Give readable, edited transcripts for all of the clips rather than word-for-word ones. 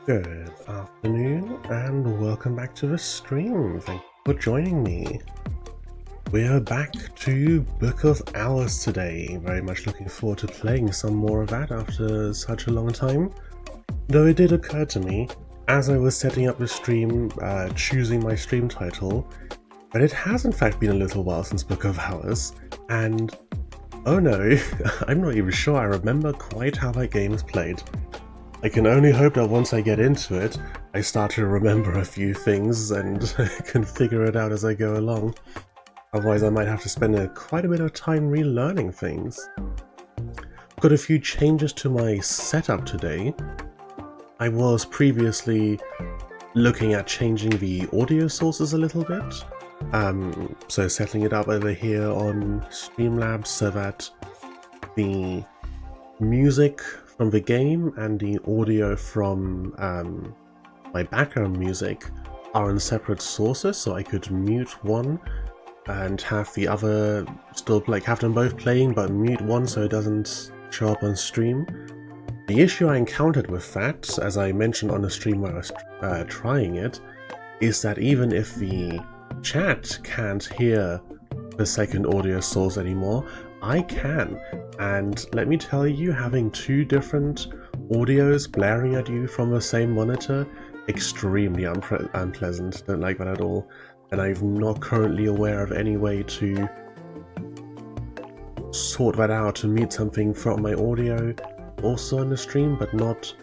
Good afternoon and welcome back to the stream. Thank you for joining me. We are back to Book of Hours today. Very much looking forward to playing some more of that after such a long time. Though it did occur to me, as I was setting up the stream, choosing my stream title, But it has in fact been a little while since Book of Hours, and oh no, I'm not even sure I remember quite how that game is played. I can only hope that once I get into it, I start to remember a few things and can figure it out as I go along. Otherwise I might have to spend quite a bit of time relearning things. I've got a few changes to my setup today. I was previously looking at changing the audio sources a little bit. So setting it up over here on Streamlabs so that the music from the game and the audio from my background music are on separate sources, so I could mute one and have the other still have them both playing, but mute one so it doesn't show up on stream. The issue I encountered with that, as I mentioned on the stream where I was trying it, is that even if the chat can't hear the second audio source anymore, I can. And let me tell you, having two different audios blaring at you from the same monitor, extremely unpleasant. Don't like that at all. And I'm not currently aware of any way to sort that out, to mute something from my audio also on the stream, but not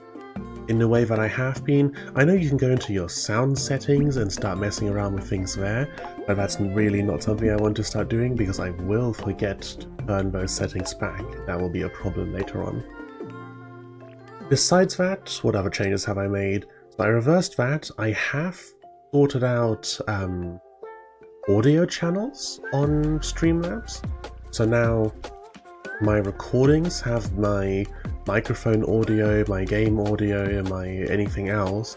in the way that I have been. I know you can go into your sound settings and start messing around with things there, but that's really not something I want to start doing because I will forget to turn those settings back. That will be a problem later on. Besides that, what other changes have I made? So I reversed that. I have sorted out audio channels on Streamlabs. So now my recordings have my microphone audio, my game audio, and my anything else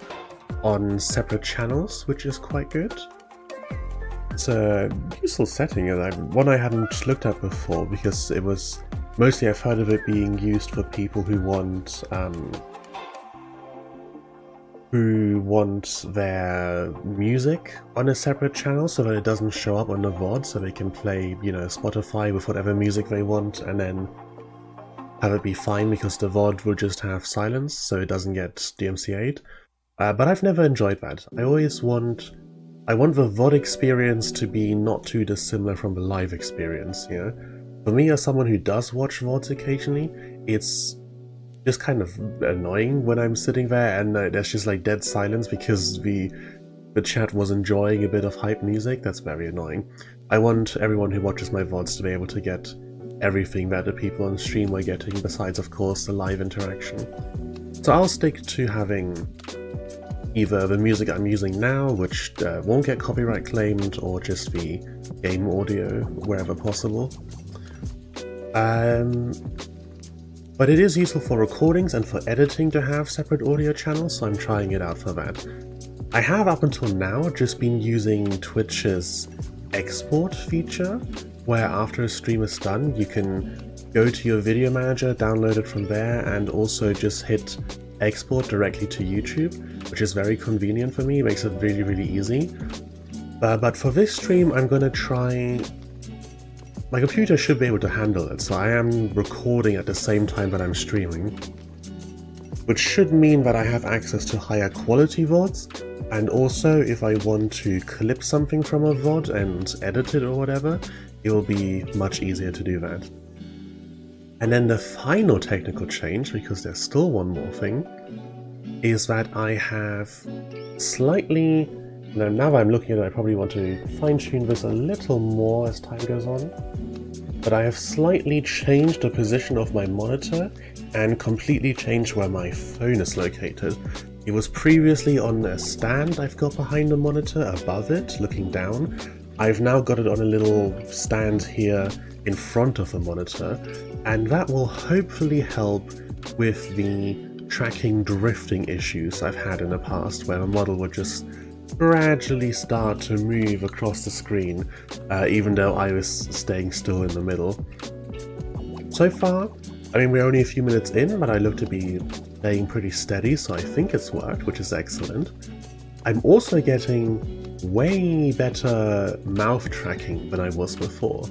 on separate channels, which is quite good. It's a useful setting, and one I hadn't looked at before because it was mostly I've heard of it being used for people who want their music on a separate channel so that it doesn't show up on the VOD, so they can play, you know, Spotify with whatever music they want and then have it be fine because the VOD will just have silence so it doesn't get DMCA'd. But I've never enjoyed that. I want the VOD experience to be not too dissimilar from the live experience, you know? For me, as someone who does watch VODs occasionally, it's just kind of annoying when I'm sitting there and there's just like dead silence because the chat was enjoying a bit of hype music. That's very annoying. I want everyone who watches my VODs to be able to get everything that the people on stream are getting, besides of course the live interaction. So I'll stick to having either the music I'm using now, which won't get copyright claimed, or just the game audio wherever possible. But it is useful for recordings and for editing to have separate audio channels, so I'm trying it out for that. I have up until now just been using Twitch's export feature, where after a stream is done, you can go to your video manager, download it from there, and also just hit export directly to YouTube, which is very convenient for me. It makes it really, really easy. But for this stream, I'm going to try... My computer should be able to handle it, so I am recording at the same time that I'm streaming, which should mean that I have access to higher quality VODs, and also if I want to clip something from a VOD and edit it or whatever, it will be much easier to do that. And then the final technical change, because there's still one more thing, is that I have slightly... Now that I'm looking at it, I probably want to fine-tune this a little more as time goes on. But I have slightly changed the position of my monitor and completely changed where my phone is located. It was previously on a stand I've got behind the monitor, above it, looking down. I've now got it on a little stand here in front of the monitor, and that will hopefully help with the tracking drifting issues I've had in the past, where the model would just gradually start to move across the screen, even though I was staying still in the middle. So far, I mean, we're only a few minutes in, but I look to be staying pretty steady, so I think it's worked, which is excellent. I'm also getting way better mouth tracking than I was before.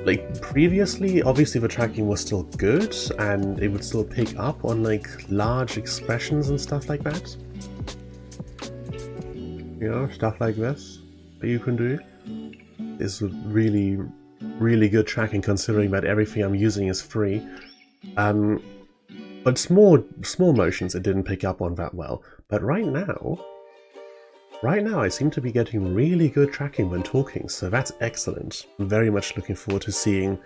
Like, previously, obviously the tracking was still good, and it would still pick up on, like, large expressions and stuff like that. You know, stuff like this. that you can do is really, really good tracking, considering that everything I'm using is free. But small motions it didn't pick up on that well. But right now I seem to be getting really good tracking when talking, so that's excellent. I'm very much looking forward to seeing,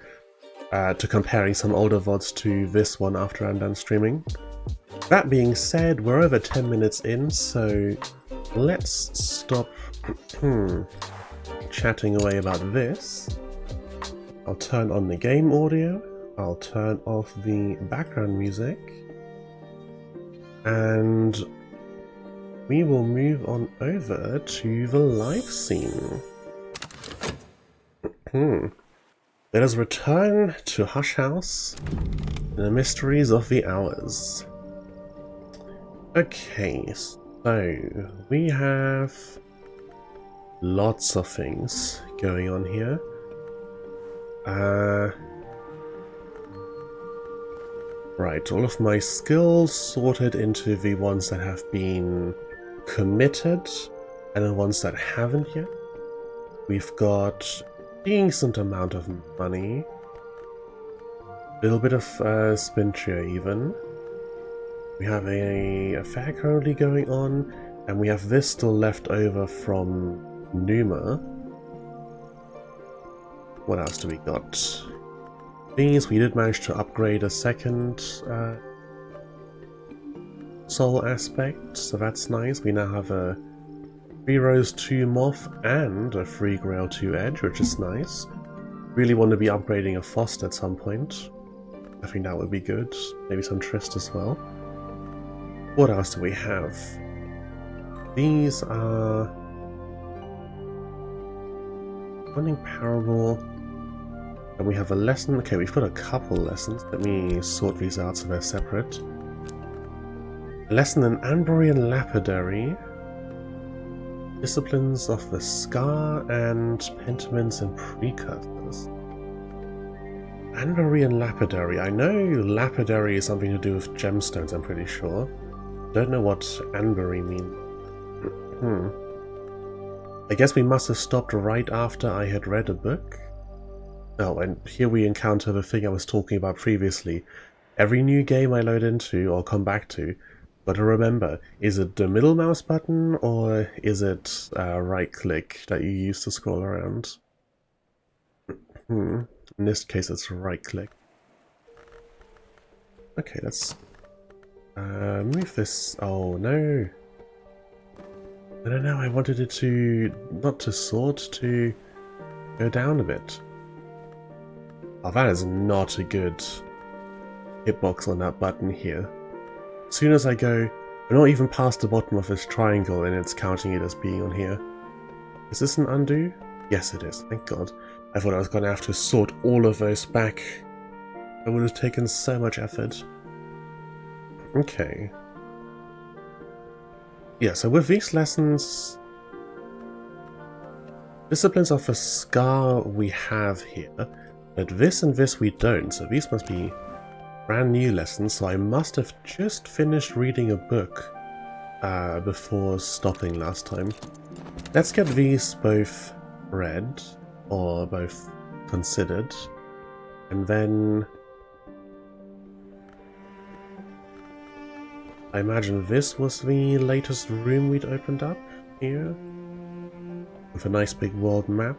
to comparing some older VODs to this one after I'm done streaming. That being said, we're over 10 minutes in, so let's stop chatting away about this. I'll turn on the game audio, I'll turn off the background music, and we will move on over to the live scene. Let us return to Hush House and the mysteries of the hours. Okay, so we have lots of things going on here. Right, all of my skills sorted into the ones that have been committed and the ones that haven't yet. We've got a decent amount of money, a little bit of spin share even. We have a fair currently going on, and we have this still left over from Numa. What else do we got? These, we did manage to upgrade a second soul aspect, so that's nice. We now have a 3 Rose 2 Moth and a 3 Grail 2 Edge, which is nice. Really want to be upgrading a Fost at some point. I think that would be good. Maybe some Trist as well. What else do we have? These are Running Parable. And we have a lesson. Okay, we've got a couple lessons. Let me sort these out so they're separate. A lesson in Anborian Lapidary, Disciplines of the Scar, and Pentiments and Precursors. Anborian Lapidary. I know Lapidary is something to do with gemstones, I'm pretty sure. Don't know what Anbury means. I guess we must have stopped right after I had read a book. Oh, and here we encounter the thing I was talking about previously. Every new game I load into or come back to, gotta remember, is it the middle mouse button or is it right click that you use to scroll around? In this case it's right click. Okay, let's move this. Oh no. No, I wanted it to, not to sort, to go down a bit. Oh, that is not a good hitbox on that button here. As soon as I go, I'm not even past the bottom of this triangle and it's counting it as being on here. Is this an undo? Yes it is, thank god. I thought I was going to have to sort all of those back. It would have taken so much effort. Okay. Yeah, so with these lessons, Disciplines of the Scar we have here, but this and this we don't, so these must be brand new lessons, so I must have just finished reading a book before stopping last time. Let's get these both read, or both considered, and then I imagine this was the latest room we'd opened up here, with a nice big world map.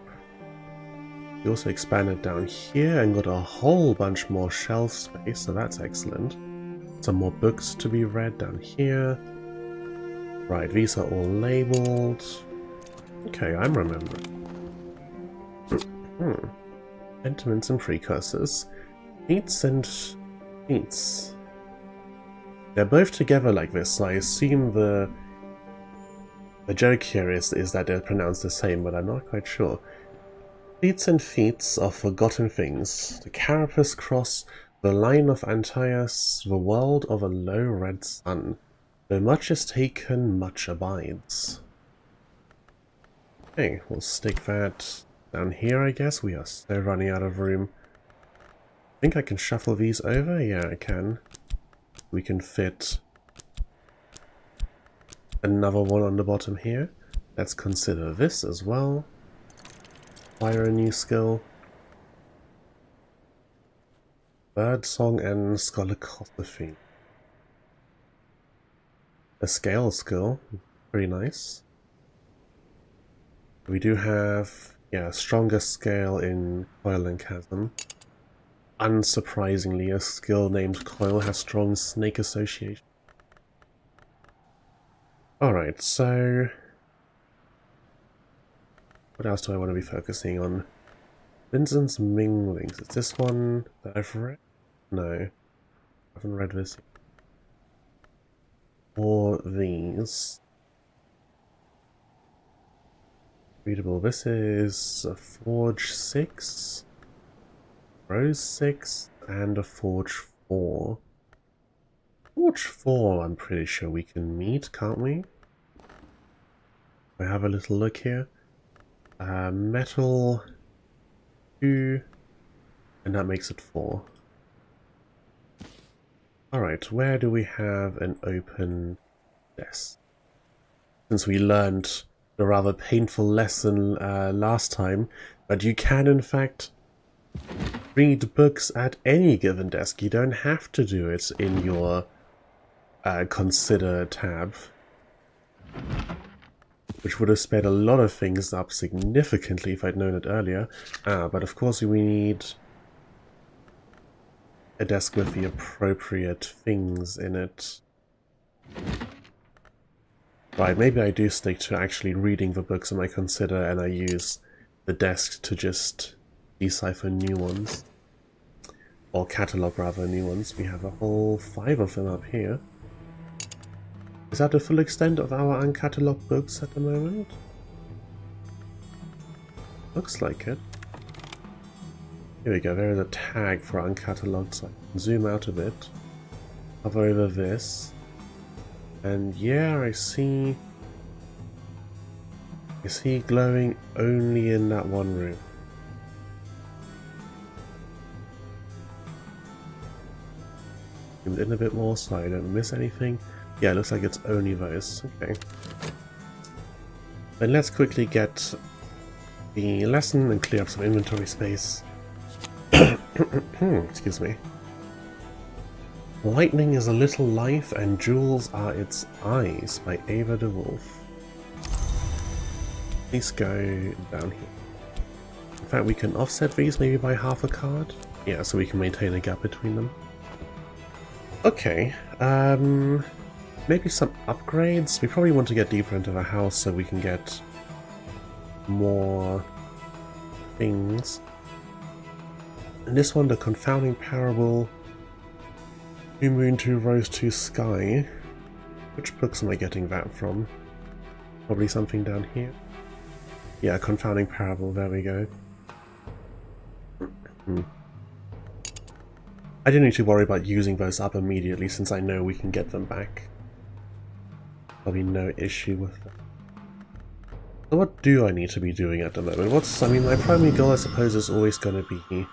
We also expanded down here and got a whole bunch more shelf space, so that's excellent. Some more books to be read down here. Right, these are all labelled. Okay, I'm remembering. Pentiments and Precursors. Feats and Feats. They're both together like this, so I assume the joke here is that they're pronounced the same, but I'm not quite sure. Feats and Feats of Forgotten Things. The Carapace Cross, the Line of Antaeus, the World of a Low Red Sun. Though much is taken, much abides. Okay, we'll stick that down here, I guess. We are so running out of room. I think I can shuffle these over? Yeah, I can. We can fit another one on the bottom here. let's consider this as well. Fire a new skill. Birdsong and Skolacopathy. A scale skill, pretty nice. We do have, yeah, stronger scale in Coil and Chasm. Unsurprisingly, a skill named Coil has strong snake association. Alright, so what else do I want to be focusing on? Vincent's Minglings. Is this one that I've read? No. I haven't read this. Or these. Readable. This is a Forge 6, Rose 6, and a Forge 4. Forge 4 I'm pretty sure we can meet, can't we? I have a little look here. Metal 2, and that makes it 4. Alright, where do we have an open desk? Since we learned the rather painful lesson last time, but you can in fact read books at any given desk. You don't have to do it in your Consider tab, which would have sped a lot of things up significantly if I'd known it earlier. But of course we need a desk with the appropriate things in it. Right, maybe I do stick to actually reading the books in my Consider and I use the desk to just decipher new ones. Or catalog rather, new ones. We have a whole 5 of them up here. Is that the full extent of our uncatalogued books at the moment? Looks like it. Here we go, there is a tag for uncatalogued, so I can zoom out a bit. Hover over this. And yeah, I see glowing only in that one room. Zoomed in a bit more so I don't miss anything. Yeah, it looks like it's only those. Okay. Then let's quickly get the lesson and clear up some inventory space. Excuse me. Lightning is a little life and jewels are its eyes by Ava de Wolf. Please go down here. In fact, we can offset these maybe by half a card. Yeah, so we can maintain a gap between them. Okay, maybe some upgrades. We probably want to get deeper into the house so we can get more things. And this one, the Confounding Parable, 2 Moon, 2 Rose, 2 Sky. Which books am I getting that from? Probably something down here. Yeah, Confounding Parable, there we go. I didn't need to worry about using those up immediately since I know we can get them back. There'll be no issue with that. So what do I need to be doing at the moment? I mean, my primary goal I suppose is always going to be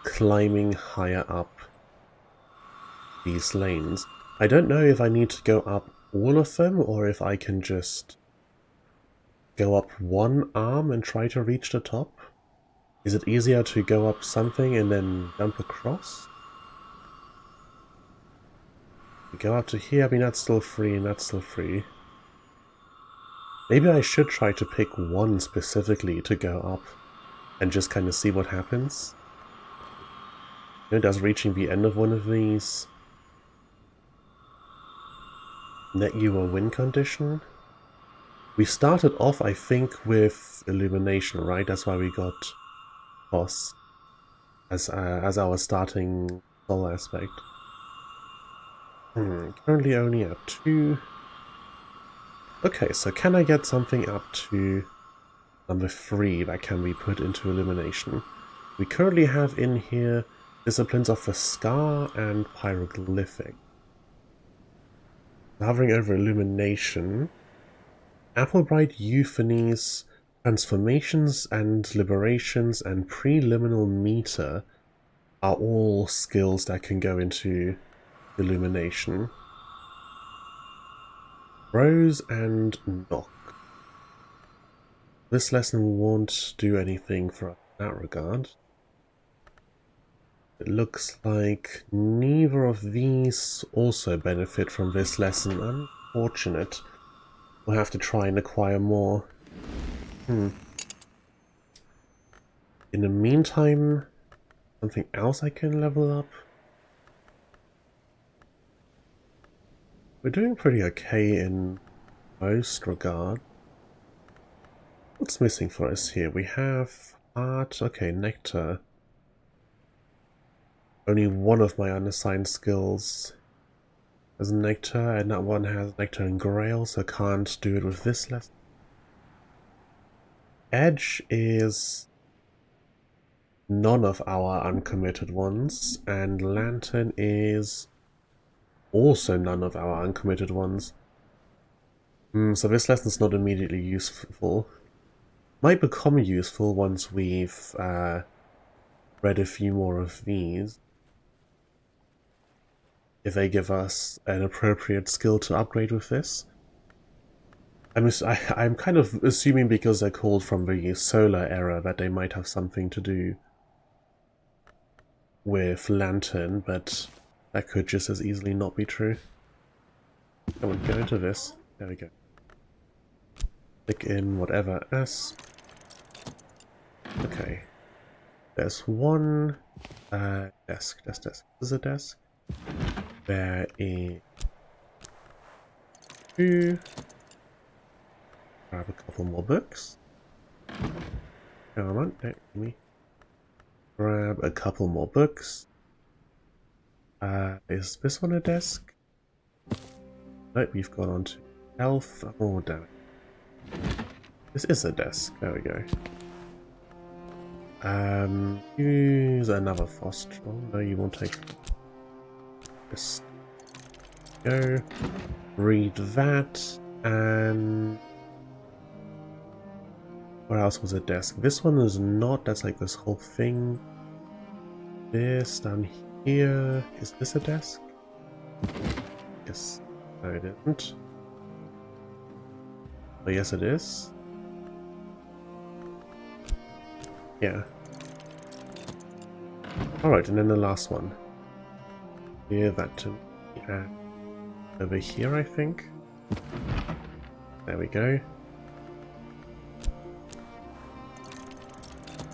climbing higher up these lanes. I don't know if I need to go up all of them or if I can just go up one arm and try to reach the top. Is it easier to go up something and then jump across? Go up to here, I mean that's still free and that's still free. Maybe I should try to pick one specifically to go up and just kind of see what happens. You know, does reaching the end of one of these net you a win condition? We started off, I think, with Illumination, right? That's why we got Boss as our starting soul aspect. Currently only at 2. Okay, so can I get something up to number 3 that can be put into Illumination? We currently have in here Disciplines of the Scar and Pyroglyphic. Hovering over Illumination, Applebright Euphonies, Transformations and Liberations, and Preliminal Meter are all skills that can go into Illumination. Rose and Knock. this lesson won't do anything for us in that regard. It looks like neither of these also benefit from this lesson. Unfortunate. We'll have to try and acquire more. In the meantime, something else I can level up? We're doing pretty okay in most regards. What's missing for us here? We have art, okay, nectar. Only one of my unassigned skills has nectar, and that one has nectar and grail, so I can't do it with this lesson. Edge is none of our uncommitted ones, and lantern is also none of our uncommitted ones. So this lesson's not immediately useful. Might become useful once we've read a few more of these. If they give us an appropriate skill to upgrade with this. I'm kind of assuming because they're called from the solar era that they might have something to do with lantern, but that could just as easily not be true. I won't go into this. There we go. Click in whatever S. Okay. There's one desk. Desk. This is a desk. There is two. Grab a couple more books. Come on, let me grab a couple more books. Is this one a desk? Nope, we've gone on to health. Oh, damn it. This is a desk. There we go. Use another foster. Oh, no, you won't take this. Go. Read that. And what else was a desk? This one is not. That's like this whole thing. This down here. Is this a desk? Yes. No, it isn't. Oh, yes, it is. Yeah. Alright, and then the last one. Give that to me. Over here, I think. There we go.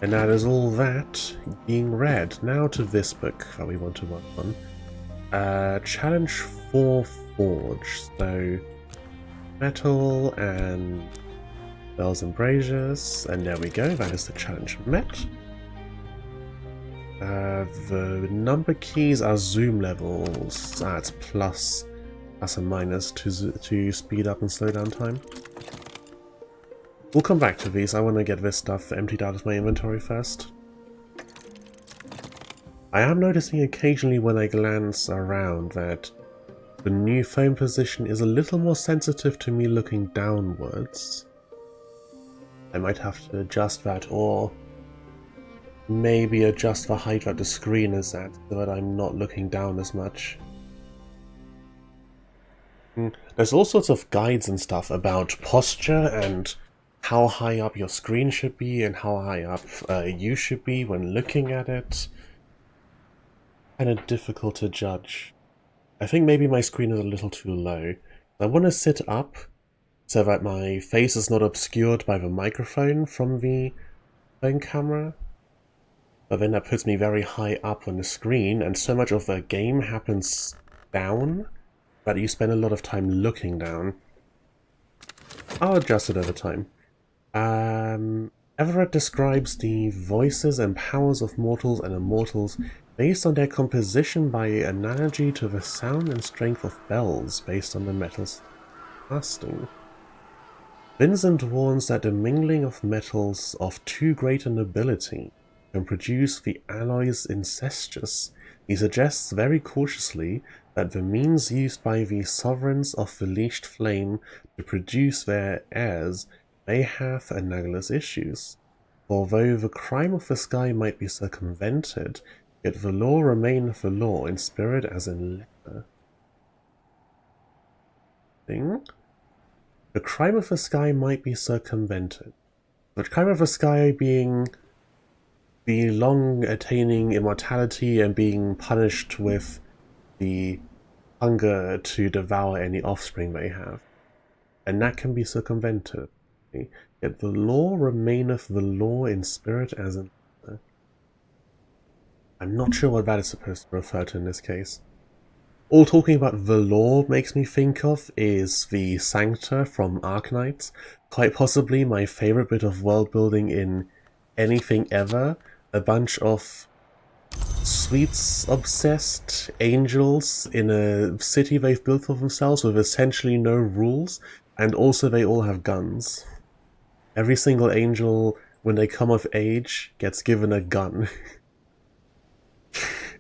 And that is all that being read. Now to this book that we want to work on. Challenge 4 Forge. So, metal and bells and braziers. And there we go, that is the challenge met. The number keys are zoom levels. It's plus and minus to speed up and slow down time. We'll come back to these. I want to get this stuff emptied out of my inventory first. I am noticing occasionally when I glance around that the new phone position is a little more sensitive to me looking downwards. I might have to adjust that, or maybe adjust the height that the screen is at so that I'm not looking down as much. There's all sorts of guides and stuff about posture and how high up your screen should be and how high up you should be when looking at it. Kind of difficult to judge. I think maybe my screen is a little too low. I want to sit up so that my face is not obscured by the microphone from the phone camera. But then that puts me very high up on the screen, and so much of the game happens down that you spend a lot of time looking down. I'll adjust it over time. Everett describes the voices and powers of mortals and immortals based on their composition by analogy to the sound and strength of bells based on the metals casting. Vincent warns that the mingling of metals of too great a nobility can produce the alloys incestuous. He suggests very cautiously that the means used by the sovereigns of the leashed flame to produce their heirs may have analogous issues. Although the crime of the sky might be circumvented, yet the law remaineth the law in spirit as in letter. The crime of the sky might be circumvented. But kind of a sky being the long attaining immortality and being punished with the hunger to devour any offspring they have. And that can be circumvented. Yet the law remaineth the law in spirit as in... I'm not sure what that is supposed to refer to in this case. All talking about the law makes me think of is the Sancta from Arknights. Quite possibly my favourite bit of world building in anything ever. A bunch of sweets-obsessed angels in a city they've built for themselves with essentially no rules, and also they all have guns. Every single angel, when they come of age, gets given a gun.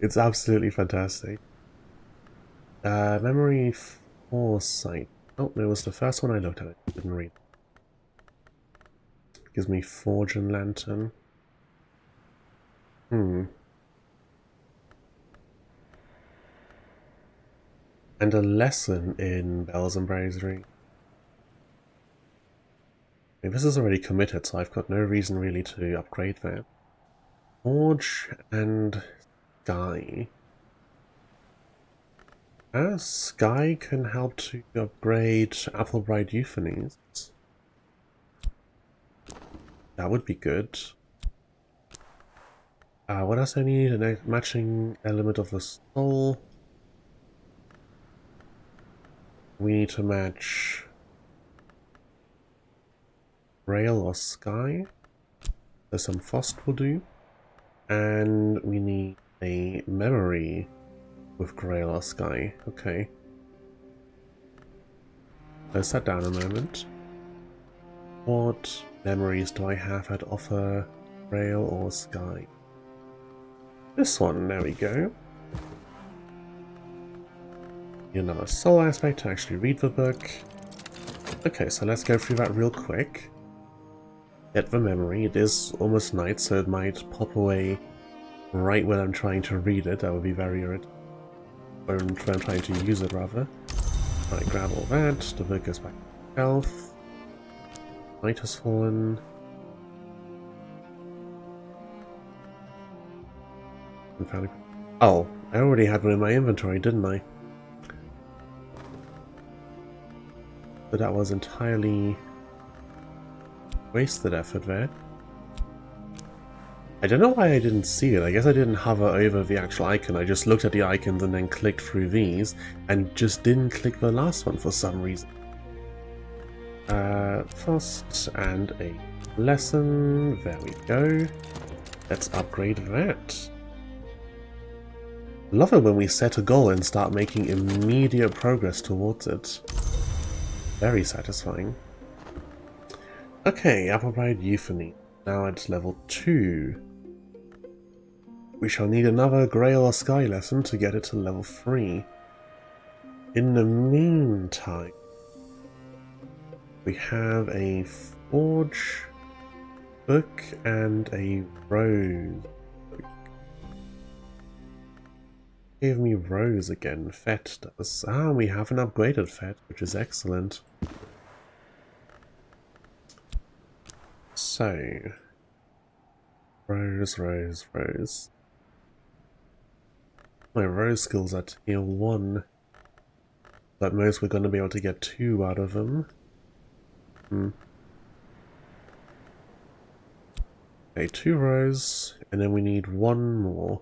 It's absolutely fantastic. Memory Foresight. Oh, it was the first one I looked at. I didn't read. Gives me Forge and Lantern. And a lesson in Bells and Brazier. I mean, this is already committed, so I've got no reason really to upgrade that. Forge and Sky. Sky can help to upgrade Applebright Euphonies. That would be good. What else do I need? A matching element of the soul. We need to match Rail or Sky. So some Frost will do. And we need a memory with Grail or Sky. Okay. Let's set down a moment. What memories do I have that offer Grail or Sky? This one, there we go. Another soul aspect to actually read the book. Okay, so let's go through that real quick. Get the memory. It is almost night, so it might pop away right when I'm trying to read it. That would be very irritating. When I'm trying to use it, rather. Right, grab all that. The book goes back to health. Night has fallen. Oh, I already had one in my inventory, didn't I? So that was entirely wasted effort there. I don't know why I didn't see it. I guess I didn't hover over the actual icon. I just looked at the icons and then clicked through these, and just didn't click the last one for some reason. Frost and a lesson. There we go. Let's upgrade that. Love it when we set a goal and start making immediate progress towards it. Very satisfying. Okay, Applebright Euphony. Now at level 2. We shall need another Grail or Sky lesson to get it to level 3. In the meantime, we have a Forge book and a Rose book. Give me Rose again. Fet does. Ah, we haven't upgraded Fet, which is excellent. So, Rose, Rose, Rose. My Rose skills are tier 1. At most we're going to be able to get 2 out of them. Okay, 2 Rose, and then we need 1 more.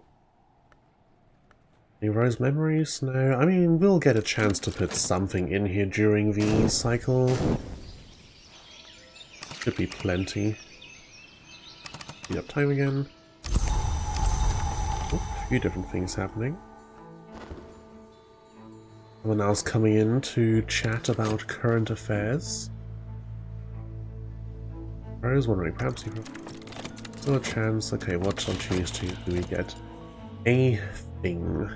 Any Rose memories? No, I mean, we'll get a chance to put something in here during the cycle. Should be plenty. Speed up time again. Oh, a few different things happening. Someone else coming in to chat about current affairs. I was wondering, perhaps you still a chance. Okay, what on Tuesday do we get? A thing.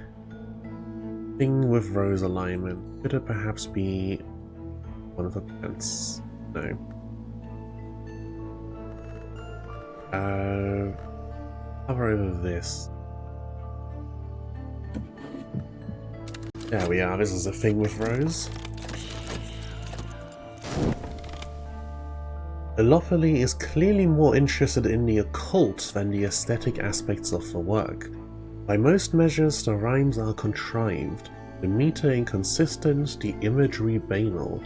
Thing with Rose alignment. Could it perhaps be one of the plants? No. Hover over this. There we are, this is a thing with Rose. Elophaly is clearly more interested in the occult than the aesthetic aspects of the work. By most measures, the rhymes are contrived, the meter inconsistent, the imagery banal.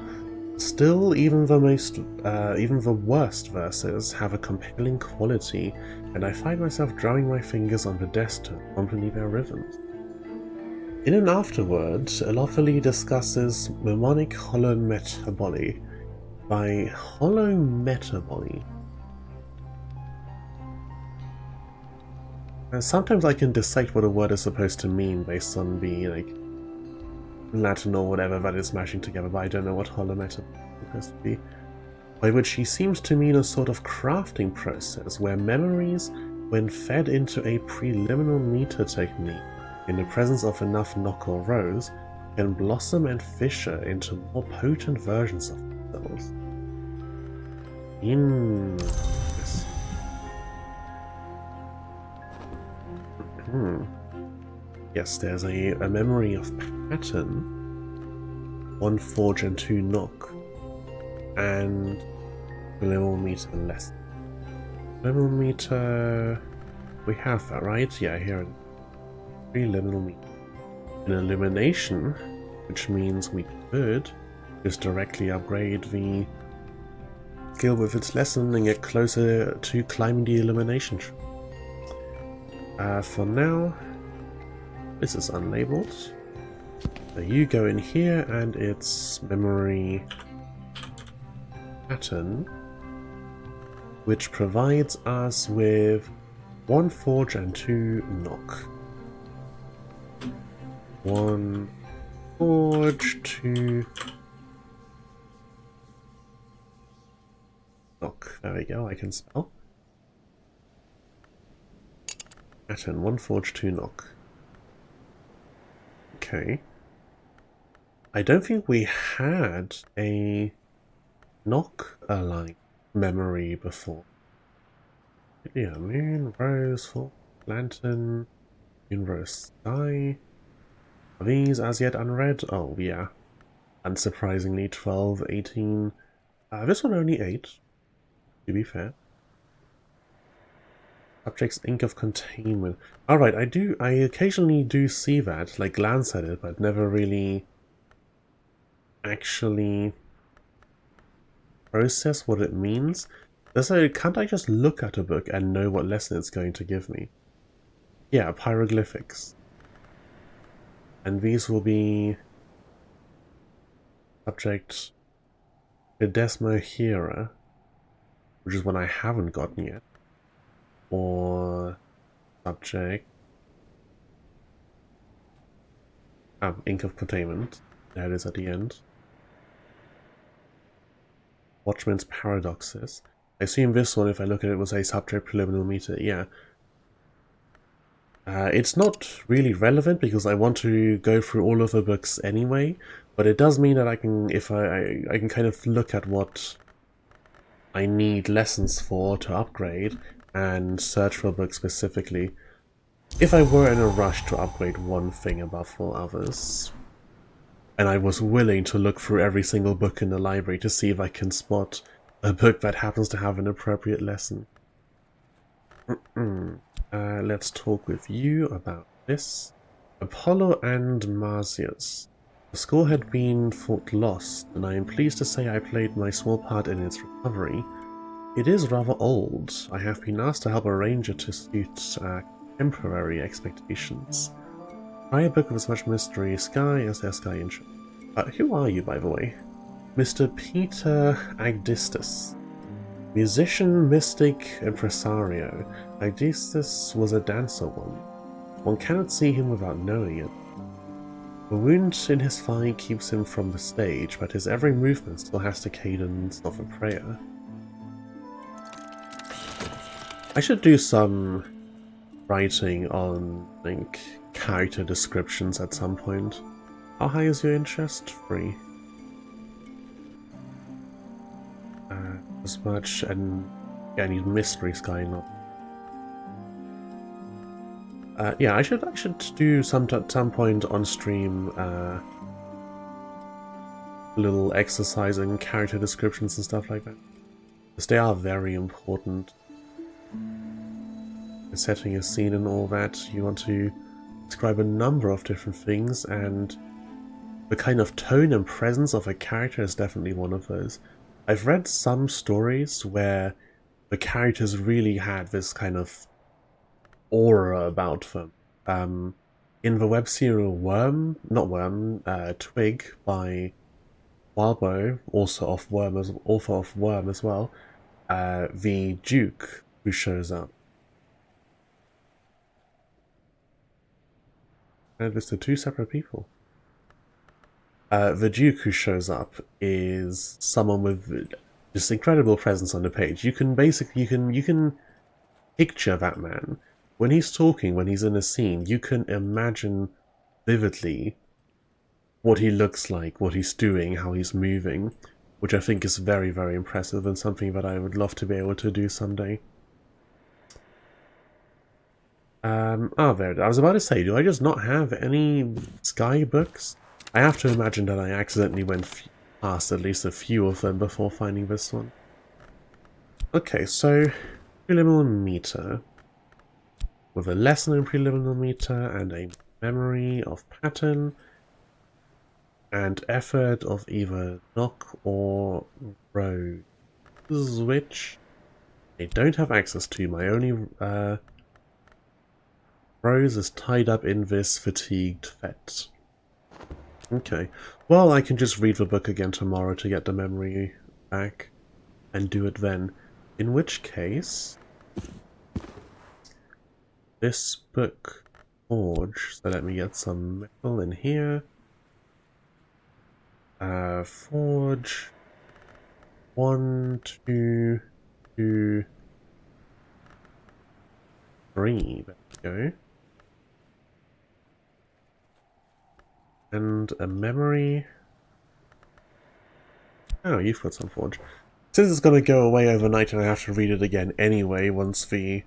Still, even the worst verses have a compelling quality, and I find myself drumming my fingers on the desk to accompany their rhythms. In an afterword, Elophaly discusses mnemonic holometaboly. By holometaboly, sometimes I can dissect what a word is supposed to mean based on the Latin or whatever that is smashing together, but I don't know what holometaboly is supposed to be. By which he seems to mean a sort of crafting process where memories, when fed into a preliminary meter technique in the presence of enough knock or rows, can blossom and fissure into more potent versions of themselves. Yes. Yes, there's a memory of pattern, 1 forge and 2 knock, and liminal meter less. Liminal meter, we have that, right? Yeah, here, 3 liminal meter. An elimination, which means we could just directly upgrade the skill with its lesson and get closer to climbing the elimination tree. For now, this is unlabeled. So you go in here and it's memory pattern, which provides us with 1 forge and 2 knock. 1 forge, 2 knock. There we go, I can spell. Pattern, 1 forge, 2 knock. Okay. I don't think we had a knock aligned memory before. Yeah, moon, rose, full lantern, moon, rose, sky. Are these as yet unread? Oh, yeah. Unsurprisingly, 12, 18. This one only 8, to be fair. Subject's ink of containment. Alright, I occasionally do see that, like glance at it, but never really actually process what it means. So can't I just look at a book and know what lesson it's going to give me? Yeah, hieroglyphics. And these will be subject Desmohera, which is one I haven't gotten yet. Or subject ink of containment. There it is at the end. Watchman's paradoxes. I assume this one, if I look at it, was a subject preliminary meter. Yeah. It's not really relevant because I want to go through all of the books anyway, but it does mean that I can, if I can kind of look at what I need lessons for to upgrade and search for a book specifically, if I were in a rush to upgrade one thing above all others, and I was willing to look through every single book in the library to see if I can spot a book that happens to have an appropriate lesson. Let's talk with you about this. Apollo and Marsyas. The school had been thought lost, and I am pleased to say I played my small part in its recovery. It is rather old. I have been asked to help arrange it to suit temporary expectations. Try a book with as much mystery sky as their sky interest. Who are you, by the way? Mr. Peter Agdistus. Musician, mystic, impresario. Agdistus was a dancer once. One cannot see him without knowing it. The wound in his thigh keeps him from the stage, but his every movement still has the cadence of a prayer. I should do some writing on, character descriptions at some point. How high is your interest? 3. As much, and yeah, I need mystery sky not. Yeah, I should do some point on stream little exercise and character descriptions and stuff like that. because they are very important. In setting a scene and all that, you want to describe a number of different things, and the kind of tone and presence of a character is definitely one of those. I've read some stories where the characters really had this kind of aura about them. In the web serial Twig by Walbo, also of Worm author of Worm as well, the Duke who shows up. And this are two separate people. The Duke who shows up is someone with just incredible presence on the page. You can picture that man. When he's talking, when he's in a scene, you can imagine vividly what he looks like, what he's doing, how he's moving, which I think is very, very impressive and something that I would love to be able to do someday. There. I was about to say, do I just not have any Sky books? I have to imagine that I accidentally went past at least a few of them before finding this one. Okay, so preliminal meter. With a lesson in preliminal meter and a memory of pattern and effort of either knock or rose, which I don't have access to. My only rose is tied up in this fatigued vet. Okay, well, I can just read the book again tomorrow to get the memory back and do it then. In which case, this book forge, so let me get some metal in here. Forge 1, 2, 2, 3. There we go. And a memory. Oh, you've got some forge. Since it's going to go away overnight and I have to read it again anyway once the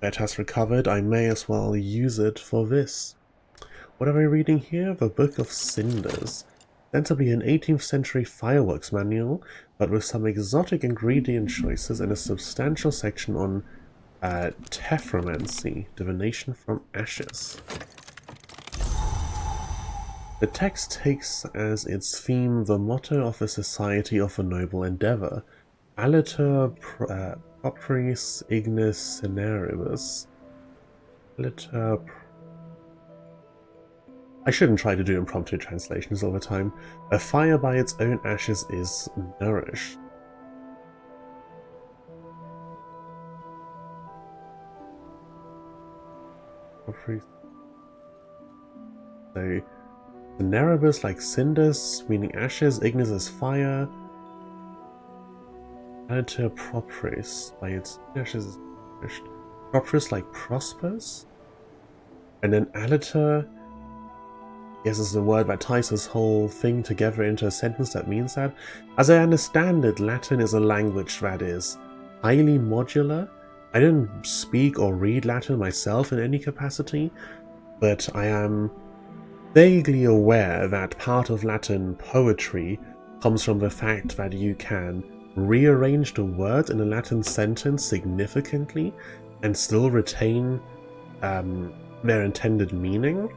vet has recovered, I may as well use it for this. What am I reading here? The Book of Cinders. Meant to be an 18th century fireworks manual, but with some exotic ingredient choices and a substantial section on tephromancy, divination from ashes. The text takes as its theme the motto of the Society of a Noble Endeavour, Aliter Propris Ignis Cineribus. I shouldn't try to do impromptu translations all the time. A fire by its own ashes is nourished. So, Cineribus like cinders, meaning ashes, ignis is fire. Aliter Propris, by its ashes is nourished. Propris like prospers? And then Aliter, yes, is the word that ties this whole thing together into a sentence that means that. As I understand it, Latin is a language that is highly modular. I didn't speak or read Latin myself in any capacity, but I am vaguely aware that part of Latin poetry comes from the fact that you can rearrange the words in a Latin sentence significantly and still retain their intended meaning.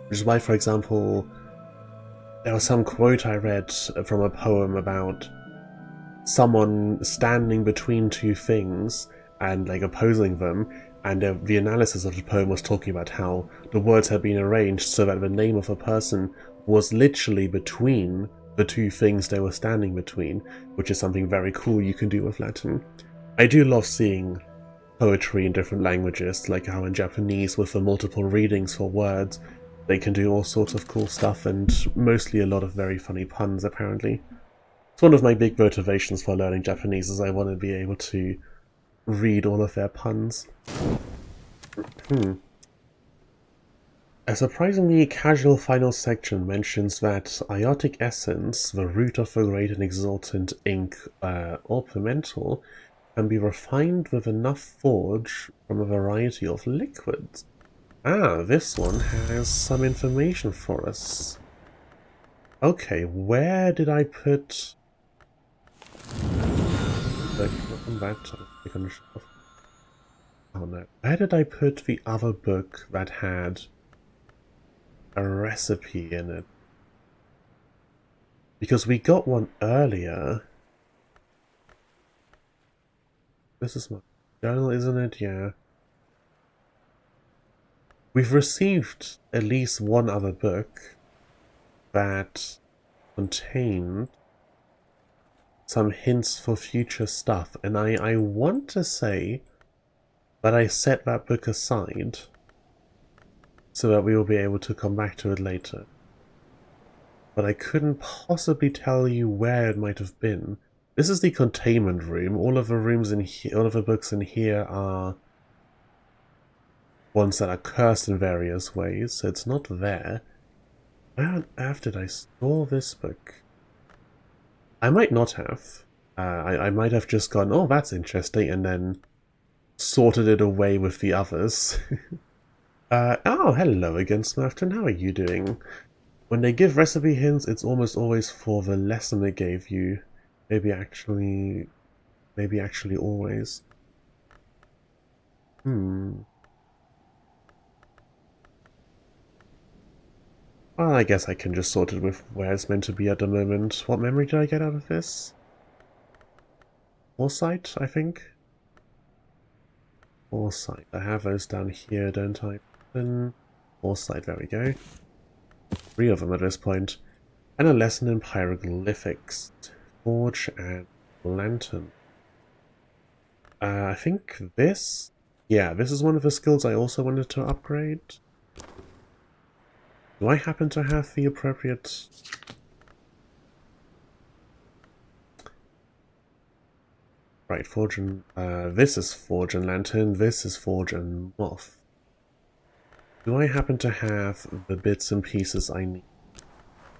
Which is why, for example, there was some quote I read from a poem about someone standing between two things and like opposing them, and the analysis of the poem was talking about how the words had been arranged so that the name of a person was literally between the two things they were standing between, which is something very cool you can do with Latin. I do love seeing poetry in different languages, like how in Japanese with the multiple readings for words, they can do all sorts of cool stuff, and mostly a lot of very funny puns, apparently. It's one of my big motivations for learning Japanese, is I want to be able to read all of their puns. A surprisingly casual final section mentions that iotic essence, the root of the great and exultant ink or pimental, can be refined with enough forge from a variety of liquids. Ah, this one has some information for us. Okay, where did I put the on that. Click on the shelf. Oh no. Where did I put the other book that had a recipe in it? Because we got one earlier. This is my journal, isn't it? Yeah. We've received at least one other book that contained some hints for future stuff, and I want to say that I set that book aside so that we will be able to come back to it later. But I couldn't possibly tell you where it might have been. This is the containment room. All of the rooms in here, all of the books in here are ones that are cursed in various ways, so it's not there. Where on earth did I store this book? I might not have. I might have just gone, oh, that's interesting, and then sorted it away with the others. Oh, hello again, Smurfton. How are you doing? When they give recipe hints, it's almost always for the lesson they gave you. Maybe actually always. Well, I guess I can just sort it with where it's meant to be at the moment. What memory did I get out of this? Foresight, I think? Foresight. I have those down here, don't I? Then Foresight, there we go. 3 of them at this point. And a lesson in hieroglyphics. Forge and lantern. I think this... Yeah, this is one of the skills I also wanted to upgrade. Do I happen to have the appropriate... Right, Forge and... this is Forge and Lantern, this is Forge and Moth. Do I happen to have the bits and pieces I need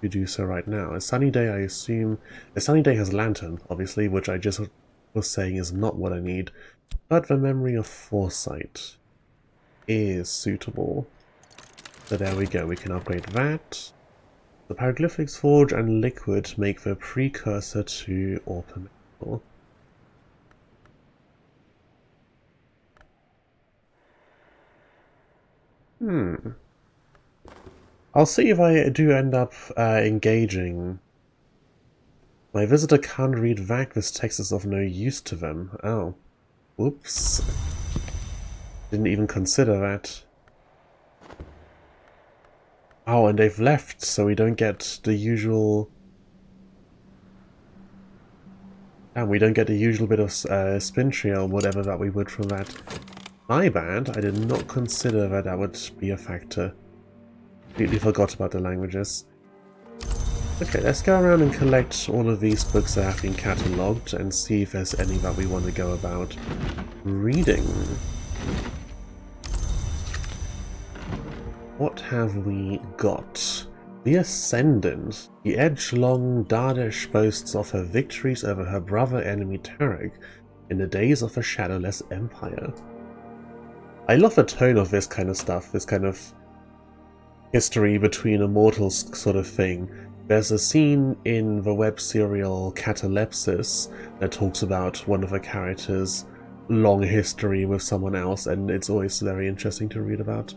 to do so right now? A Sunny Day, I assume... A Sunny Day has Lantern, obviously, which I just was saying is not what I need. But the Memory of Foresight is suitable. So there we go, we can upgrade that. The Hieroglyphics, Forge and Liquid make the precursor to Orpiment. I'll see if I do end up engaging. My visitor can't read VAC, this text is of no use to them. Oh. Whoops. Didn't even consider that. Oh, and they've left, so we don't get the usual... And we don't get the usual bit of spin trail, whatever that we would from that. My bad, I did not consider that that would be a factor. Completely forgot about the languages. Okay, let's go around and collect all of these books that have been catalogued and see if there's any that we want to go about reading. What have we got? The Ascendant. The edge-long Dardesh boasts of her victories over her brother enemy Tarek in the days of the Shadowless Empire. I love the tone of this kind of stuff, this kind of history between immortals sort of thing. There's a scene in the web serial Catalepsis that talks about one of the characters' long history with someone else, and it's always very interesting to read about.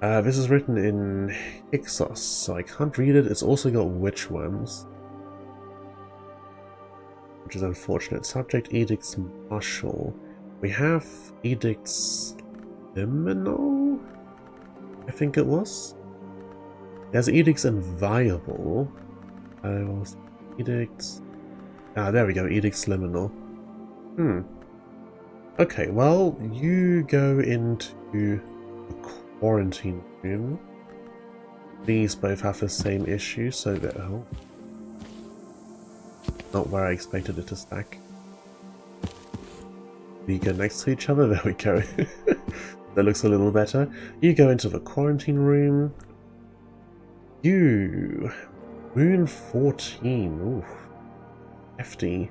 This is written in Hyksos, so I can't read it. It's also got witchworms, which is unfortunate. Subject Edicts Martial. We have Edicts Liminal, I think it was. There's Edicts Inviolable. Edicts... Ah, there we go, Edicts Liminal. Okay, well, you go into the quarantine room. These both have the same issue, so that... Oh. Not where I expected it to stack. We go next to each other, there we go. That looks a little better. You go into the quarantine room. You... Moon 14. Ooh. Hefty.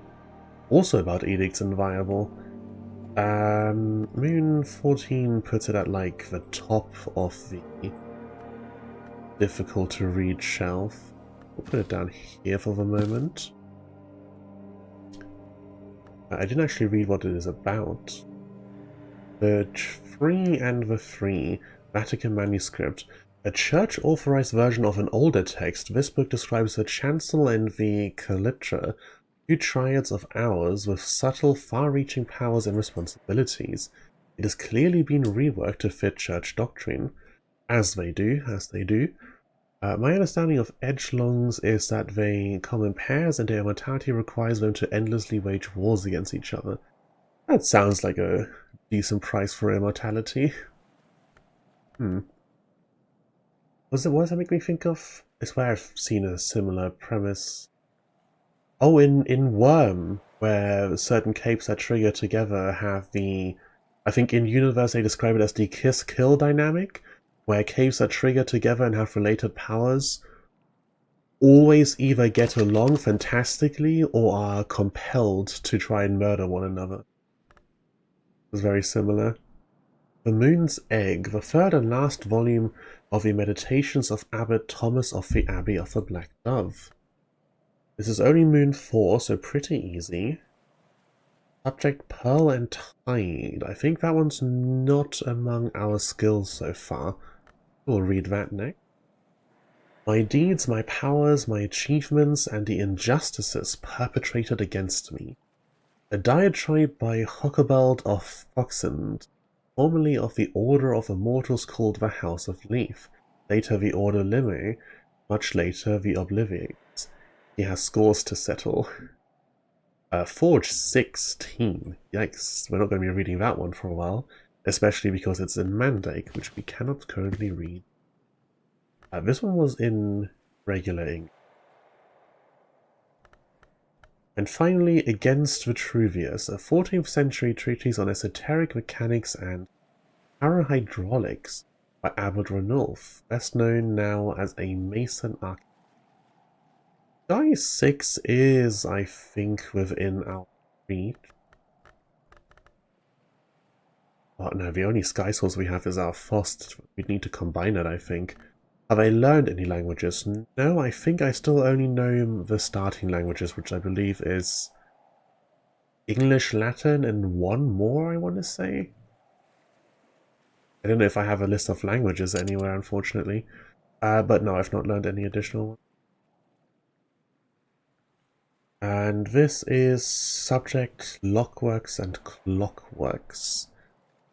Also about Edicts Inviolable. Moon 14 puts it at like the top of the difficult to read shelf. We'll put it down here for the moment. I didn't actually read what it is about. The Tree and the Three, Vatican Manuscript. A church-authorized version of an older text, this book describes the chancel and the calyptra, two triads of hours with subtle, far-reaching powers and responsibilities. It has clearly been reworked to fit church doctrine. As they do. My understanding of edgelongs is that they come in pairs and their immortality requires them to endlessly wage wars against each other. That sounds like a decent price for immortality. What does that make me think of? It's where I've seen a similar premise. Oh, in Worm, where certain capes that trigger together have the... I think in universe they describe it as the kiss-kill dynamic, where capes that trigger together and have related powers always either get along fantastically or are compelled to try and murder one another. It's very similar. The Moon's Egg, the third and last volume of the Meditations of Abbot Thomas of the Abbey of the Black Dove. This is only Moon 4, so pretty easy. Subject Pearl and Tide. I think that one's not among our skills so far. We'll read that next. My deeds, my powers, my achievements, and the injustices perpetrated against me. A diatribe by Hochebald of Foxend, formerly of the Order of Immortals called the House of Leaf, later the Order Lime, much later the Obliviates. He has scores to settle. Forge 16. Yikes, we're not going to be reading that one for a while, especially because it's in Mandake, which we cannot currently read. This one was in regular ink. And finally, Against Vitruvius, a 14th century treatise on esoteric mechanics and parahydraulics by Abbot Ranulf, best known now as a Mason architect. Sky 6 is, I think, within our reach. Oh no, the only Sky source we have is our Fost. We'd need to combine it, I think. Have I learned any languages? No, I think I still only know the starting languages, which I believe is English, Latin, and one more, I want to say. I don't know if I have a list of languages anywhere, unfortunately. But no, I've not learned any additional ones. And this is Subject Lockworks and Clockworks.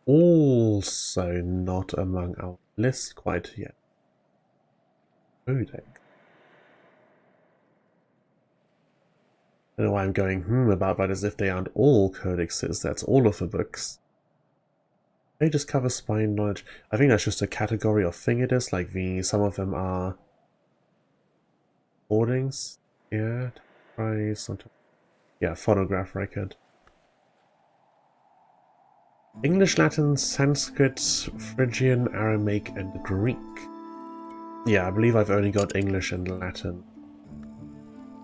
Also not among our list quite yet. Codex. I don't know why I'm going about that as if they aren't all codexes. That's all of the books. They just cover spine knowledge. I think that's just a category of thing it is. Like some of them are recordings. Yeah, yeah, phonograph record. English, Latin, Sanskrit, Phrygian, Aramaic, and Greek. Yeah, I believe I've only got English and Latin.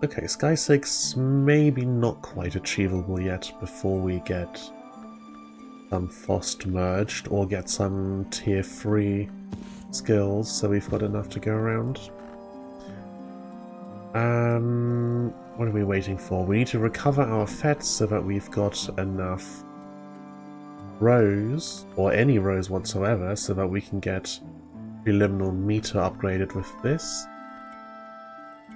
Okay, Sky 6 maybe not quite achievable yet before we get some Fost merged or get some tier 3 skills, so we've got enough to go around. What are we waiting for? We need to recover our fets so that we've got enough rows, or any rows whatsoever, so that we can get preliminal meter upgraded with this.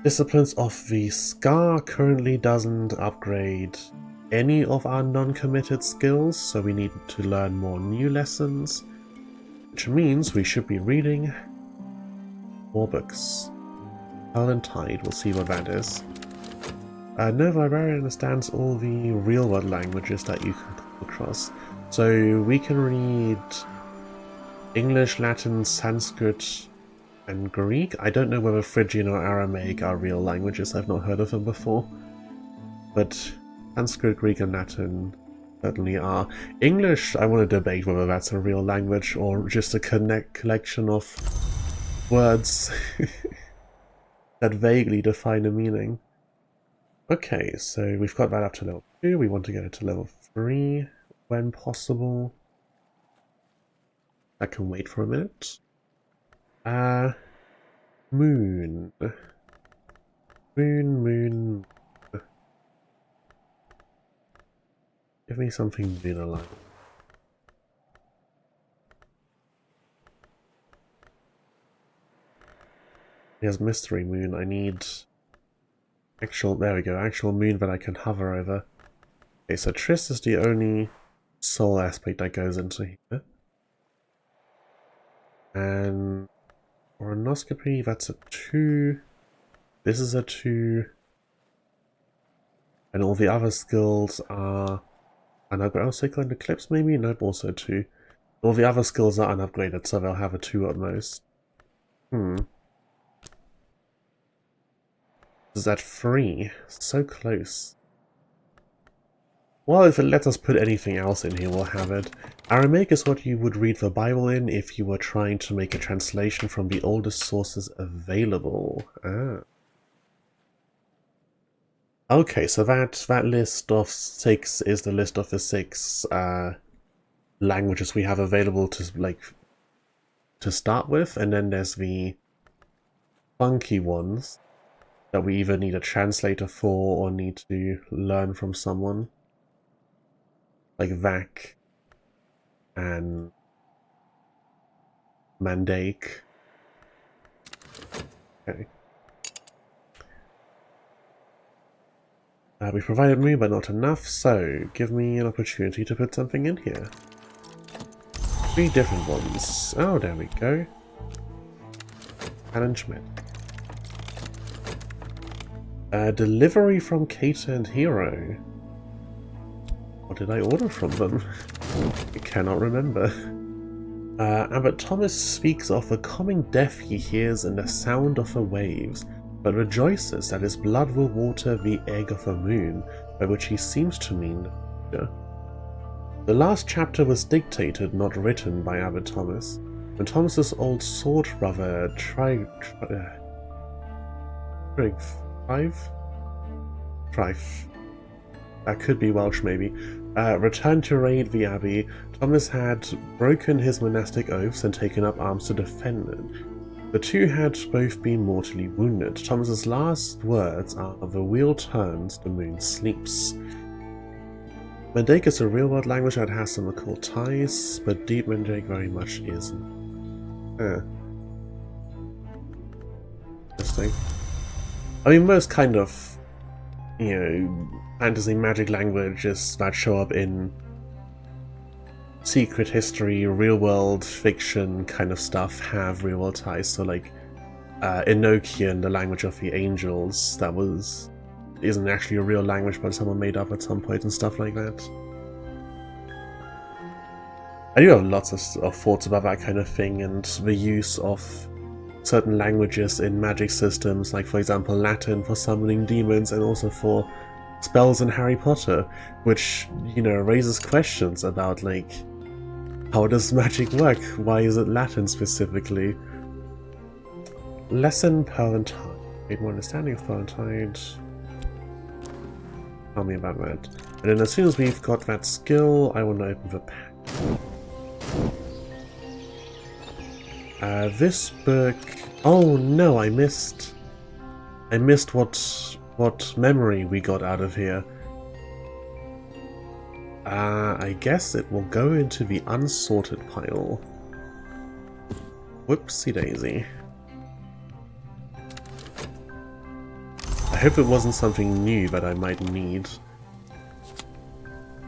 Disciplines of the Scar currently doesn't upgrade any of our non-committed skills, so we need to learn more new lessons, which means we should be reading more books. Pearl and Tide, we'll see what that is. No librarian understands all the real-world languages that you can come across, so we can read English, Latin, Sanskrit, and Greek. I don't know whether Phrygian or Aramaic are real languages, I've not heard of them before. But Sanskrit, Greek, and Latin certainly are. English, I want to debate whether that's a real language or just a collection of words that vaguely define a meaning. Okay, so we've got that up to level 2, we want to get it to level 3 when possible. That can wait for a minute. Moon. Moon. Give me something vanilla. Here's Mystery Moon. I need actual, there we go, actual moon that I can hover over. Okay, so Triss is the only soul aspect that goes into here. And Coronoscopy, that's a 2. This is a 2. And all the other skills are unupgraded. Oh, Cyclone Eclipse maybe? Nope, also 2. All the other skills are unupgraded, so they'll have a 2 at most. Is that 3? So close. Well, if it lets us put anything else in here, we'll have it. Aramaic is what you would read the Bible in if you were trying to make a translation from the oldest sources available. Ah. Okay, so that list of 6 is the list of the 6 languages we have available to start with, and then there's the funky ones that we either need a translator for or need to learn from someone. Like Vak and Mandake. Okay. We provided me, but not enough, so give me an opportunity to put something in here. 3 different ones. Oh, there we go. Alan Schmidt. Delivery from Kata and Hero. What did I order from them? I cannot remember. Abbot Thomas speaks of the coming death he hears in the sound of the waves, but rejoices that his blood will water the egg of the moon, by which he seems to mean the last chapter was dictated, not written, by Abbot Thomas. When Thomas's old sword brother Trife that could be Welsh maybe, returned to raid the abbey, Thomas had broken his monastic oaths and taken up arms to defend it. The two had both been mortally wounded. Thomas's last words are, "The wheel turns, the moon sleeps." Mandake is a real-world language that has some occult ties, but Deep Mandake very much isn't. Interesting. I mean, most kind of, fantasy magic languages that show up in secret history, real-world fiction kind of stuff have real-world ties. So, like, Enochian, the language of the angels, that isn't actually a real language, but someone made up at some point and stuff like that. I do have lots of thoughts about that kind of thing and the use of certain languages in magic systems, like for example Latin for summoning demons and also for spells in Harry Potter, which, raises questions about, like, how does magic work? Why is it Latin specifically? Lesson Pearlantide. Get more understanding of Pearlantide. Tell me about that. And then as soon as we've got that skill, I want to open the pack. This book... Oh no, I missed what memory we got out of here. I guess it will go into the unsorted pile. Whoopsie daisy. I hope it wasn't something new that I might need.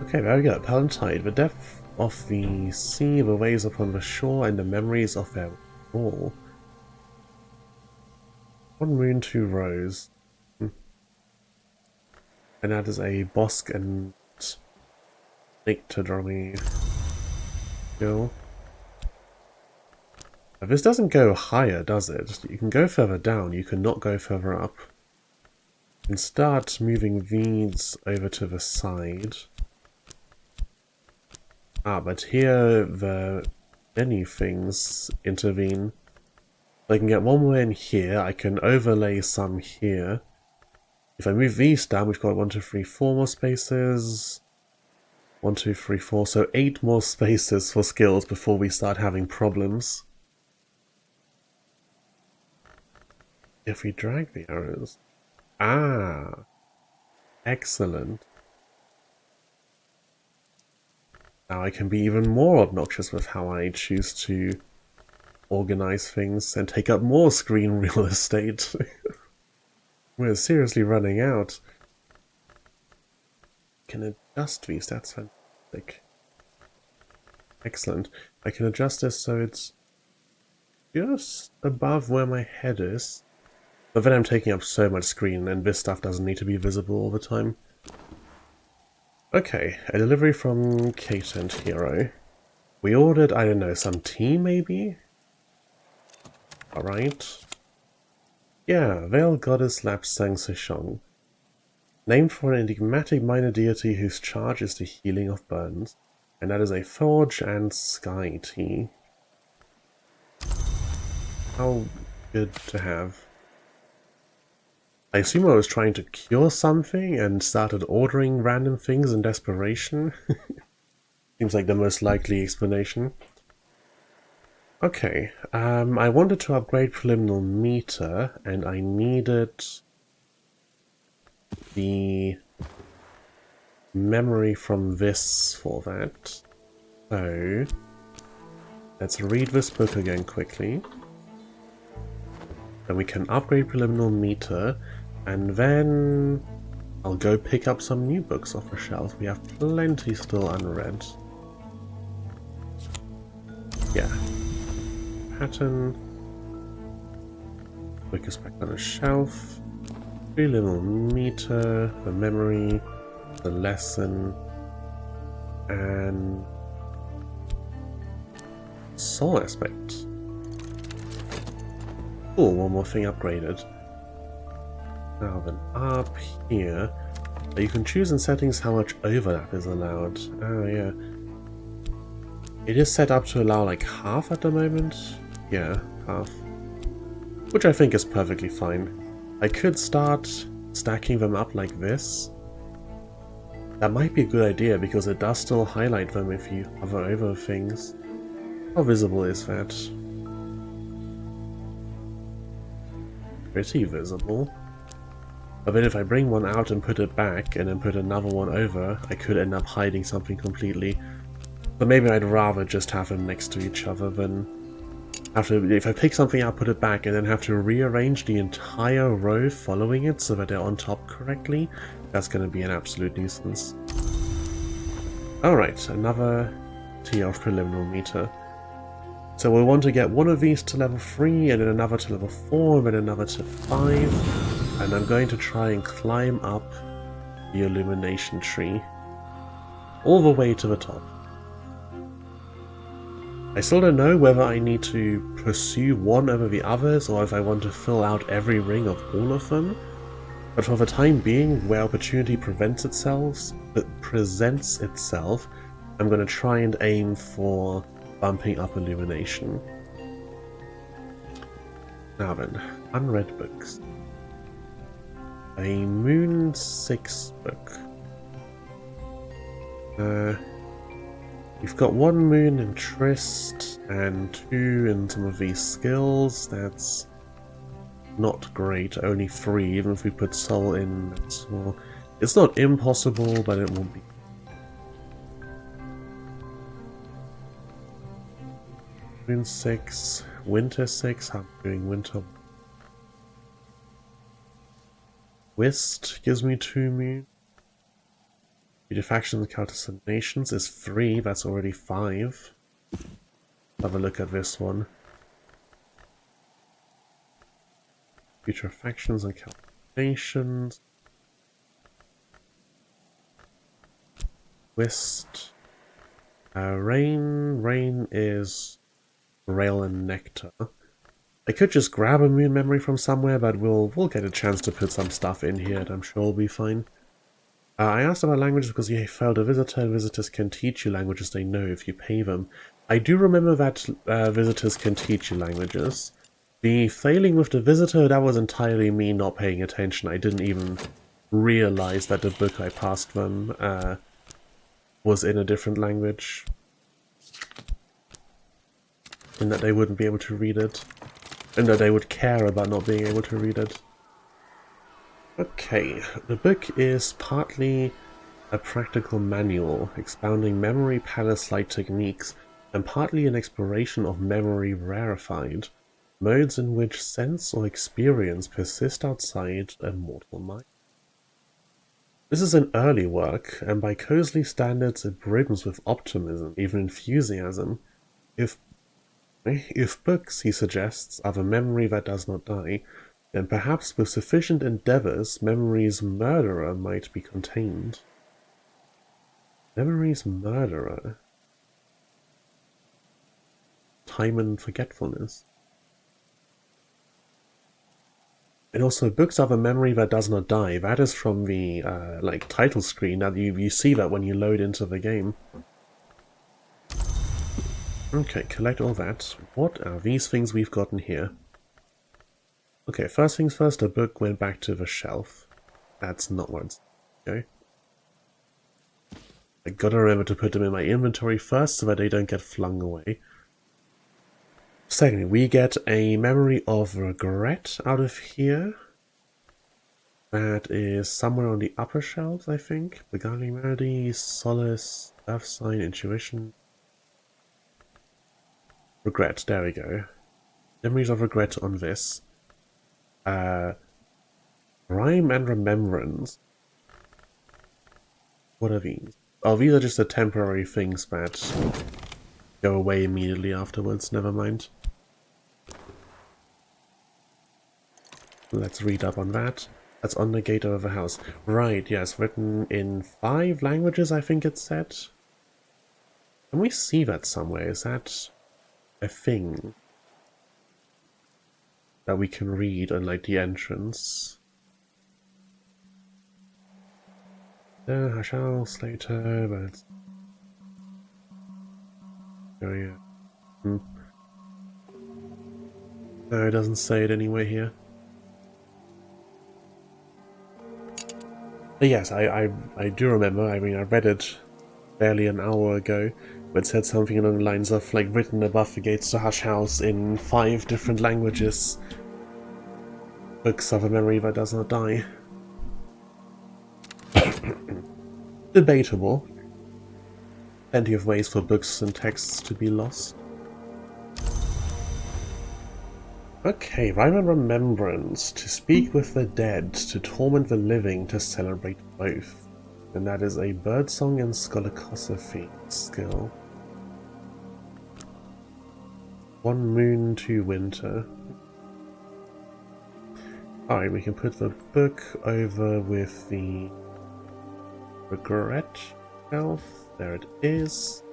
Okay, there we go. Pearlantide. The depth of the sea, the waves upon the shore, and the memories of their all. 1 moon, 2 rose. And that is a Bosk and Nyctodromy skill. Now, this doesn't go higher, does it? You can go further down, you cannot go further up. You can start moving these over to the side. But here the many things intervene. I can get one more in here, I can overlay some here. If I move these down, we've got 1, 2, 3, 4 more spaces. 1, 2, 3, 4, so 8 more spaces for skills before we start having problems. If we drag the arrows. Ah! Excellent. Now I can be even more obnoxious with how I choose to organize things and take up more screen real estate. We're seriously running out. Can adjust these, that's fantastic. Excellent. I can adjust this so it's just above where my head is. But then I'm taking up so much screen and this stuff doesn't need to be visible all the time. Okay, a delivery from Kate and Hero. We ordered, I don't know, some tea maybe? Alright. Yeah, Veil Goddess Lapsang Seshong. Named for an enigmatic minor deity whose charge is the healing of burns. And that is a Forge and Sky tea. How good to have. I assume I was trying to cure something and started ordering random things in desperation. Seems like the most likely explanation. Okay, I wanted to upgrade Preliminal Meter, and I needed the memory from this for that. So, let's read this book again quickly. Then we can upgrade Preliminal Meter, and then I'll go pick up some new books off the shelf. We have plenty still unread. Yeah. Pattern. Book is back on the shelf. Preliminal Meter, the memory, the lesson, and soul aspect. Cool, one more thing upgraded. Now then, up here, you can choose in settings how much overlap is allowed. Oh yeah. It is set up to allow like half at the moment. Yeah, half. Which I think is perfectly fine. I could start stacking them up like this. That might be a good idea because it does still highlight them if you hover over things. How visible is that? Pretty visible. But then if I bring one out and put it back and then put another one over, I could end up hiding something completely. But maybe I'd rather just have them next to each other than have to, if I pick something out, put it back, and then have to rearrange the entire row following it so that they're on top correctly. That's going to be an absolute nuisance. Alright, another tea of Preliminal Meter. So we'll want to get one of these to level 3, and then another to level 4, and then another to 5. And I'm going to try and climb up the illumination tree. All the way to the top. I still don't know whether I need to pursue one over the others, or if I want to fill out every ring of all of them. But for the time being, where opportunity presents itself, I'm going to try and aim for bumping up illumination. Now then, unread books. A Moon 6 book. You've got 1 moon in Tryst and 2 in some of these skills. That's not great. Only 3, even if we put Soul in. Well, it's not impossible, but it won't be. Moon 6, Winter 6. I'm doing Winter. Whist gives me 2 moon. Factions and Counter-Nations is 3, that's already 5. Have a look at this one. Future Factions and Counter-Nations. Whist. Rain is Rail and Nectar. I could just grab a moon memory from somewhere, but we'll get a chance to put some stuff in here and I'm sure we'll be fine. I asked about languages because you failed a visitor, and visitors can teach you languages they know if you pay them. I do remember that visitors can teach you languages. The failing with the visitor, that was entirely me not paying attention. I didn't even realize that the book I passed them was in a different language. And that they wouldn't be able to read it. And that they would care about not being able to read it. Okay, the book is partly a practical manual expounding memory palace-like techniques and partly an exploration of memory rarefied, modes in which sense or experience persist outside a mortal mind. This is an early work, and by Cosley standards it brims with optimism, even enthusiasm. If books, he suggests, are the memory that does not die, then perhaps with sufficient endeavours memory's murderer might be contained. Memory's murderer? Time and forgetfulness. And also, books are the memory that does not die. That is from the title screen. Now you see that when you load into the game. Okay, collect all that. What are these things we've gotten here? Okay, first things first, a book went back to the shelf. That's not where it's okay. I gotta remember to put them in my inventory first so that they don't get flung away. Secondly, we get a memory of regret out of here. That is somewhere on the upper shelves, I think. Beguiling Melody, Solace, Earth Sign, Intuition. Regret, there we go. Memories of regret on this. Rhyme and Remembrance. What are these? Oh, these are just the temporary things that go away immediately afterwards, never mind. Let's read up on that. That's on the gate of the house. Right, yes, written in 5 languages, I think it said. Can we see that somewhere? Is that a thing that we can read on, like, the entrance? I shall Slater, but it's... Oh, yeah. No, it doesn't say it anywhere here. But yes, I do remember. I mean, I read it barely an hour ago, but it said something along the lines of, like, written above the gates to Hush House in 5 different languages. Books of a memory that does not die. Debatable. Plenty of ways for books and texts to be lost. Okay, Rhyme and Remembrance. To speak with the dead, to torment the living, to celebrate both. And that is a birdsong and scolacosophy skill. 1 moon to winter. Alright, we can put the book over with the regret shelf. There it is.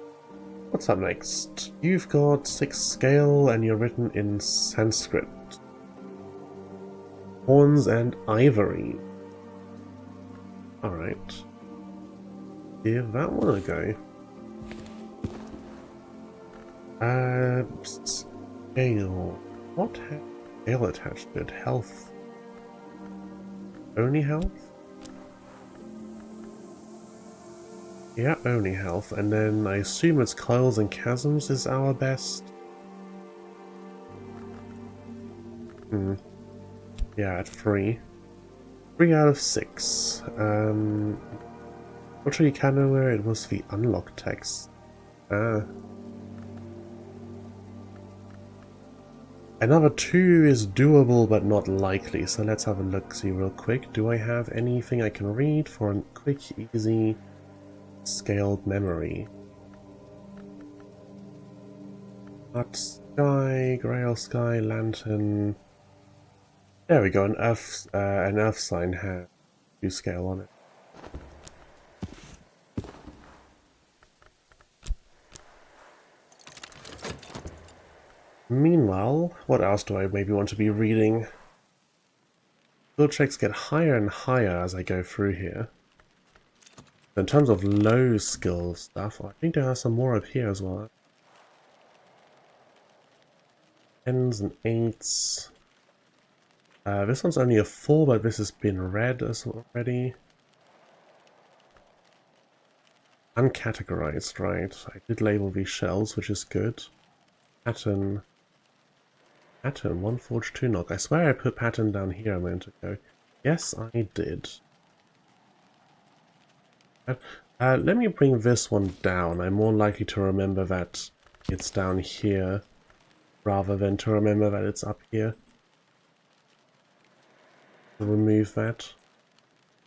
What's up next? You've got 6 scale and you're written in Sanskrit. Horns and ivory. Alright. Give that one a go. Scale. What has scale attached to it? Health. Only health? Yeah, only health, and then I assume it's Coils and Chasms is our best. Yeah, at 3. 3 out of 6. Not sure you can know where it was the unlock text. Another 2 is doable but not likely, so let's have a look-see real quick. Do I have anything I can read for a quick, easy... scaled memory? Hot Sky, Grail Sky, Lantern. There we go, an earth sign has 2 scale on it. Meanwhile, what else do I maybe want to be reading? Skill checks get higher and higher as I go through here. In terms of low skill stuff, I think there are some more up here as well. 10s and 8s. This one's only a 4, but this has been read as already. Uncategorized, right. I did label these shells, which is good. Pattern. Pattern, 1 forge, 2 knock. I swear I put pattern down here a moment ago. Yes, I did. Let me bring this one down. I'm more likely to remember that it's down here rather than to remember that it's up here. Remove that.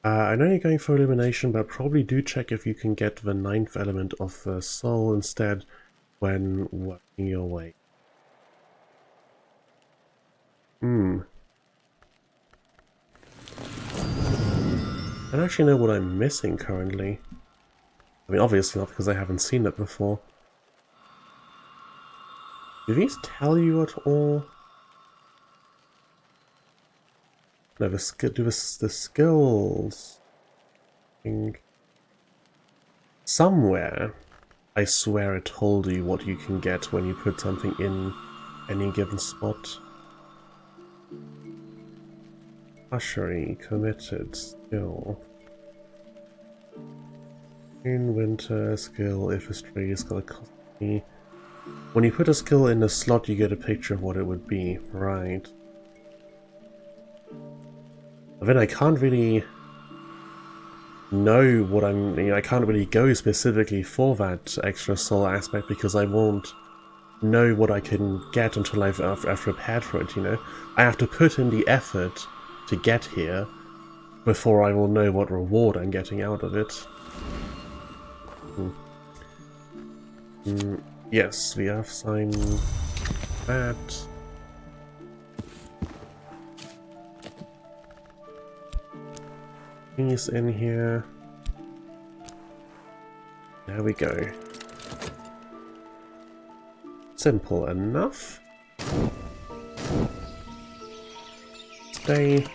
I know you're going for illumination, but probably do check if you can get the 9th element of the soul instead when working your way. I don't actually know what I'm missing currently. I mean, obviously not because I haven't seen it before. Do these tell you at all? No, the skills thing. Somewhere, I swear it told you what you can get when you put something in any given spot. Ushery, committed, skill. In winter, skill, if a stray is gonna cost me. When you put a skill in a slot, you get a picture of what it would be, right? But then I can't really know what I can't really go specifically for that extra soul aspect because I won't know what I can get until I've prepared for it, you know? I have to put in the effort to get here before I will know what reward I'm getting out of it. Yes, we have signed that. He's in here. There we go. Simple enough. Stay.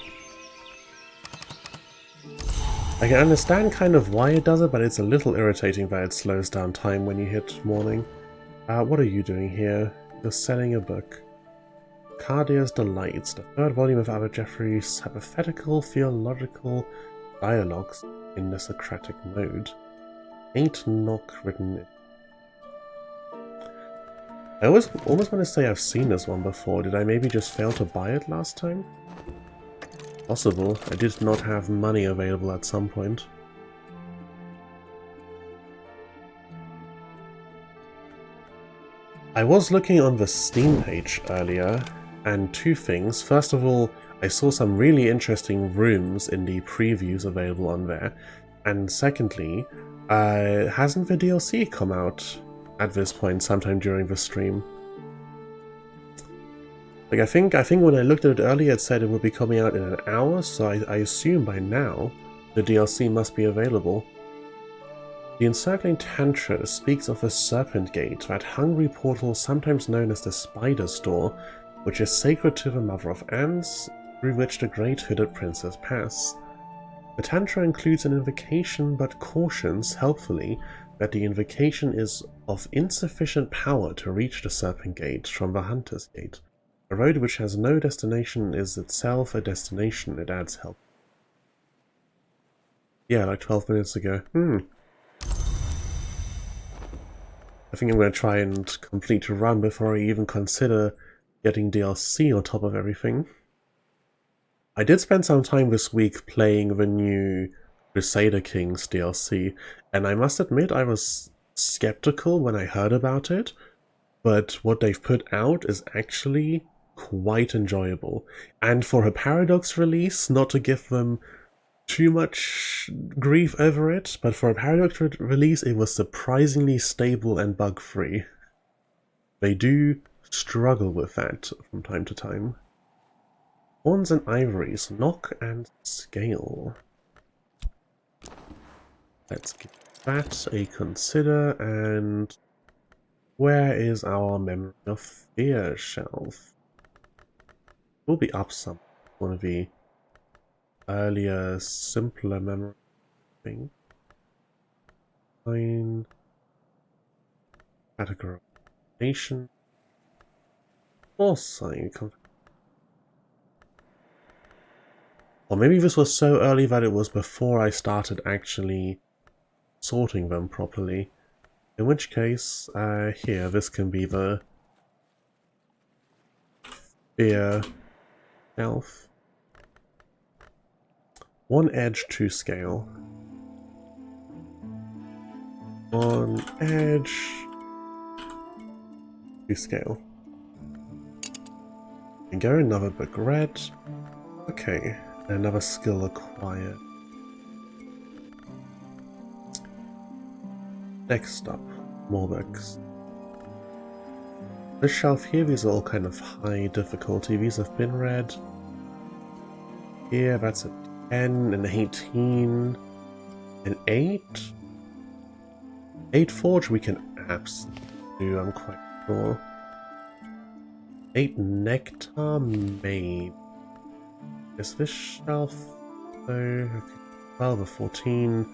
I can understand kind of why it does it, but it's a little irritating that it slows down time when you hit morning. What are you doing here? You're selling a book. Cardia's Delights, the 3rd volume of Albert Jeffrey's hypothetical theological dialogues in the Socratic mode. Ain't knock written in. I almost want to say I've seen this one before. Did I maybe just fail to buy it last time? Possible. I did not have money available at some point. I was looking on the Steam page earlier, and 2 things. First of all, I saw some really interesting rooms in the previews available on there, and secondly, hasn't the DLC come out at this point sometime during the stream? Like I think when I looked at it earlier, it said it would be coming out in an hour, so I assume by now the DLC must be available. The Encircling Tantra speaks of a serpent gate, that hungry portal sometimes known as the Spider's Door, which is sacred to the Mother of Ants, through which the Great Hooded Princess pass. The Tantra includes an invocation, but cautions, helpfully, that the invocation is of insufficient power to reach the Serpent Gate from the Hunter's Gate. A road which has no destination is itself a destination, it adds help. Yeah, like 12 minutes ago. I think I'm going to try and complete a run before I even consider getting DLC on top of everything. I did spend some time this week playing the new Crusader Kings DLC, and I must admit I was skeptical when I heard about it, but what they've put out is actually quite enjoyable. And for a Paradox release, not to give them too much grief over it, but for a Paradox release it was surprisingly stable and bug-free. They do struggle with that from time to time. Horns and Ivories, Knock and Scale. Let's give that a consider, and where is our Memory of Fear shelf? Will be up some. One of the earlier, simpler memory thing. Fine. Categorization. Foresight. Or maybe this was so early that it was before I started actually sorting them properly. In which case, here, this can be the fear shelf. 1 edge, 2 scale. on edge to scale. And go another book read. Okay, another skill acquired. Next up, more books. This shelf here, these are all kind of high difficulty. These have been read. Here, that's a 10, an 18, an 8. 8 Forge we can absolutely do, I'm quite sure. 8 Nectar, maybe. Is this shelf? So, okay. 12 or 14,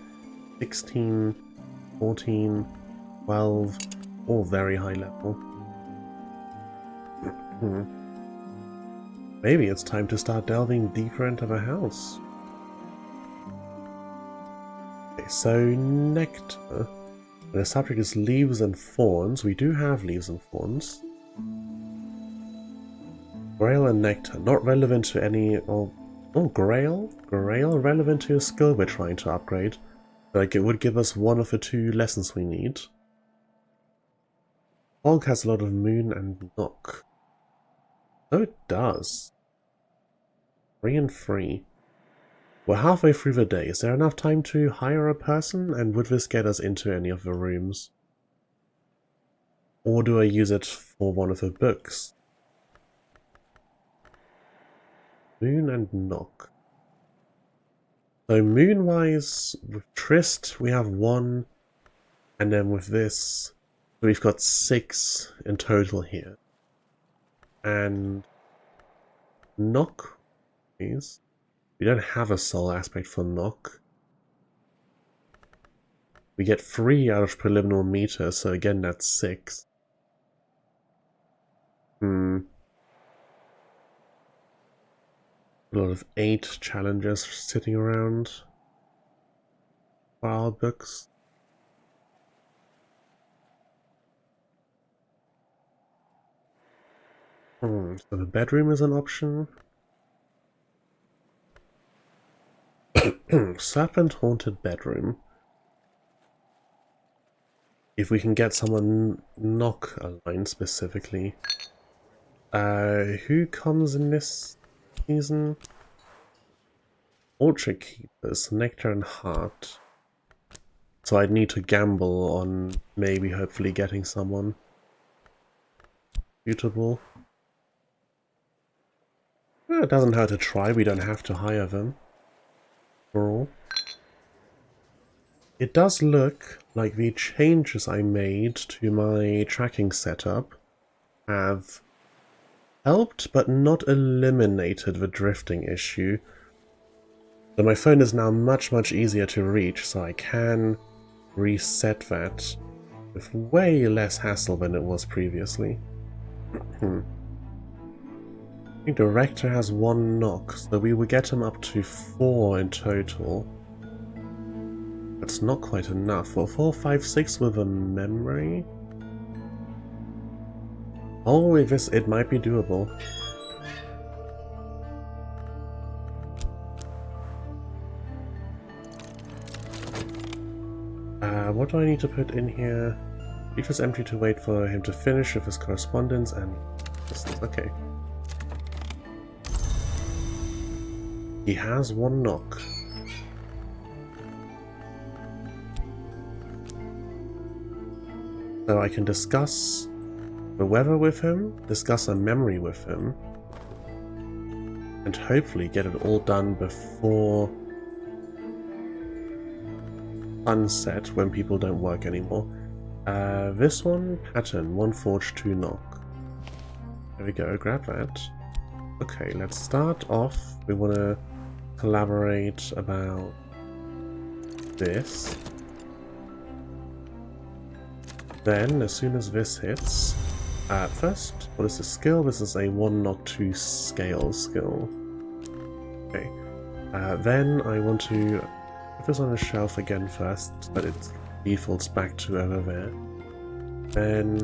16, 14, 12, all very high level. Maybe it's time to start delving deeper into the house. Okay, so Nectar. The subject is leaves and thorns. We do have leaves and thorns. Grail and Nectar, not relevant to any... Oh, Grail? Grail relevant to a skill we're trying to upgrade. Like, it would give us one of the 2 lessons we need. Fog has a lot of moon and knock. Oh, it does. 3 and 3. We're halfway through the day. Is there enough time to hire a person? And would this get us into any of the rooms? Or do I use it for one of the books? Moon and knock. So moon-wise, with Trist we have 1. And then with this, we've got 6 in total here. And knock, please. We don't have a soul aspect for knock. We get 3 out of preliminary meter, so again that's 6. A lot of 8 challenges sitting around for our books. So the bedroom is an option. Serpent Haunted Bedroom. If we can get someone knock aligned specifically. Who comes in this season? Orchard Keepers, Nectar and Heart. So I'd need to gamble on maybe hopefully getting someone suitable. Well, it doesn't hurt to try, we don't have to hire them. For all. It does look like the changes I made to my tracking setup have helped but not eliminated the drifting issue. So my phone is now much easier to reach, so I can reset that with way less hassle than it was previously. I think the Rector has 1 knock, so we will get him up to 4 in total. That's not quite enough. For 4, 5, 6 with a memory? Oh, with this, it might be doable. What do I need to put in here? It was empty to wait for him to finish with his correspondence and... Okay. He has 1 knock. So I can discuss the weather with him, discuss a memory with him, and hopefully get it all done before sunset when people don't work anymore. This one, pattern, 1 forge, 2 knock. There we go, grab that. Okay, let's start off. We want to collaborate about this. Then, as soon as this hits, first, what is the skill? This is a 1 knock 2 scale skill. Okay. Then I want to put this on the shelf again first, so that it defaults back to over there. Then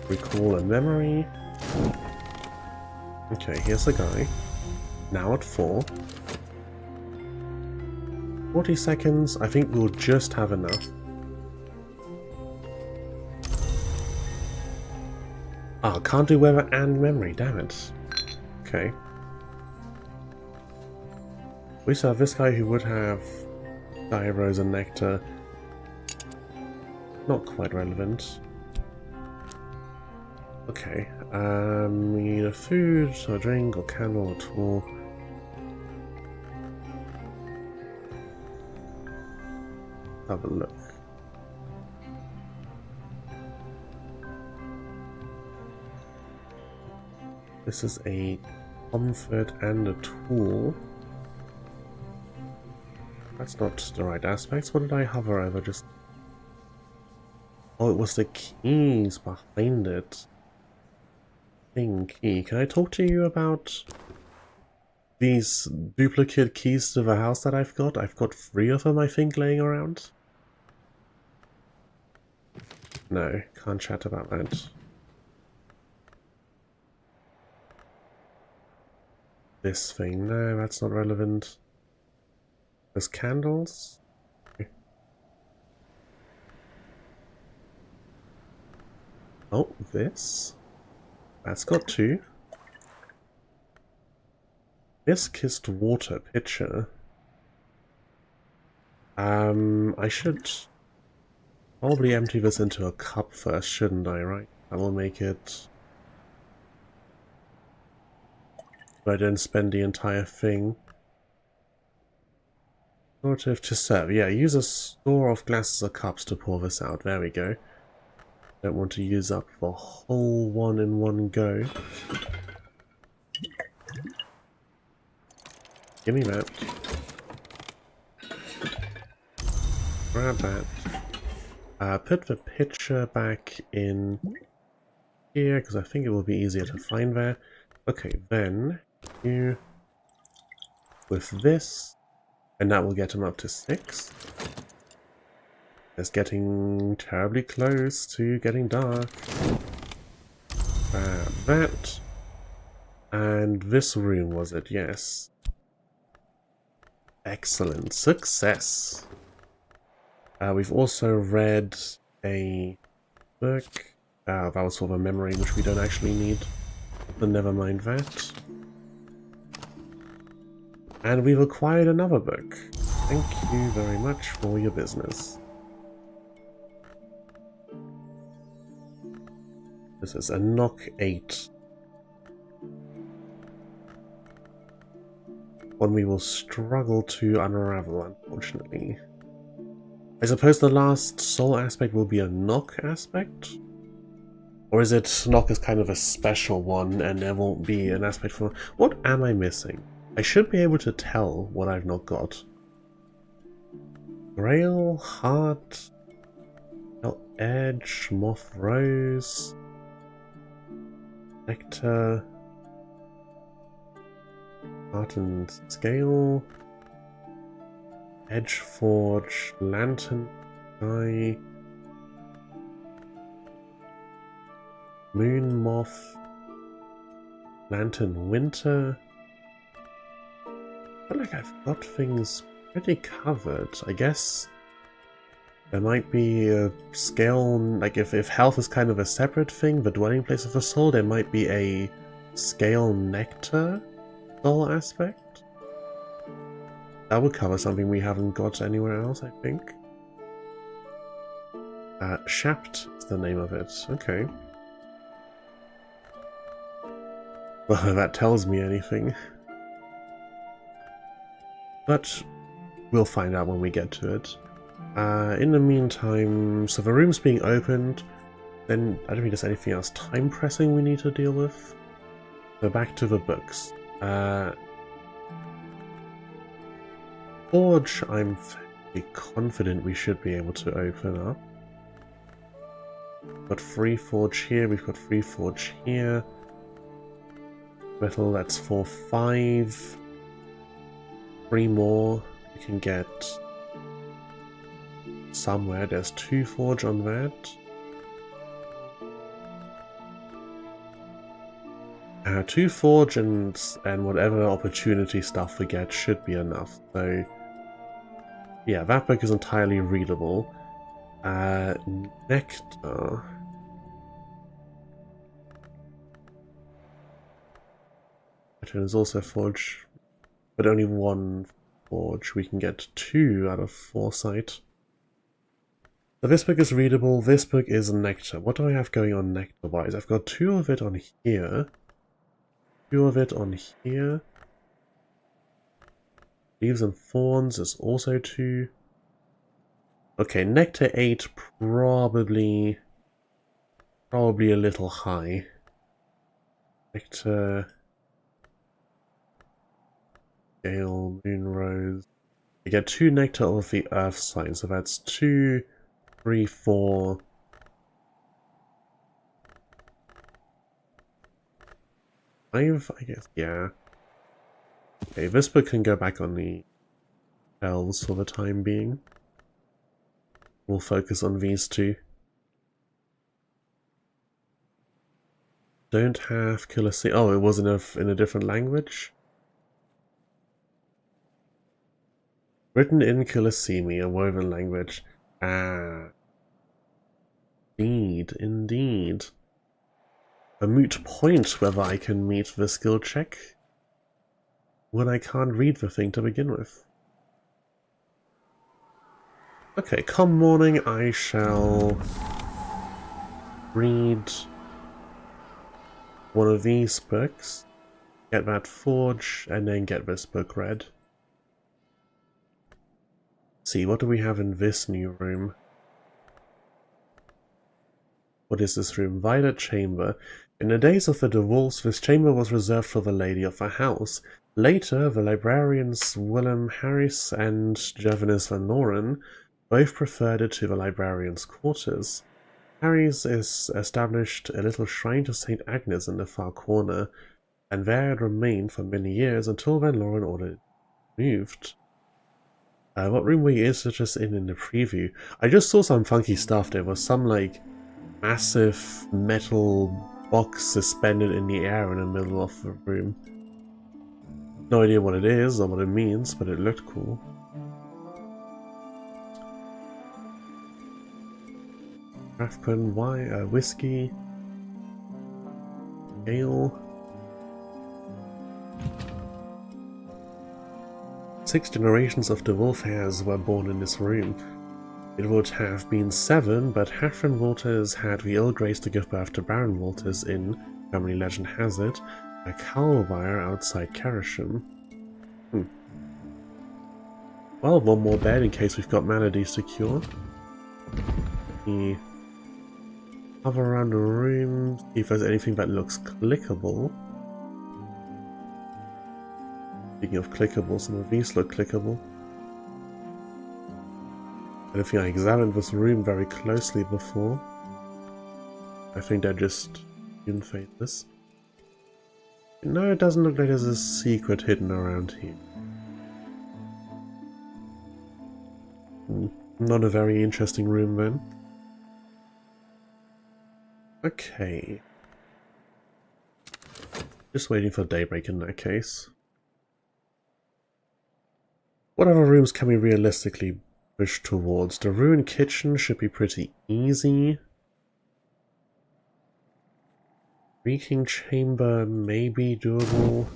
recall a memory. Okay, here's the guy. Now at 4. 40 seconds. I think we'll just have enough. Ah, can't do weather and memory, damn it. Okay. We still have this guy who would have Diarose and Nectar. Not quite relevant. Okay, we need a food, or a drink, or candle, or tool. Have a look. This is a comfort and a tool. That's not the right aspects. What did I hover over? Just... oh, it was the keys behind it. Thing key. Can I talk to you about these duplicate keys to the house that I've got? I've got 3 of them, I think, laying around. No, can't chat about that. This thing, no, that's not relevant. There's candles. Okay. Oh, this. That's got 2. This kissed water pitcher. I should probably empty this into a cup first, shouldn't I, right? That will make it... but I don't spend the entire thing. Relative to serve. Yeah, use a store of glasses or cups to pour this out. There we go. Don't want to use up the whole one in one go. Give me that. Grab that. Put the pitcher back in here, because I think it will be easier to find there. Okay, then you with this, and that will get him up to 6. It's getting terribly close to getting dark. That. And this room, was it? Yes. Excellent. Success. We've also read a book. That was for the memory, which we don't actually need. But never mind that. And we've acquired another book. Thank you very much for your business. This is a knock 8. One we will struggle to unravel, unfortunately. I suppose the last soul aspect will be a knock aspect? Or is it knock is kind of a special one and there won't be an aspect for... what am I missing? I should be able to tell what I've not got. Grail, Heart, Edge, Moth Rose, Nectar, Heart and Scale, Edge Forge, Lantern Eye, Moon Moth, Lantern Winter. I feel like I've got things pretty covered. I guess there might be a scale, like if health is kind of a separate thing, the dwelling place of the soul, there might be a scale nectar soul aspect. That would cover something we haven't got anywhere else, I think. Shapt is the name of it. Okay. Well, that tells me anything. But we'll find out when we get to it. In the meantime, so the room's being opened. Then I don't think there's anything else time pressing we need to deal with. So back to the books. Forge, I'm fairly confident we should be able to open up. We've got free forge here, we've got free forge here. Metal, that's 4, 5. 3 more we can get somewhere. There's 2 forge on that. 2 forge and whatever opportunity stuff we get should be enough. So Yeah, that book is entirely readable. Nectar. It is also forge, but only one forge. We can get 2 out of foresight. So this book is readable, this book is nectar. What do I have going on nectar-wise? I've got 2 of it on here. 2 of it on here. Leaves and thorns is also 2. Okay, nectar 8 probably a little high. Nectar, Gale, Moonrose. You get 2 nectar of the earth sign, so that's 2, 3, 4. 5, I guess, yeah. Okay, this book can go back on the shelves for the time being. We'll focus on these 2. Don't have Colosseum. Oh, it was in a different language? Written in Colosseum, a woven language. Ah. Indeed. A moot point whether I can meet the skill check when I can't read the thing to begin with. Okay, come morning I shall read one of these books, get that forge, and then get this book read. See, what do we have in this new room? What is this room? Violet Chamber. In the days of the DeWolves, this chamber was reserved for the lady of the house. Later, the librarians Willem Harris and Gervinus Van Noren both preferred it to the librarian's quarters. Harry's is established a little shrine to St. Agnes in the far corner, and there it remained for many years until Van Loren ordered it moved. What room were you just in the preview? I just saw some funky stuff. There was some, like, massive metal box suspended in the air in the middle of the room. No idea what it is or what it means, but it looked cool. Rathbun, whiskey, ale. 6 generations of the wolf hairs were born in this room. It would have been 7, but Hathryn Walters had the ill grace to give birth to Baron Walters in, family legend has it, a Calwire outside Carisham. Well, one more bed in case we've got maladies to cure. Hover around the room, see if there's anything that looks clickable. Speaking of clickable, some of these look clickable. I don't think I examined this room very closely before. I think they're just unfaders. No, it doesn't look like there's a secret hidden around here. Not a very interesting room then. Okay. Just waiting for daybreak in that case. What other rooms can we realistically push towards? The ruined kitchen should be pretty easy. Reeking chamber may be doable.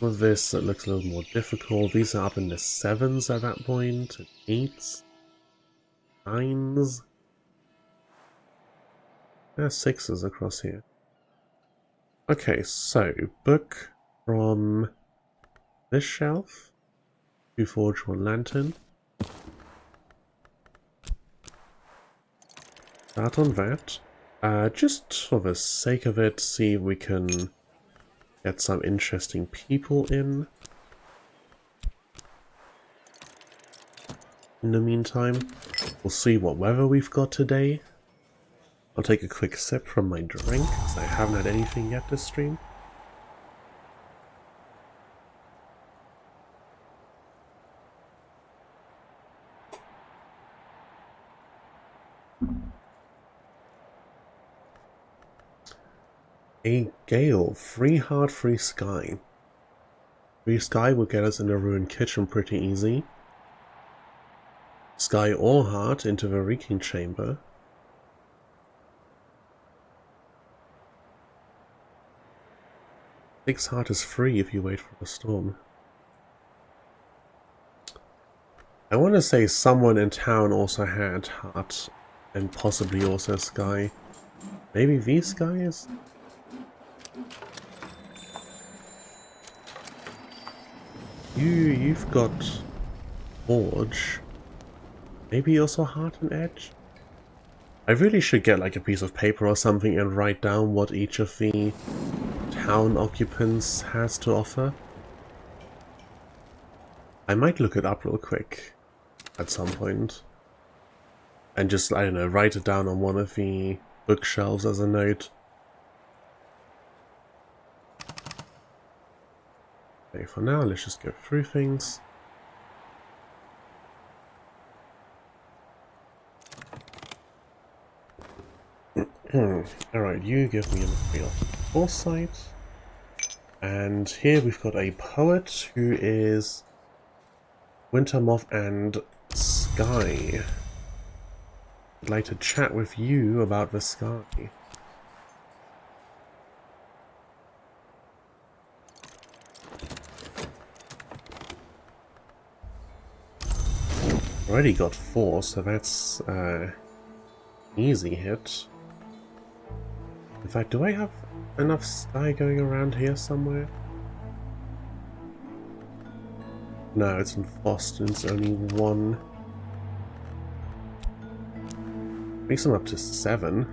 With this, it looks a little more difficult. These are up in the 7s at that point, 8s, 9s. There are 6s across here. Okay, so book from this shelf. To forge one lantern. Start on that. Just for the sake of it, see if we can get some interesting people in. In the meantime, we'll see what weather we've got today. I'll take a quick sip from my drink, because I haven't had anything yet this stream. A gale, free heart, free sky. Free sky will get us in a ruined kitchen pretty easy. Sky or heart into the Reeking Chamber. Six heart is free if you wait for the storm. I want to say someone in town also had heart and possibly also sky. Maybe these guys? You've got Forge. Maybe also heart and edge? I really should get like a piece of paper or something and write down what each of the town occupants has to offer. I might look it up real quick at some point. And just, I don't know, write it down on one of the bookshelves as a note. Okay, for now, let's just go through things. Alright, you give me a material foresight. And here we've got a poet who is Wintermoth and Sky. I'd like to chat with you about the sky. Already got 4, so that's easy hit. In fact, do I have enough sky going around here somewhere? No, it's in Boston, it's only 1. Makes them up to 7.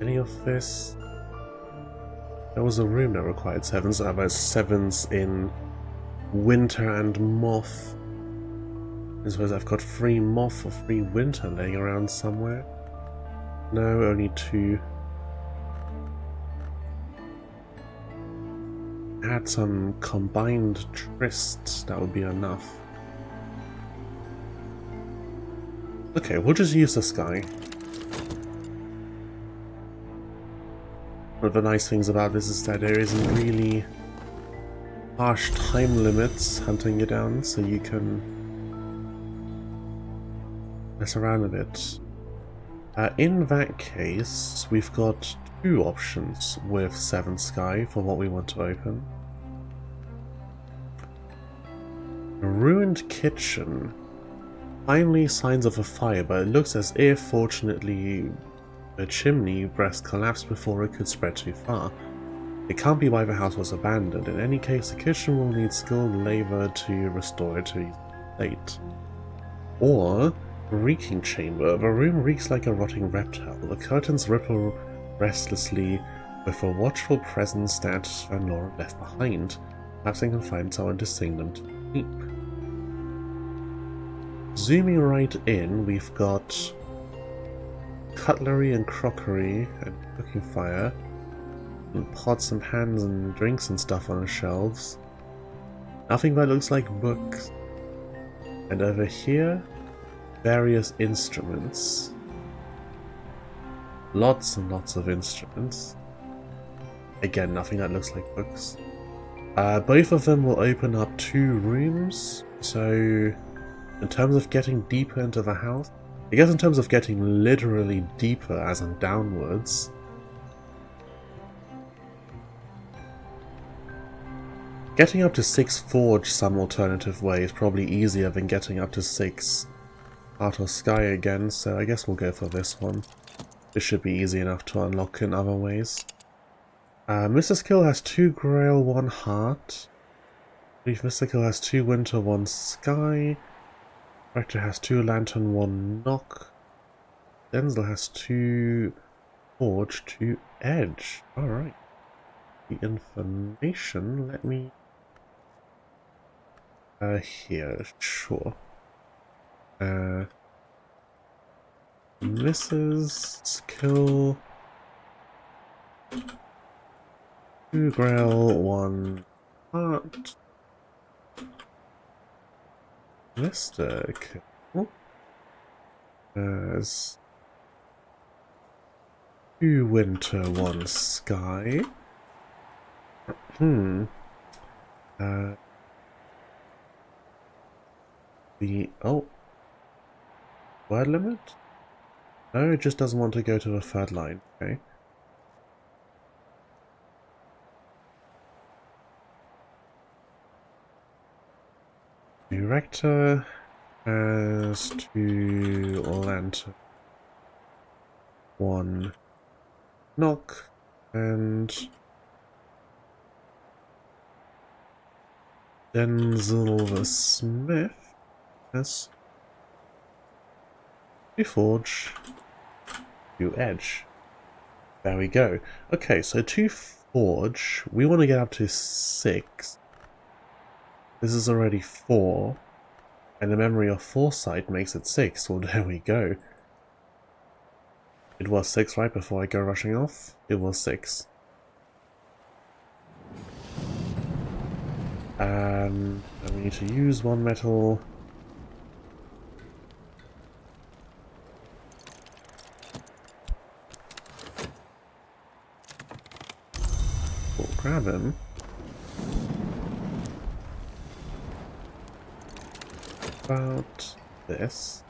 Any of this? There was a room that required 7s, so about 7s in winter and moth. I suppose I've got 3 moth or 3 winter laying around somewhere. No, only 2. Add some combined trysts, that would be enough. Okay, we'll just use the sky. One of the nice things about this is that there isn't really harsh time limits hunting you down, so you can mess around a bit. In that case, we've got 2 options with 7 sky for what we want to open. A ruined kitchen. Finally, signs of a fire, but it looks as if, fortunately, the chimney breast collapsed before it could spread too far. It can't be why the house was abandoned. In any case, the kitchen will need skilled labor to restore it to its state. Or, Reeking Chamber. The room reeks like a rotting reptile. The curtains ripple restlessly with a watchful presence that Van Laura left behind. Perhaps they can find someone to sing them to sleep. Zooming right in, we've got cutlery and crockery and cooking fire, and pots and pans and drinks and stuff on the shelves. Nothing that looks like books. And over here, various instruments. Lots and lots of instruments. Again, nothing that looks like books. Both of them will open up 2 rooms, so in terms of getting deeper into the house, I guess in terms of getting literally deeper as in downwards, getting up to 6 Forge some alternative way is probably easier than getting up to 6 Heart or Sky again, so I guess we'll go for this one. This should be easy enough to unlock in other ways. Mr. Skill has 2 Grail, 1 Heart. I believe Mr. Skill has 2 Winter, 1 Sky. Rector has 2 Lantern, 1 Knock. Denzel has 2 Forge, 2 Edge. Alright. The information, let me... here, sure. Mrs. Skill... 2 Grail, 1 Heart. Mr. Kill has 2 Winter, 1 Sky. the... Oh. Word limit? No, it just doesn't want to go to the third line. Okay. Director has 2 lantern. 1 knock and Denzel the Smith has 2 forge, 2 edge. There we go. Okay, so 2 forge. We want to get up to 6. This is already 4. And the memory of foresight makes it 6. Well, there we go. It was 6 right before I go rushing off. It was 6. And we need to use 1 metal. We'll grab him. About this.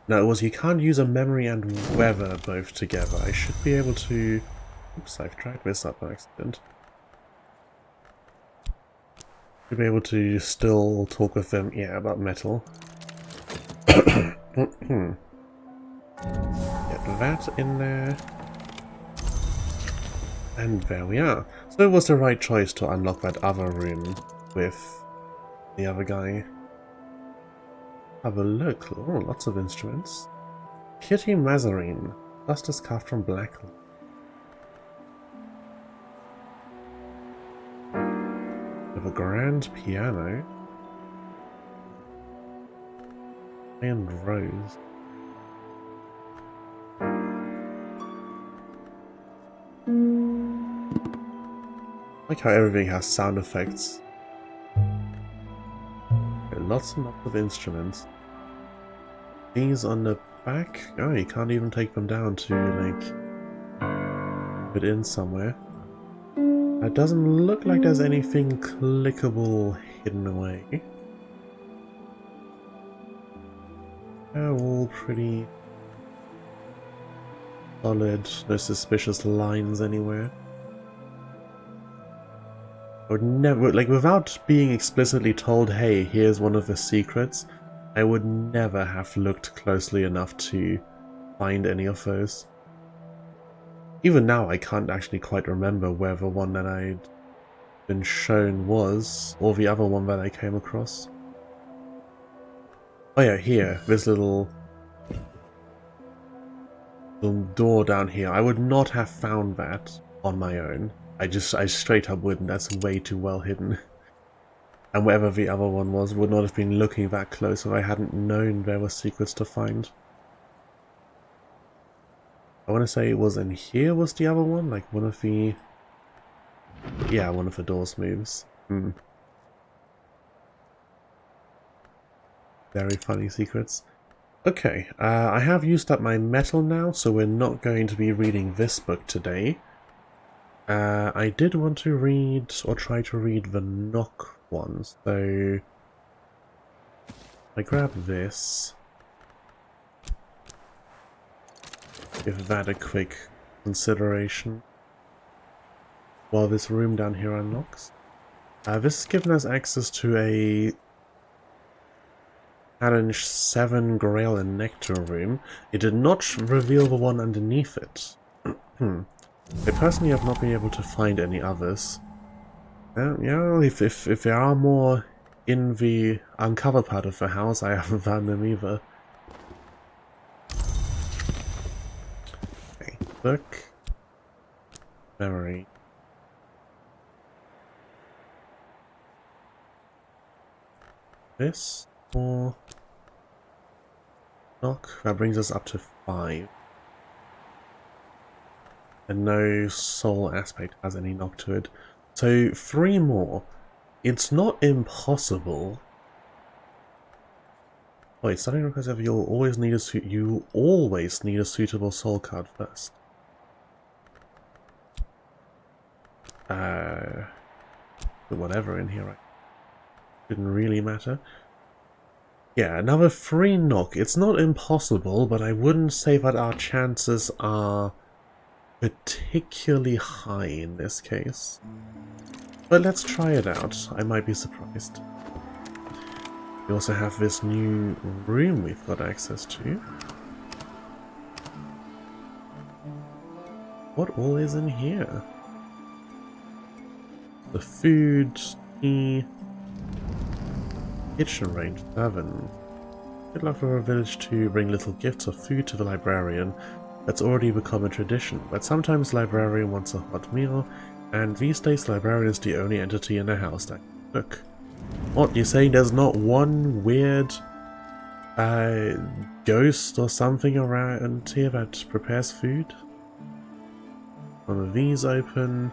No, it was you can't use a memory and weather both together. I should be able to... Oops, I've tried this up by accident. Should be able to still talk with them, yeah, about metal. Get that in there. And there we are. So it was the right choice to unlock that other room with the other guy. Have a look. Oh, lots of instruments. Kitty Mazarine. Justice carved from black. With a grand piano. And rose. I like how everything has sound effects. Lots and lots of instruments. These on the back? Oh, you can't even take them down to, like, put in somewhere. It doesn't look like there's anything clickable hidden away. They're all pretty solid. No suspicious lines anywhere. I would never, like, without being explicitly told, hey, here's one of the secrets, I would never have looked closely enough to find any of those. Even now, I can't actually quite remember where the one that I'd been shown was, or the other one that I came across. Oh yeah, here, this little door down here. I would not have found that on my own. I straight up wouldn't. That's way too well hidden. And wherever the other one was, would not have been looking that close if I hadn't known there were secrets to find. I want to say it was in here was the other one, like one of the... Yeah, one of the doors moves. Very funny secrets. Okay, I have used up my metal now, so we're not going to be reading this book today. I did want to read, or try to read the knock one, so I grab this, give that a quick consideration while this room down here unlocks. This has given us access to a Challenge 7 Grail and Nectar room. It did not reveal the one underneath it. I personally have not been able to find any others. Yeah, if there are more in the uncover part of the house, I haven't found them either. Okay, book. Memory. This, or... knock. That brings us up to 5. And no soul aspect has any knock to it. So 3 more. It's not impossible. Wait, starting request ever, you always need a suitable soul card first. Put whatever in here, right? Didn't really matter. Yeah, another free knock. It's not impossible, but I wouldn't say that our chances are particularly high in this case. But let's try it out. I might be surprised. We also have this new room we've got access to. What all is in here? The food, the kitchen range 7. Good luck for our village to bring little gifts of food to the librarian. That's already become a tradition, but sometimes the librarian wants a hot meal, and these days the librarian is the only entity in the house that can cook. What, you're saying there's not one weird ghost or something around here that prepares food? One of these open.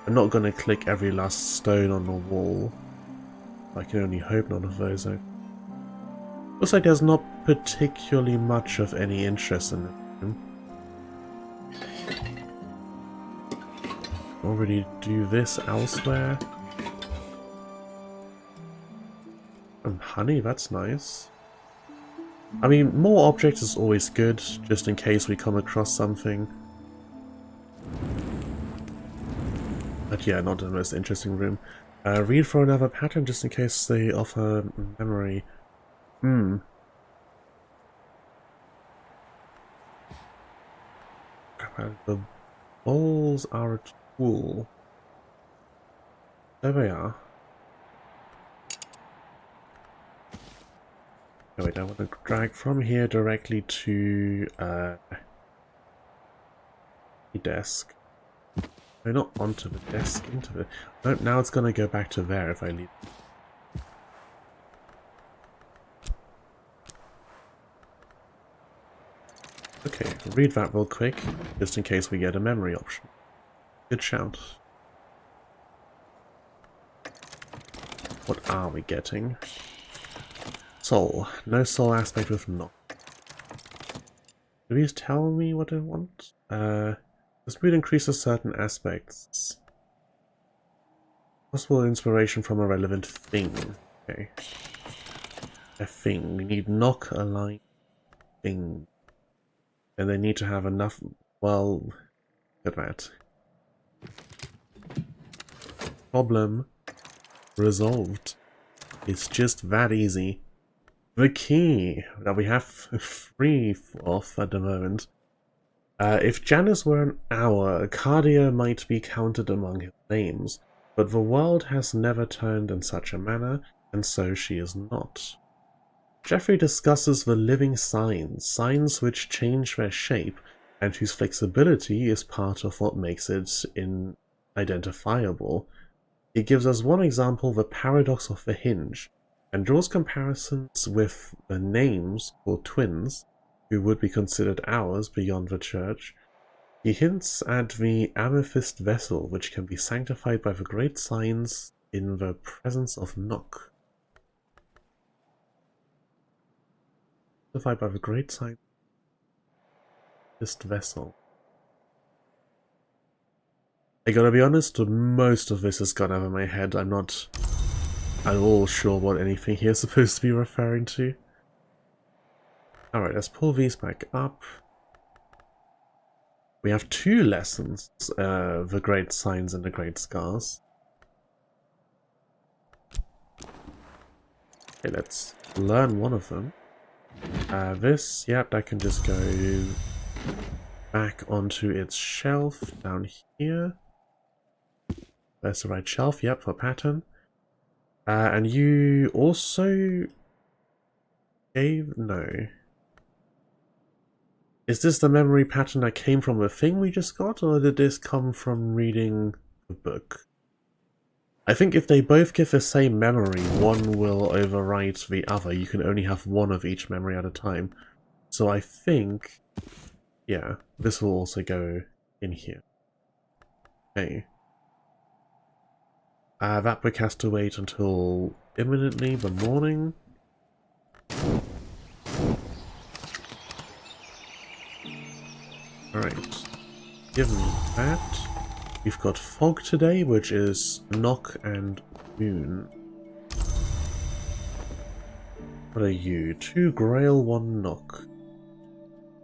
I'm not going to click every last stone on the wall. I can only hope none of those open. Looks like there's not particularly much of any interest in it. Already do this elsewhere. Honey, that's nice. I mean, more objects is always good, just in case we come across something. But yeah, not the most interesting room. Read for another pattern just in case they offer memory. The bowls are a tool. There they are. Oh wait, I want to drag from here directly to the desk. No, not onto the desk, into the... No, now it's going to go back to there if I leave. Okay, read that real quick, just in case we get a memory option. Good shout. What are we getting? Soul. No soul aspect with knock. Do these tell me what I want? This mood increases certain aspects. Possible inspiration from a relevant thing. Okay. A thing. We need knock aligned thing. And they need to have enough... Well... Look at that. Problem resolved. It's just that easy. The key that we have 3 of at the moment. If Janus were an hour, Cardia might be counted among his names, but the world has never turned in such a manner, and so she is not. Geoffrey discusses the living signs, signs which change their shape, and whose flexibility is part of what makes it identifiable. He gives us one example, the paradox of the hinge, and draws comparisons with the names called twins, who would be considered ours beyond the church. He hints at the amethyst vessel, which can be sanctified by the great signs in the presence of Nock. Sanctified by the great sign. This vessel. I gotta be honest, most of this has gone over my head. I'm not at all sure what anything here is supposed to be referring to. Alright, let's pull these back up. We have 2 lessons, the great signs and the great scars. Okay, let's learn one of them. This, yep, that can just go back onto its shelf down here. That's the right shelf, yep, for pattern. And you also gave... no. Is this the memory pattern that came from the thing we just got, or did this come from reading the book? I think if they both give the same memory, one will overwrite the other. You can only have one of each memory at a time. So I think... yeah, this will also go in here. Okay. That book has to wait until imminently the morning. Alright, given that, we've got fog today, which is Nock and Moon. What are you? 2 Grail, 1 Nook.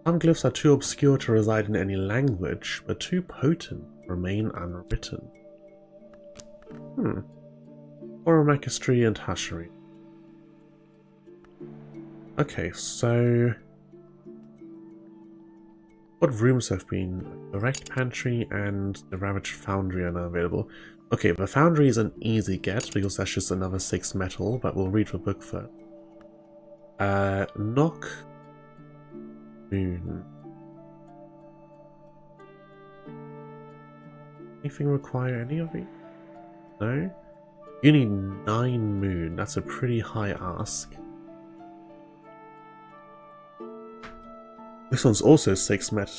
Some glyphs are too obscure to reside in any language, but too potent to remain unwritten. Oromakistry and Hushery. Okay, so what rooms have been? The Wrecked Pantry and the Ravaged Foundry are now available. Okay, the Foundry is an easy get because that's just another 6 metal, but we'll read the book first. Nook, Moon. Anything require any of these? No? You need 9 Moon, that's a pretty high ask. This one's also 6 met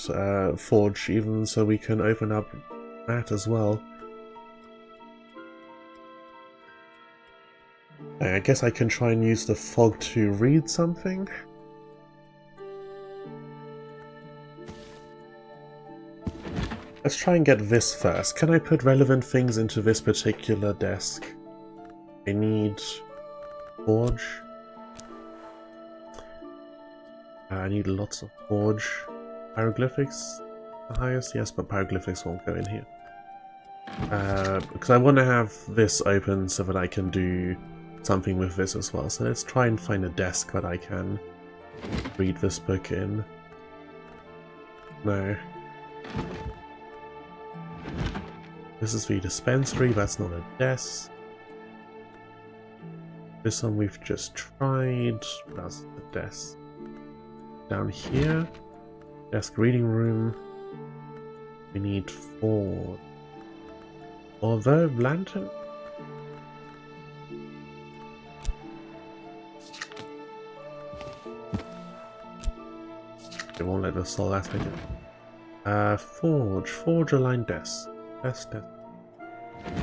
forge, even so we can open up that as well. I guess I can try and use the fog to read something. Let's try and get this first. Can I put relevant things into this particular desk? I need forge. I need lots of forge. Hieroglyphics the highest? Yes, but hieroglyphics won't go in here. Because I want to have this open so that I can do something with this as well. So let's try and find a desk that I can read this book in. No. This is the dispensary, that's not a desk. This one we've just tried, that's the desk. Down here, desk reading room, we need 4. Although lantern? It won't let us solve that again. Forge aligned desk. Desk.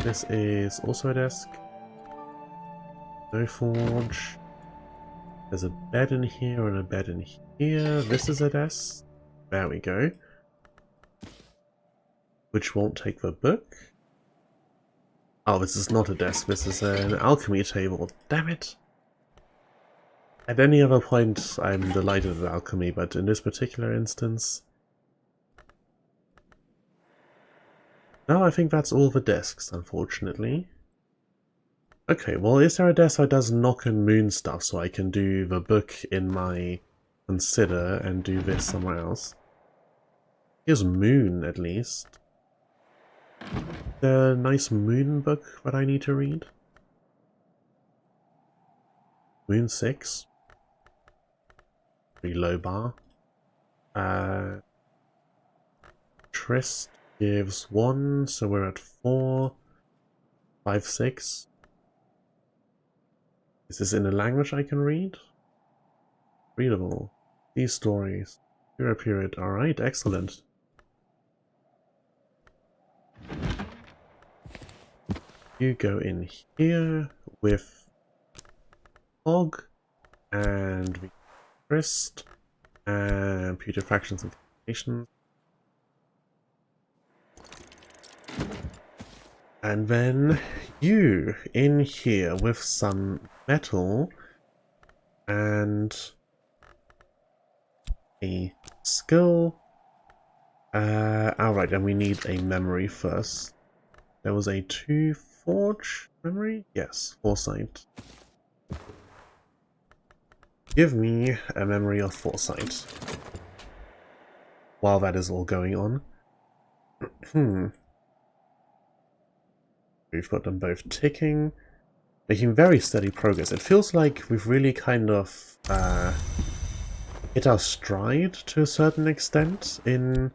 This is also a desk. No forge. There's a bed in here and a bed in here. This is a desk. There we go. Which won't take the book. Oh, this is not a desk. This is an alchemy table. Damn it. At any other point, I'm delighted at alchemy, but in this particular instance... No, I think that's all the desks, unfortunately. Okay, well, is there a desk that does Nook and Moon stuff, so I can do the book in my Consider and do this somewhere else? Here's Moon, at least. The nice Moon book that I need to read? Moon 6. Pretty low bar. Trist gives 1, so we're at 4. 5, 6. Is this in a language I can read? Readable. These stories. Hero period. Alright, excellent. You go in here with Fog and Trist and Putrefactions and Communications. And then you in here with some metal and a skill. Alright, and we need a memory first. There was a 2 forge memory? Yes, foresight. Give me a memory of foresight. While that is all going on. We've got them both ticking, making very steady progress. It feels like we've really kind of hit our stride to a certain extent in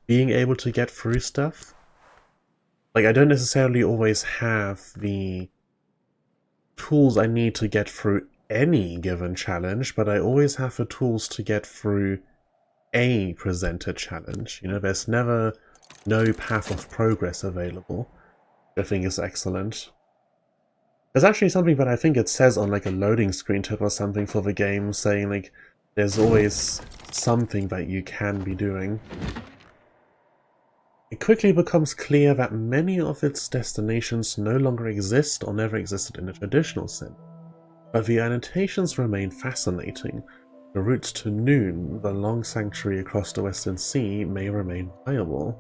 being able to get through stuff. Like, I don't necessarily always have the tools I need to get through any given challenge, but I always have the tools to get through a presented challenge. You know, there's never no path of progress available. I think is excellent. There's actually something that I think it says on like a loading screen tip or something for the game, saying like there's always something that you can be doing. It quickly becomes clear that many of its destinations no longer exist or never existed in a traditional sense. But the annotations remain fascinating. The route to Noon, the long sanctuary across the Western Sea, may remain viable.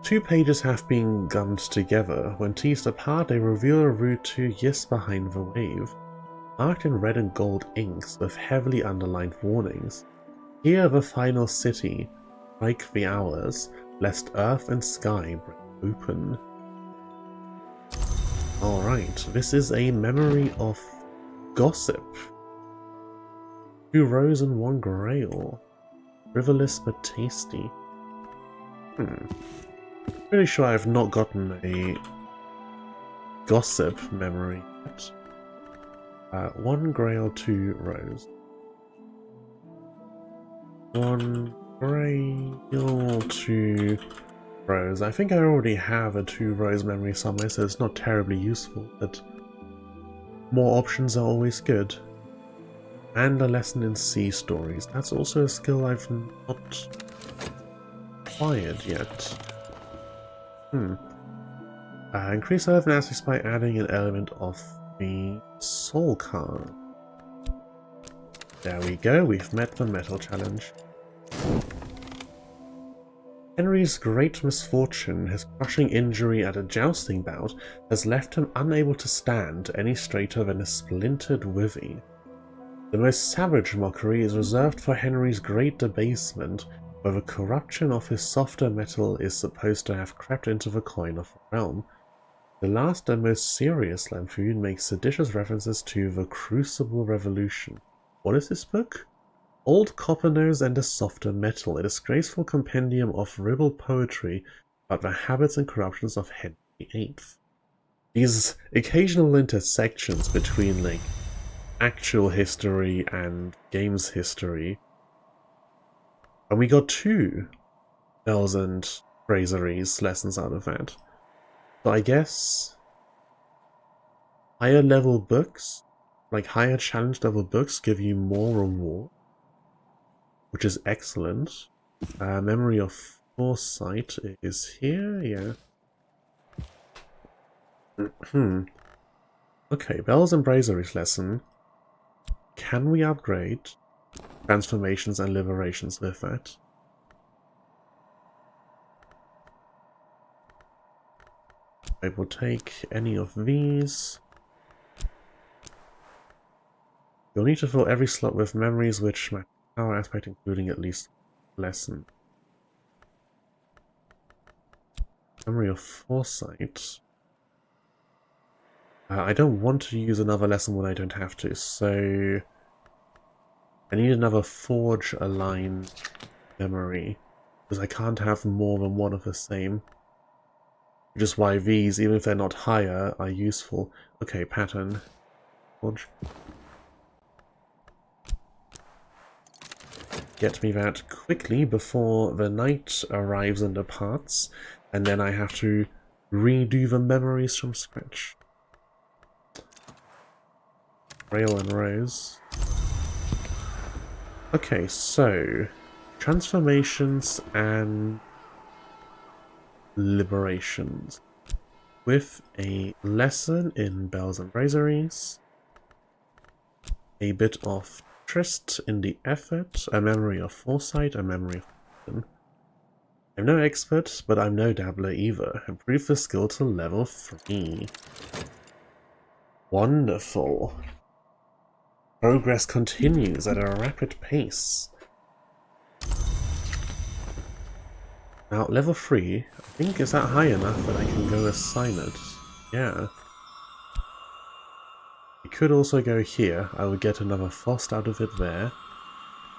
2 pages have been gummed together. When teased apart, they reveal a route to Ys behind the wave, marked in red and gold inks with heavily underlined warnings. Here the final city, strike the hours, lest earth and sky break open. Alright, this is a memory of gossip. 2 rose and 1 grail. Frivolous but tasty. Pretty sure I've not gotten a gossip memory yet. 1 grail, 2 rose. 1 grail, 2 rose. I think I already have a 2 rose memory somewhere, so it's not terribly useful, but more options are always good. And a lesson in sea stories. That's also a skill I've not acquired yet. Increase earth and aspects by adding an element of the soul card. There we go, we've met the metal challenge. Henry's great misfortune, his crushing injury at a jousting bout, has left him unable to stand any straighter than a splintered withy. The most savage mockery is reserved for Henry's great debasement, where the corruption of his softer metal is supposed to have crept into the coin of the realm. The last and most serious lampoon makes seditious references to the Crucible Revolution. What is this book? Old Coppernose and a Softer Metal, a disgraceful compendium of ribald poetry about the habits and corruptions of Henry VIII. These occasional intersections between, like, actual history and games history. And we got 2 Bells and Brazeries lessons out of that. So I guess higher level books, like higher challenge level books, give you more reward, which is excellent. Memory of Foresight is here, yeah. Okay, Bells and Brazeries lesson. Can we upgrade transformations and liberations with that? I will take any of these. You'll need to fill every slot with memories which match power aspect, including at least lesson. Memory of Foresight. I don't want to use another lesson when I don't have to, so I need another Forge Aligned memory, because I can't have more than one of the same. Which is why these, even if they're not higher, are useful. Okay, pattern. Forge. Get me that quickly before the night arrives and departs, and then I have to redo the memories from scratch. Rail and Rose. Okay, so transformations and liberations. With a lesson in Bells and Brazeries, a bit of Trist in the effort, a memory of Foresight, a memory of Wisdom. I'm no expert, but I'm no dabbler either. Improve the skill to level 3. Wonderful. Progress continues at a rapid pace. Now, level 3, I think, is that high enough that I can go assign it? Yeah. I could also go here. I would get another Frost out of it there,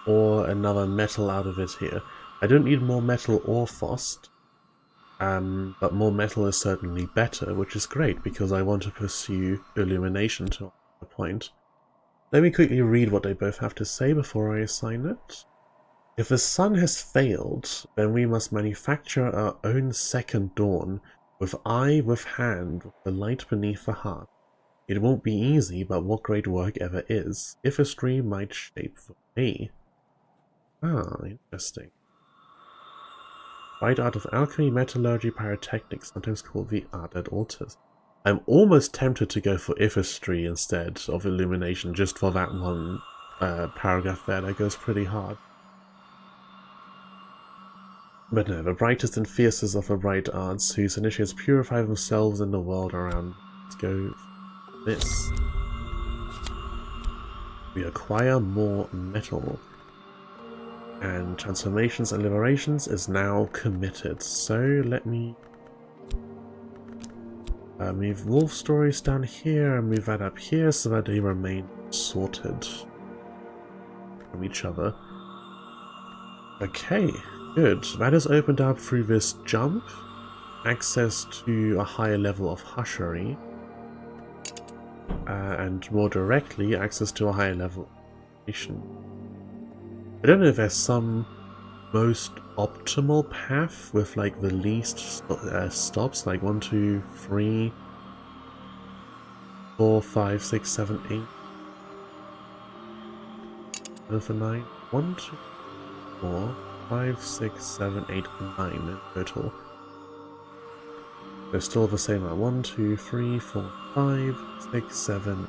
or another Metal out of it here. I don't need more Metal or Frost, but more Metal is certainly better, which is great, because I want to pursue Illumination to a point. Let me quickly read what they both have to say before I assign it. If the sun has failed, then we must manufacture our own second dawn, with eye, with hand, with the light beneath the heart. It won't be easy, but what great work ever is, if a stream might shape for me. Ah, interesting. Right art of alchemy, metallurgy, pyrotechnics, sometimes called the art at altars. I'm almost tempted to go for Ithistry instead of Illumination, just for that one paragraph there. That goes pretty hard. But no, the brightest and fiercest of the bright arts, whose initiates purify themselves and the world around. Let's go for this. We acquire more metal. And Transformations and Liberations is now committed. So let me move Wolf Stories down here and move that up here so that they remain sorted from each other. Okay, good. That has opened up through this jump access to a higher level of Hushery, and more directly access to a higher level of Nation. I don't know if there's some most optimal path with like the least stops, like 1, 2, 3, 4, 5, 6, 7, 8. Over 9. 1, 2, 4, 5, 6, 7, 8, 9 in total. They're still the same amount. 1, 2, 3, 4, 5, 6, 7.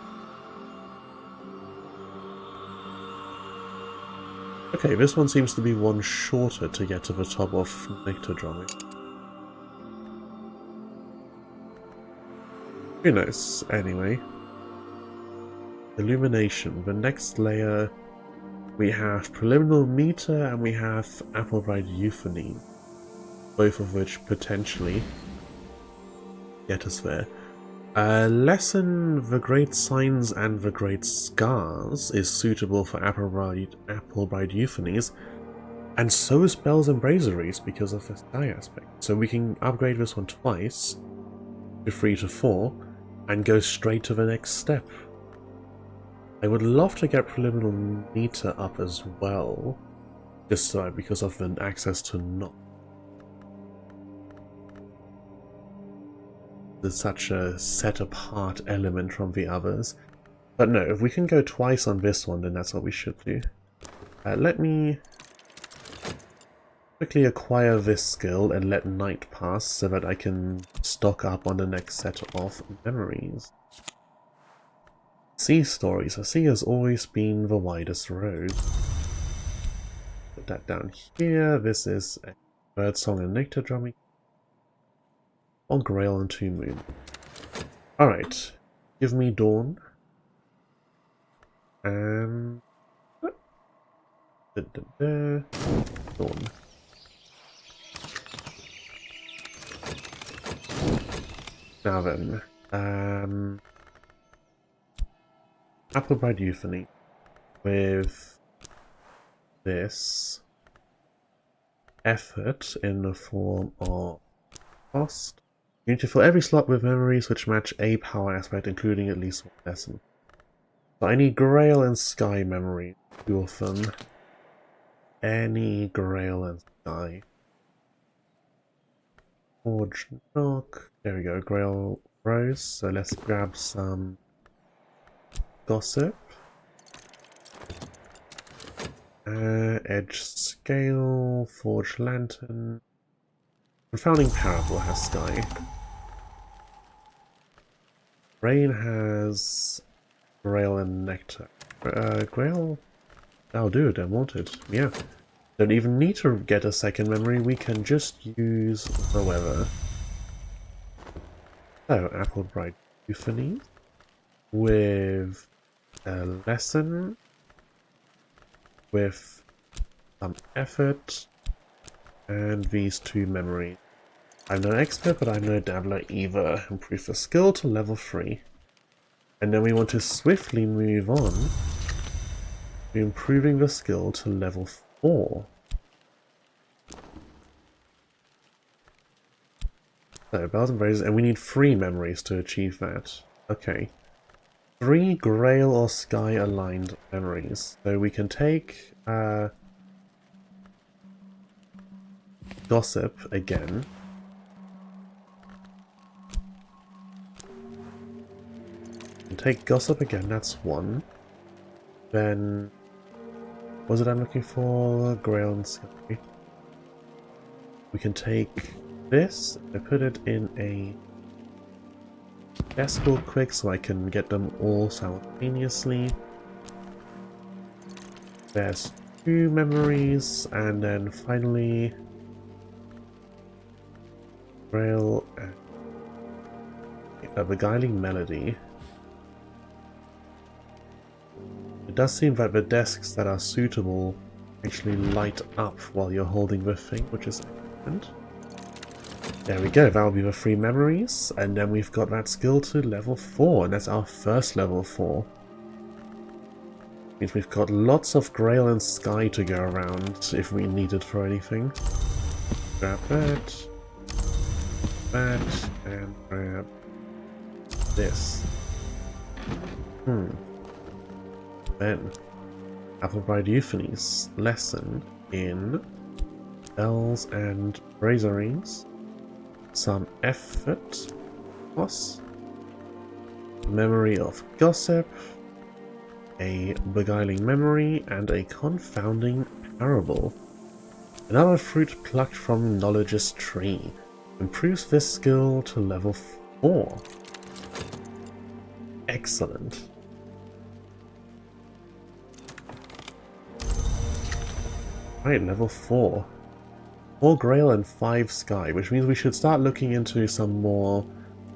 Okay, this one seems to be one shorter to get to the top of Nyctodromic. Who knows, anyway. Illumination. The next layer, we have Preliminal Meter and we have Applebright Euphony. Both of which potentially get us there. Lessen the Great Signs and the Great Scars is suitable for Applebright Euphonies, and so is Bells and Brazeries because of the sky aspect. So we can upgrade this one twice to 3 to 4 and go straight to the next step. I would love to get Preliminal Meter up as well, just because of the access to Knock. There's such a set-apart element from the others. But no, if we can go twice on this one, then that's what we should do. Let me quickly acquire this skill and let night pass so that I can stock up on the next set of memories. Sea stories. A sea has always been the widest road. Put that down here. This is a Birdsong and Nyctodromic. On Grail and Two Moon. Alright. Give me Dawn. And... Dawn. Now then. Applebright Euphony. With this effort in the form of cost. You need to fill every slot with memories which match a power aspect, including at least one lesson. So I need Grail and Sky memory. Two of them. Any Grail and Sky. Forge Knock. There we go, Grail Rose. So let's grab some Gossip. Edge Scale. Forge Lantern. Confounding Parable has Sky. Rain has Grail and Nectar. Grail? I'll do it, I want it. Yeah. Don't even need to get a second memory, we can just use the weather. So, Applebright Euphony. With a lesson. With some effort. And these two memories. I'm no expert, but I'm no dabbler either. Improve the skill to level 3. And then we want to swiftly move on to improving the skill to level 4. So, Bells and Braces, and we need 3 memories to achieve that. Okay. 3 Grail or Sky aligned memories. So we can take Gossip again. Take Gossip again, that's 1. Then, what was it I'm looking for? Grail and Sky. We can take this and put it in a desk real quick so I can get them all simultaneously. There's 2 memories, and then finally Grail and a Beguiling Melody. It does seem that the desks that are suitable actually light up while you're holding the thing, which is excellent. There we go, that'll be the 3 memories, and then we've got that skill to level 4, and that's our first level 4. Means we've got lots of Grail and Sky to go around if we need it for anything. Grab that, and grab this. Then, Applebride Euphony's lesson in bells and braziers. Some effort, plus memory of gossip, a beguiling memory, and a confounding parable. Another fruit plucked from knowledge's tree. Improves this skill to level 4. Excellent. Right, level 4. 4 Grail and 5 Sky, which means we should start looking into some more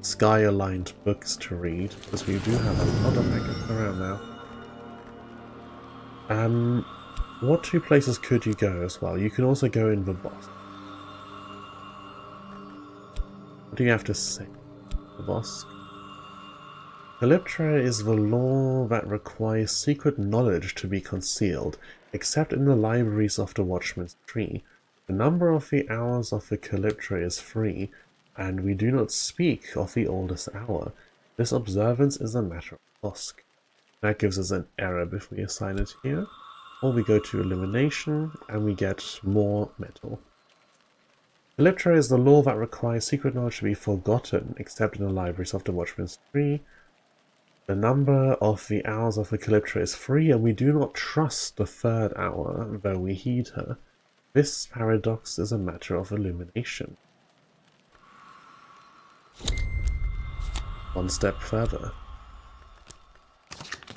Sky-aligned books to read, because we do have a lot of maggots around now. What 2 places could you go as well? You can also go in the boss. What do you have to say? The boss? Calyptra is the law that requires secret knowledge to be concealed, except in the libraries of the Watchman's Tree. The number of the hours of the Calyptra is 3, and we do not speak of the oldest hour. This observance is a matter of task. That gives us an error if we assign it here. Or we go to elimination, and we get more metal. Calyptra is the law that requires secret knowledge to be forgotten, except in the libraries of the Watchman's Tree. The number of the hours of the Calyptra is 3, and we do not trust the 3rd hour, though we heed her. This paradox is a matter of illumination. One step further.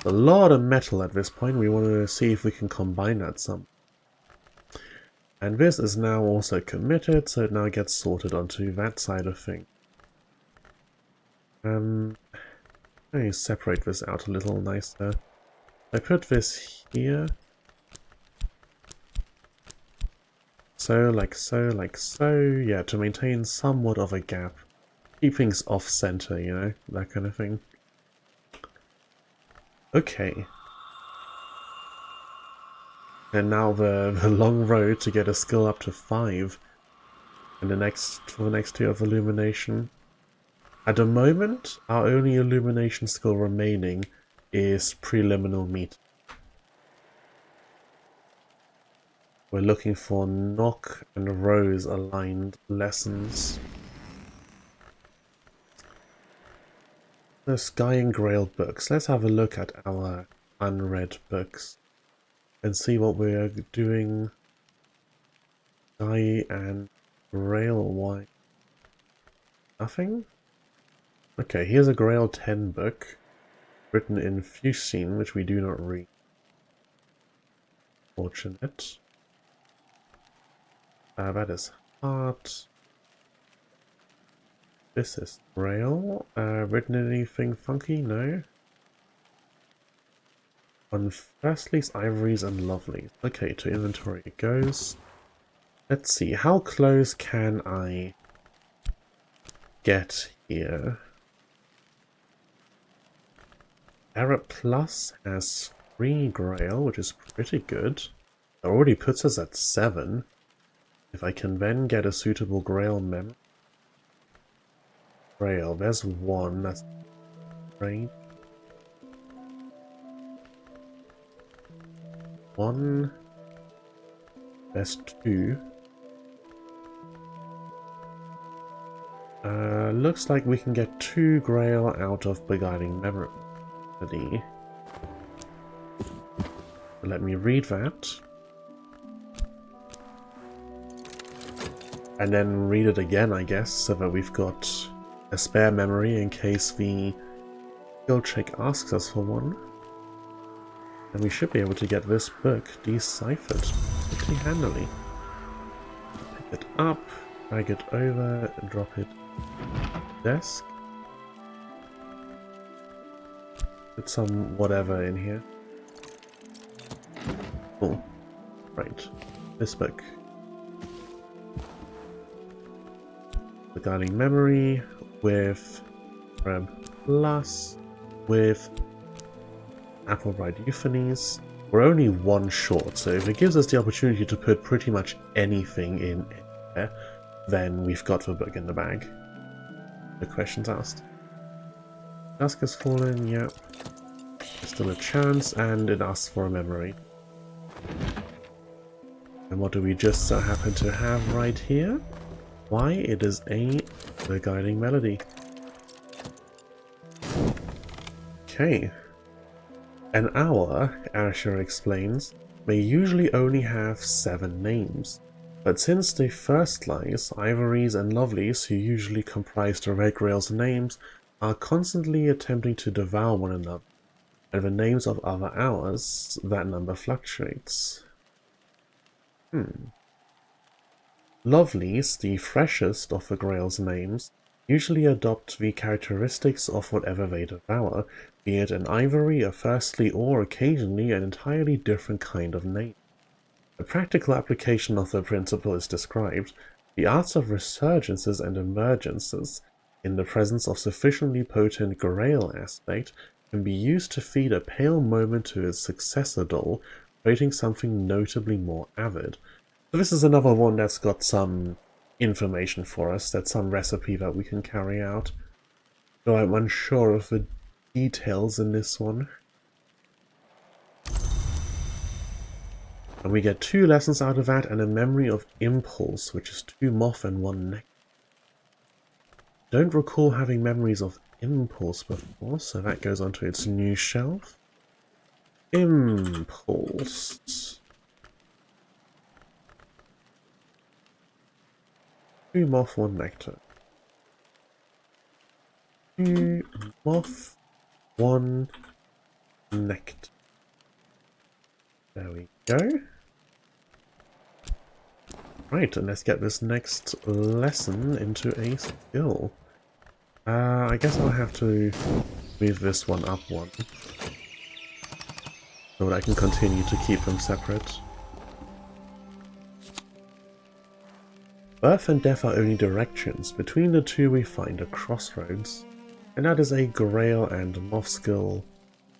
A lot of metal at this point. We want to see if we can combine that some. And this is now also committed, so it now gets sorted onto that side of things. Let me separate this out a little nicer. I put this here. So, like so, like so. Yeah, to maintain somewhat of a gap. Keep things off-center, you know, that kind of thing. Okay. And now the long road to get a skill up to 5 in the next tier of illumination. At the moment, our only illumination skill remaining is preliminal meat. We're looking for Nock and Rose aligned lessons. The Sky and Grail books. Let's have a look at our unread books and see what we're doing. Sky and Grail, why? Nothing? Okay, here's a Grail 10 book written in Fusine, which we do not read. Fortunate. That is Heart. This is Grail. Written in anything funky? No. On Firstleys, Ivories, and Lovelies. Okay, to inventory it goes. Let's see, how close can I get here? Error Plus has 3 Grail, which is pretty good. It already puts us at 7. If I can then get a suitable Grail mem. Grail, there's 1, that's great. 1, there's 2. Looks like we can get 2 Grail out of Beguiling Melody. Let me read that. And then read it again, I guess, so that we've got a spare memory in case the skill check asks us for one. And we should be able to get this book deciphered pretty handily. Pick it up, drag it over, and drop it on the desk. Put some whatever in here. Oh, right. This book. Regarding memory with Rem Plus with Applebright Euphonies. We're only one short, so if it gives us the opportunity to put pretty much anything in there, then we've got the book in the bag. The questions asked. Dusk has fallen, yep. There's still a chance, and it asks for a memory. And what do we just so happen to have right here? Why, it is the guiding melody. Okay. An hour, Asher explains, may usually only have 7 names. But since the first lies, Ivories and Lovelies, who usually comprise the Red Grail's names, are constantly attempting to devour one another, and the names of other hours, that number fluctuates. Lovelies, the freshest of the Grail's names, usually adopt the characteristics of whatever they devour, be it an ivory, a firstly, or occasionally an entirely different kind of name. A practical application of the principle is described: the arts of resurgences and emergences, in the presence of sufficiently potent Grail aspect, can be used to feed a pale moment to its successor doll, creating something notably more avid. So this is another one that's got some information for us, that's some recipe that we can carry out. Though I'm unsure of the details in this one. And we get 2 lessons out of that and a memory of Impulse, which is 2 moth and 1 neck. Don't recall having memories of Impulse before, so that goes onto its new shelf. Impulse. 2 moth, 1 nectar. 2 moth, 1 nectar. There we go. Right, and let's get this next lesson into a skill. I guess I'll have to move this one up one, so that I can continue to keep them separate. Birth and death are only directions. Between the two we find a crossroads, and that is a Grail and Moth skill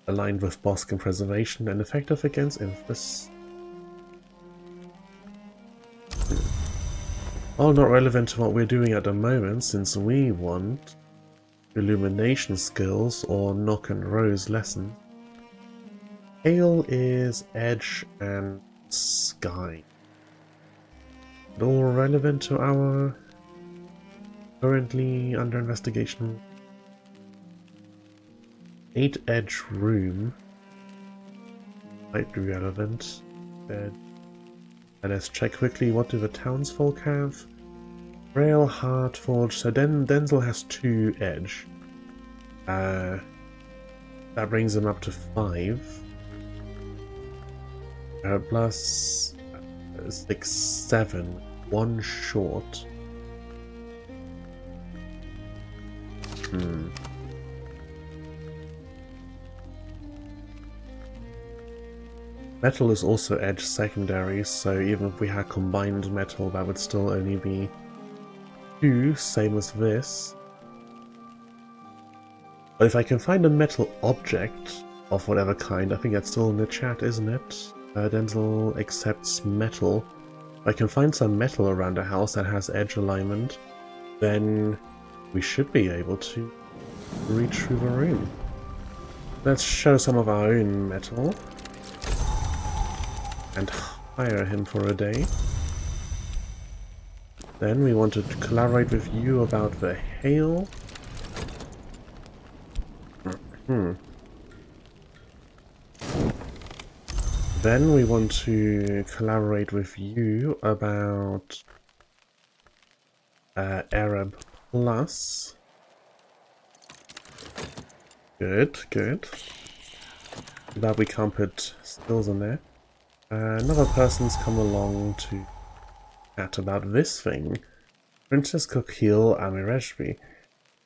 aligned with Boskin Preservation and effective against Infus. All not relevant to what we're doing at the moment, since we want Illumination skills or Knock and Rose lesson. Hail is Edge and Sky. All relevant to our currently under investigation 8 Edge room might be relevant. And let's check quickly, what do the townsfolk have? Rail, Heartforge, so Denzel has 2 Edge. That brings him up to 5. Plus 6, 7, 1 short. Metal is also Edge secondary, so even if we had combined metal, that would still only be 2, same as this. But if I can find a metal object of whatever kind, I think that's still in the chat, isn't it? Denzel accepts metal. If I can find some metal around a house that has edge alignment, then we should be able to reach through the room. Let's show some of our own metal and hire him for a day. Then we want to collaborate with you about the hail. Then we want to collaborate with you about Arab Plus. Good, good. Glad we can't put stills in there. Another person's come along to chat about this thing. Princess Coquille Amirejbi.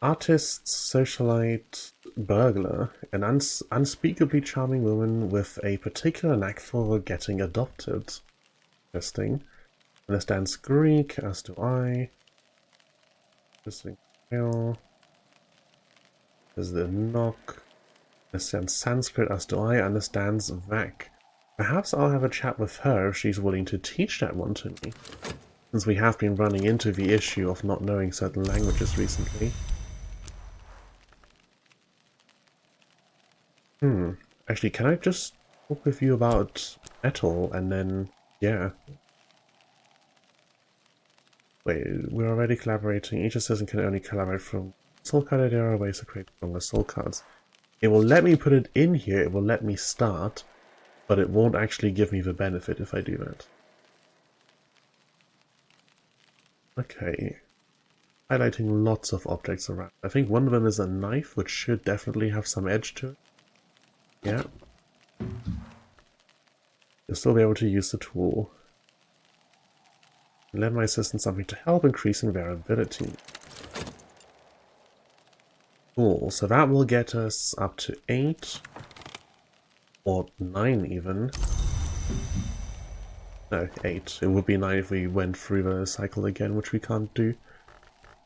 Artist, socialite, burglar, an unspeakably charming woman with a particular knack for getting adopted. Interesting. Understands Greek, as do I. Interesting. There's the knock. Understands Sanskrit, as do I. Understands Vak. Perhaps I'll have a chat with her if she's willing to teach that one to me, since we have been running into the issue of not knowing certain languages recently. Actually, can I just talk with you about metal and then, yeah. Wait, we're already collaborating. Each assassin can only collaborate from soul card. There are ways to create stronger soul cards. It will let me put it in here, it will let me start, but it won't actually give me the benefit if I do that. Okay. Highlighting lots of objects around. I think one of them is a knife, which should definitely have some edge to it. Yeah. You'll still be able to use the tool. Lend my assistant something to help increasing their ability. Cool, so that will get us up to 8. Or 9 even. No, 8. It would be 9 if we went through the cycle again, which we can't do.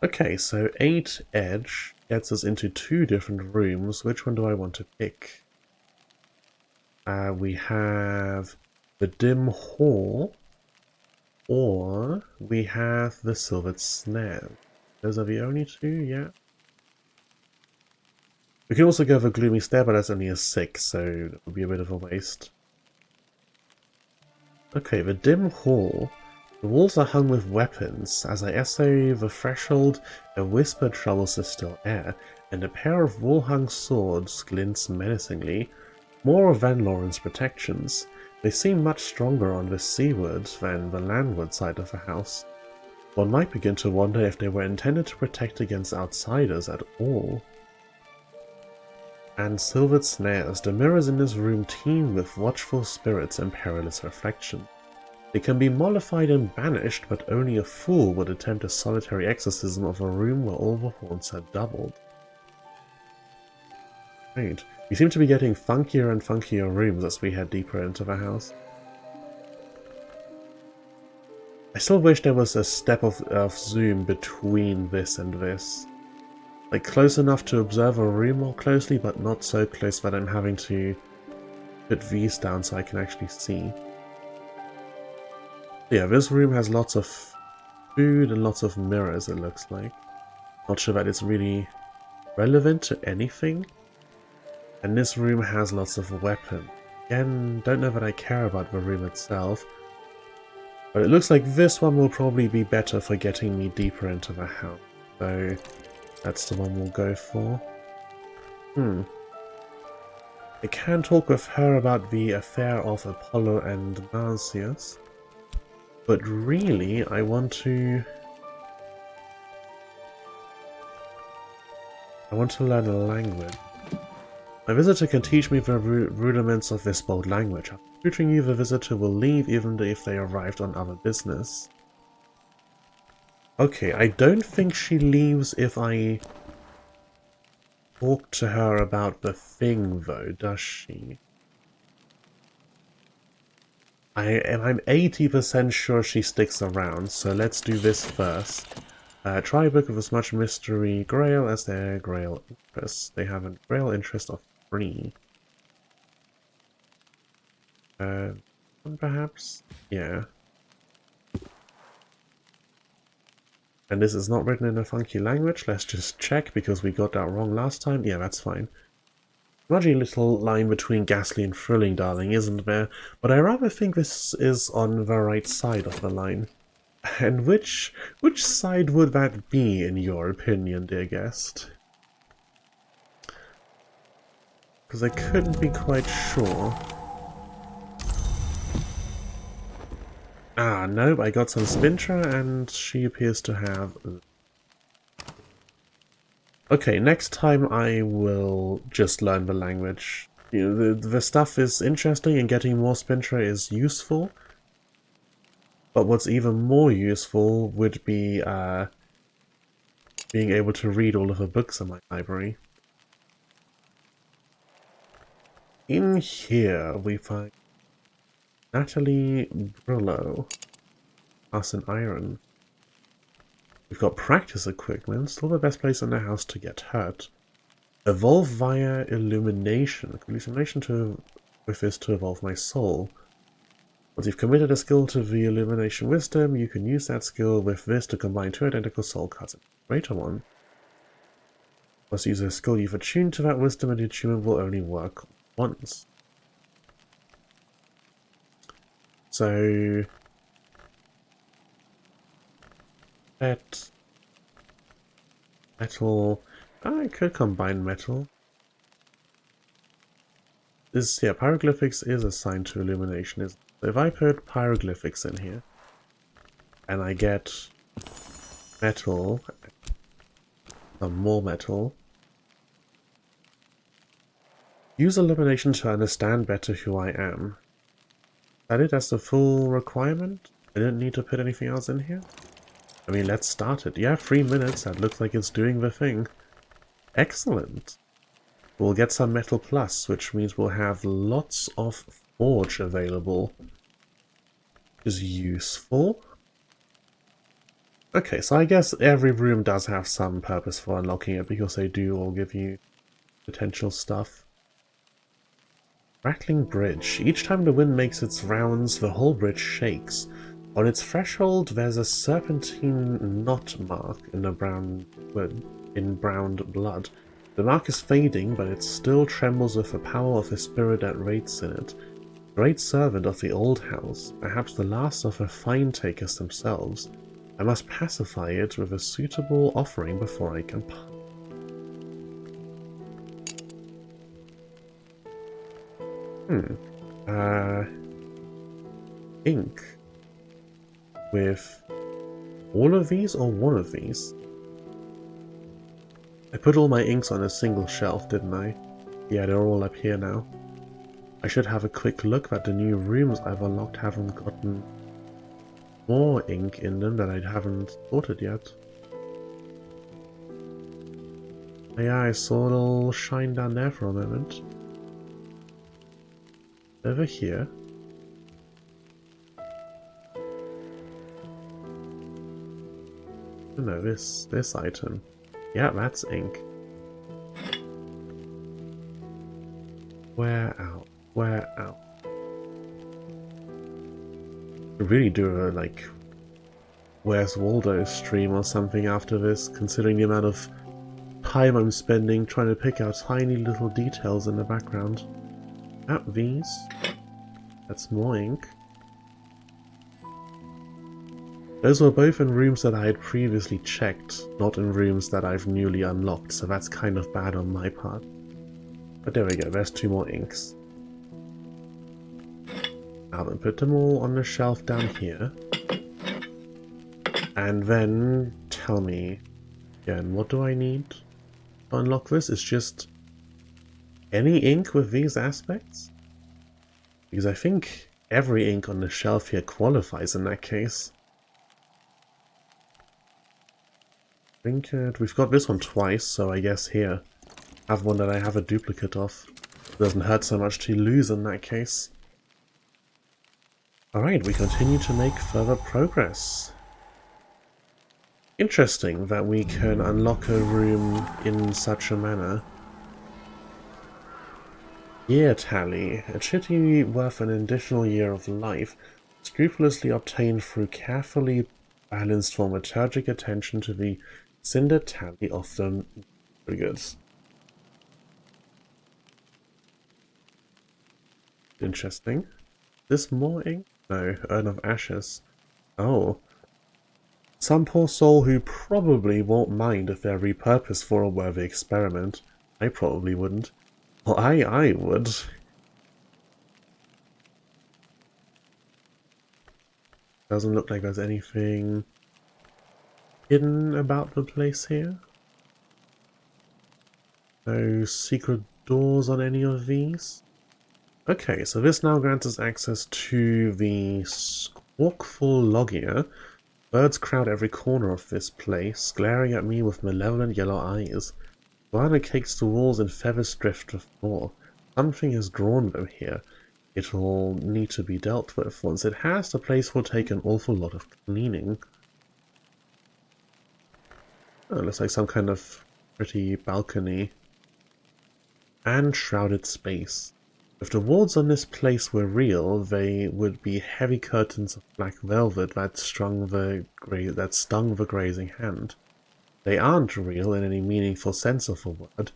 Okay, so 8 edge gets us into 2 different rooms. Which one do I want to pick? We have the dim hall, or we have the silvered snare. Those are the only 2, yeah. We can also go for gloomy stare, but that's only a 6, so that would be a bit of a waste. Okay, the dim hall. The walls are hung with weapons. As I essay the threshold, a whisper troubles the still air, and a pair of wall-hung swords glints menacingly. More of Van Lauren's protections. They seem much stronger on the seaward than the landward side of the house. One might begin to wonder if they were intended to protect against outsiders at all. And silvered snares. The mirrors in this room teem with watchful spirits and perilous reflection. They can be mollified and banished, but only a fool would attempt a solitary exorcism of a room where all the haunts are doubled. Right. We seem to be getting funkier and funkier rooms as we head deeper into the house. I still wish there was a step of zoom between this and this. Like close enough to observe a room more closely, but not so close that I'm having to put these down so I can actually see. Yeah, this room has lots of food and lots of mirrors, it looks like. Not sure that it's really relevant to anything. And this room has lots of weapons. Again, don't know that I care about the room itself. But it looks like this one will probably be better for getting me deeper into the house. So that's the one we'll go for. I can talk with her about the affair of Apollo and Marsyas. But really, I want to learn a language. My visitor can teach me the rudiments of this bold language. After tutoring you, the visitor will leave even if they arrived on other business. Okay, I don't think she leaves if I talk to her about the thing, though, does she? I'm 80% sure she sticks around, so let's do this first. Try a book of as much mystery grail as their grail interest. They have a grail interest of 3. Perhaps? Yeah. And this is not written in a funky language. Let's just check, because we got that wrong last time. Yeah, that's fine. Smudgy little line between ghastly and thrilling, darling, isn't there? But I rather think this is on the right side of the line. And which side would that be, in your opinion, dear guest? Because I couldn't be quite sure. Ah, nope, I got some Spintra, and she appears to have... Okay, next time I will just learn the language. You know, the stuff is interesting and getting more Spintra is useful. But what's even more useful would be being able to read all of the books in my library. In here we find Natalie Brillo, us an iron. We've got practice equipment, still the best place in the house to get hurt. Evolve via illumination. Illumination with this to evolve my soul. Once you've committed a skill to the illumination wisdom, you can use that skill with this to combine two identical soul cards into a greater one. Once you use a skill you've attuned to that wisdom, and the attunement will only work once. So metal. I could combine metal. Yeah, pyroglyphics is assigned to illumination. So if I put pyroglyphics in here, and I get metal, some more metal, use illumination to understand better who I am. That it? That's the full requirement? I didn't need to put anything else in here? I mean, let's start it. Yeah, 3 minutes. That looks like it's doing the thing. Excellent. We'll get some Metal Plus, which means we'll have lots of Forge available. Which is useful. Okay, so I guess every room does have some purpose for unlocking it, because they do all give you potential stuff. Rattling Bridge. Each time the wind makes its rounds, the whole bridge shakes. On its threshold, there's a serpentine knot mark in the browned blood. The mark is fading, but it still trembles with the power of the spirit that reigns in it. Great servant of the old house, perhaps the last of the fine takers themselves. I must pacify it with a suitable offering before I can part. Ink. With all of these or one of these? I put all my inks on a single shelf, didn't I? Yeah, they're all up here now. I should have a quick look, but the new rooms I've unlocked haven't gotten more ink in them that I haven't sorted yet. Yeah, I saw a little shine down there for a moment. Over here. Oh no, this item. Yeah, that's ink. Where out? Where out? Could really do a, like, Where's Waldo stream or something after this, considering the amount of time I'm spending trying to pick out tiny little details in the background. These. That's more ink. Those were both in rooms that I had previously checked, not in rooms that I've newly unlocked, so that's kind of bad on my part. But there we go, there's 2 more inks. Now then, put them all on the shelf down here. And then tell me again, what do I need to unlock this? It's just any ink with these aspects? Because I think every ink on the shelf here qualifies in that case. We've got this one twice, so I guess here, have one that I have a duplicate of. It doesn't hurt so much to lose in that case. Alright, we continue to make further progress. Interesting that we can unlock a room in such a manner. Year tally. A chitty worth an additional year of life, scrupulously obtained through carefully balanced thaumaturgic attention to the cinder tally of the triggers. Interesting. This more ink? No, Urn of Ashes. Oh. Some poor soul who probably won't mind if they're repurposed for a worthy experiment. I probably wouldn't. Well, I would. Doesn't look like there's anything hidden about the place here. No secret doors on any of these. Okay, so this now grants us access to the Squawkful Logia. Birds crowd every corner of this place, glaring at me with malevolent yellow eyes. Guano cakes the walls and feathers drift the floor. Something has drawn them here. It will need to be dealt with. Once it has, the place will take an awful lot of cleaning. Oh, looks like some kind of pretty balcony. And shrouded space. If the walls on this place were real, they would be heavy curtains of black velvet that stung the grazing hand. They aren't real in any meaningful sense of the word.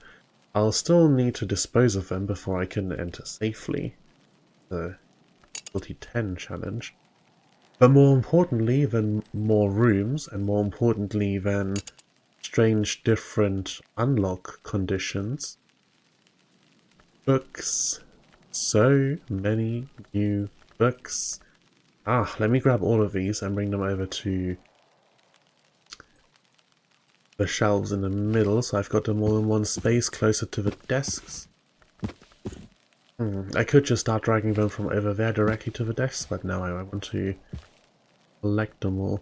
I'll still need to dispose of them before I can enter safely. The difficulty 10 challenge. But more importantly than more rooms, and more importantly than strange different unlock conditions, books. So many new books. Let me grab all of these and bring them over to the shelves in the middle, so I've got them all in one space closer to the desks. I could just start dragging them from over there directly to the desks, but no, I want to collect them all.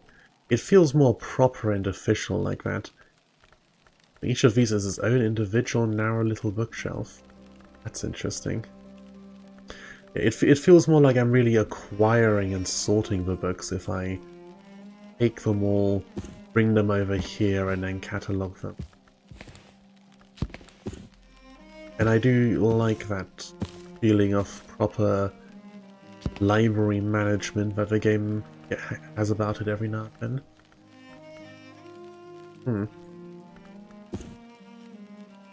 It feels more proper and official like that. Each of these is its own individual narrow little bookshelf. That's interesting. It feels more like I'm really acquiring and sorting the books if I take them all, bring them over here, and then catalogue them. And I do like that feeling of proper library management that the game has about it every now and then.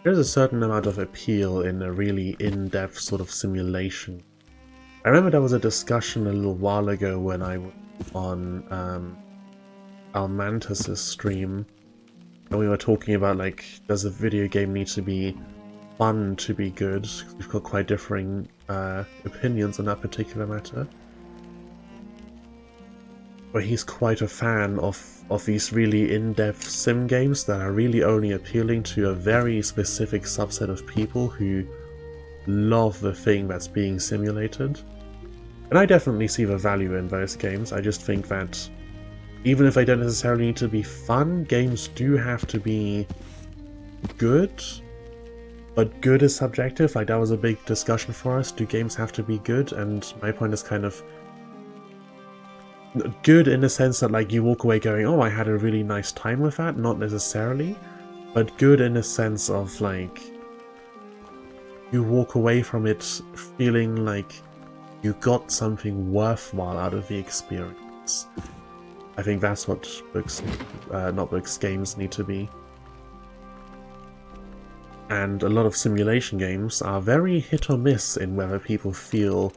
There's a certain amount of appeal in a really in-depth sort of simulation. I remember there was a discussion a little while ago when I was on Almantis' stream, and we were talking about, like, does a video game need to be fun to be good? We've got quite differing opinions on that particular matter. But he's quite a fan of these really in-depth sim games that are really only appealing to a very specific subset of people who love the thing that's being simulated. And I definitely see the value in those games. I just think that even if they don't necessarily need to be fun, games do have to be good. But good is subjective. Like, that was a big discussion for us. Do games have to be good? And my point is kind of good in the sense that, like, you walk away going, oh, I had a really nice time with that. Not necessarily. But good in the sense of, like, you walk away from it feeling like you got something worthwhile out of the experience. I think that's what books, not books, games need to be. And a lot of simulation games are very hit or miss in whether people feel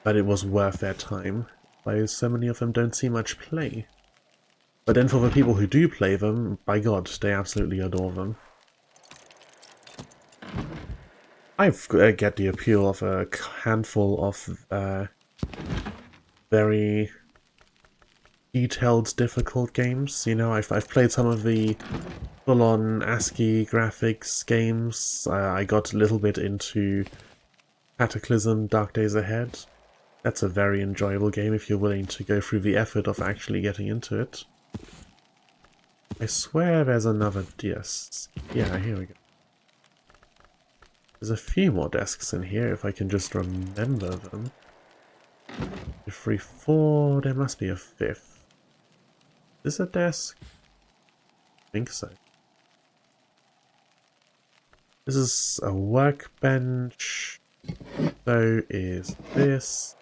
that it was worth their time, why so many of them don't see much play. But then for the people who do play them, by God, they absolutely adore them. I get the appeal of a handful of very detailed, difficult games. You know, I've played some of the full-on ASCII graphics games. I got a little bit into Cataclysm: Dark Days Ahead. That's a very enjoyable game if you're willing to go through the effort of actually getting into it. I swear there's another desk. Yeah, here we go. There's a few more desks in here if I can just remember them. 2, 3, 4, there must be a fifth. Is this a desk? I think so. This is a workbench. So is this.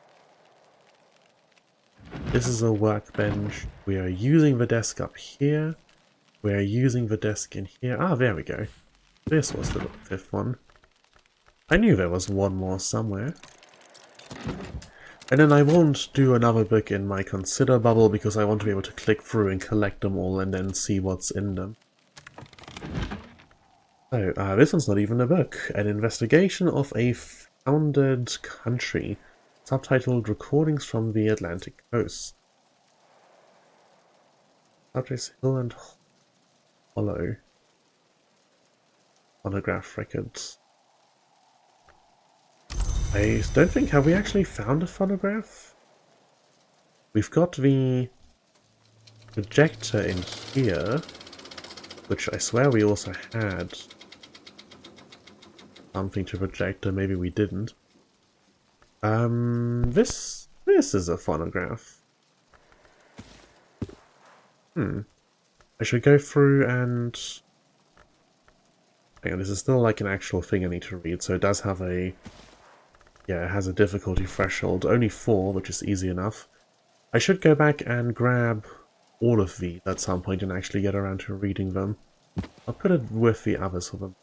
This is a workbench. We are using the desk up here. We are using the desk in here. Ah, there we go. This was the fifth one. I knew there was one more somewhere. And then I won't do another book in my consider bubble because I want to be able to click through and collect them all and then see what's in them. So, this one's not even a book. An investigation of a founded country. Subtitled Recordings from the Atlantic Coast. Subjects Hill and Hollow. phonograph records. I don't think, have we actually found a phonograph? We've got the projector in here, which I swear we also had something to project, or maybe we didn't. This is a phonograph. I should go through and... Hang on, this is still like an actual thing I need to read, so it does have a... Yeah, it has a difficulty threshold. Only 4, which is easy enough. I should go back and grab all of these at some point and actually get around to reading them. I'll put it with the others of them.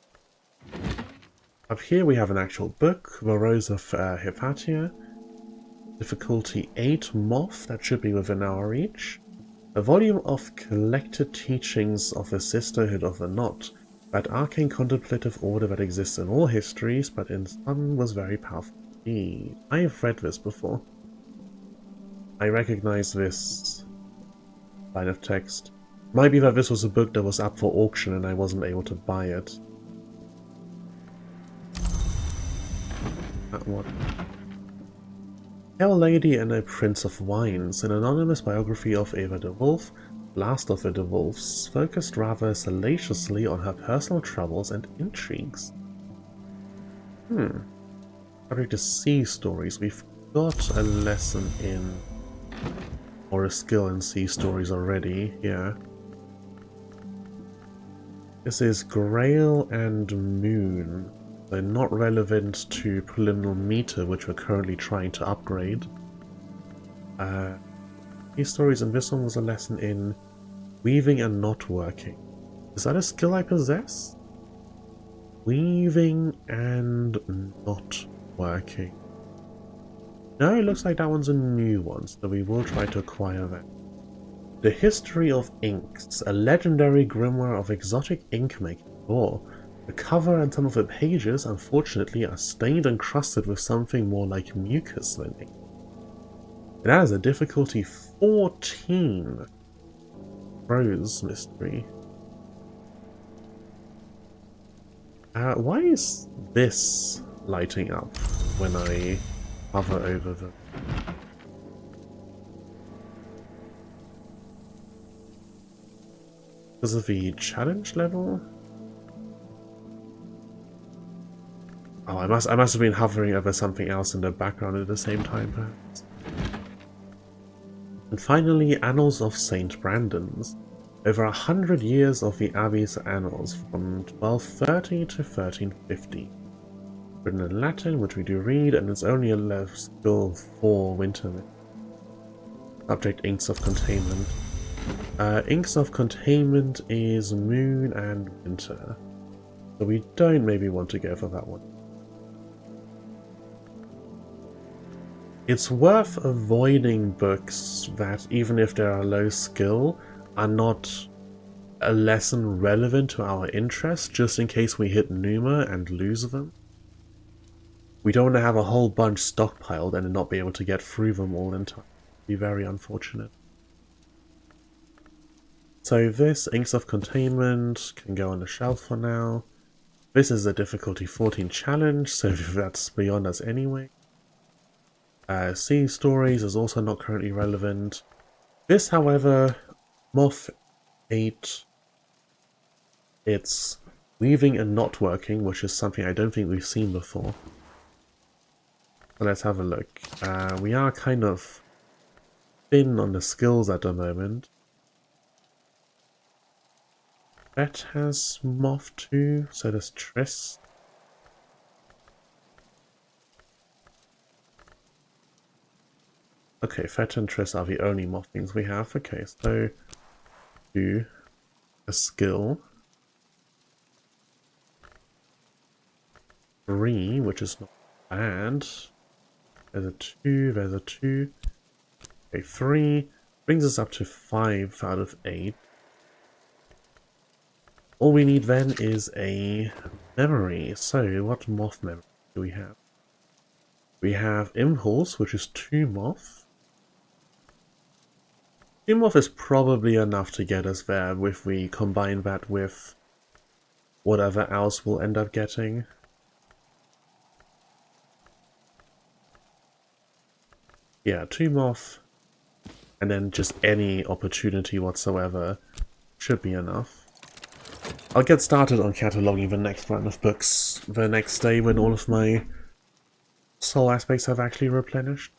Up here we have an actual book, The Rose of Hypatia. Difficulty 8, Moth, that should be within our reach. A volume of collected teachings of the Sisterhood of the Knot, that arcane contemplative order that exists in all histories, but in some was very powerful indeed. I have read this before. I recognize this line of text. Might be that this was a book that was up for auction and I wasn't able to buy it. That one. Pale Lady and a Prince of Wines, an anonymous biography of Eva de Wolf, last of the de Wolfs, focused rather salaciously on her personal troubles and intrigues. Subject to sea stories. We've got a lesson in, or a skill in sea stories already, yeah. This is Grail and Moon. They're not relevant to Preliminal Meter, which we're currently trying to upgrade. These stories, and this one was a lesson in Weaving and Knot Working. Is that a skill I possess? Weaving and Knot Working. No, it looks like that one's a new one, so we will try to acquire that. The History of Inks, a legendary grimoire of exotic ink-making lore. The cover and some of the pages, unfortunately, are stained and crusted with something more like mucus than ink. It has a difficulty 14. Prose mystery. Why is this lighting up when I hover over them? Because of the challenge level? Oh, I must have been hovering over something else in the background at the same time, perhaps. And finally, Annals of St. Brandon's. Over 100 years of the Abbey's annals, from 1230 to 1350. Written in Latin, which we do read, and it's only a skill for winter. Subject, Inks of Containment. Inks of Containment is Moon and Winter. So we don't maybe want to go for that one. It's worth avoiding books that, even if they are low skill, are not a lesson relevant to our interest, just in case we hit Numa and lose them. We don't want to have a whole bunch stockpiled and not be able to get through them all in time. It'd be very unfortunate. So this, Inks of Containment, can go on the shelf for now. This is a difficulty 14 challenge, so that's beyond us anyway. Sea Stories is also not currently relevant. This, however, Moth 8, it's Weaving and Knot Working, which is something I don't think we've seen before. So let's have a look. We are kind of thin on the skills at the moment. That has Moth too, so does Triss. Okay, Fet and Triss are the only Moth things we have. Okay, so do a skill. 3, which is not bad. There's a 2, there's a 2. Okay, 3 brings us up to 5 out of 8. All we need then is a memory. So, what Moth memory do we have? We have Impulse, which is 2 Moth. 2 Moth is probably enough to get us there if we combine that with whatever else we'll end up getting. Yeah, 2 moth, and then just any opportunity whatsoever should be enough. I'll get started on cataloguing the next round of books the next day when all of my soul aspects have actually replenished.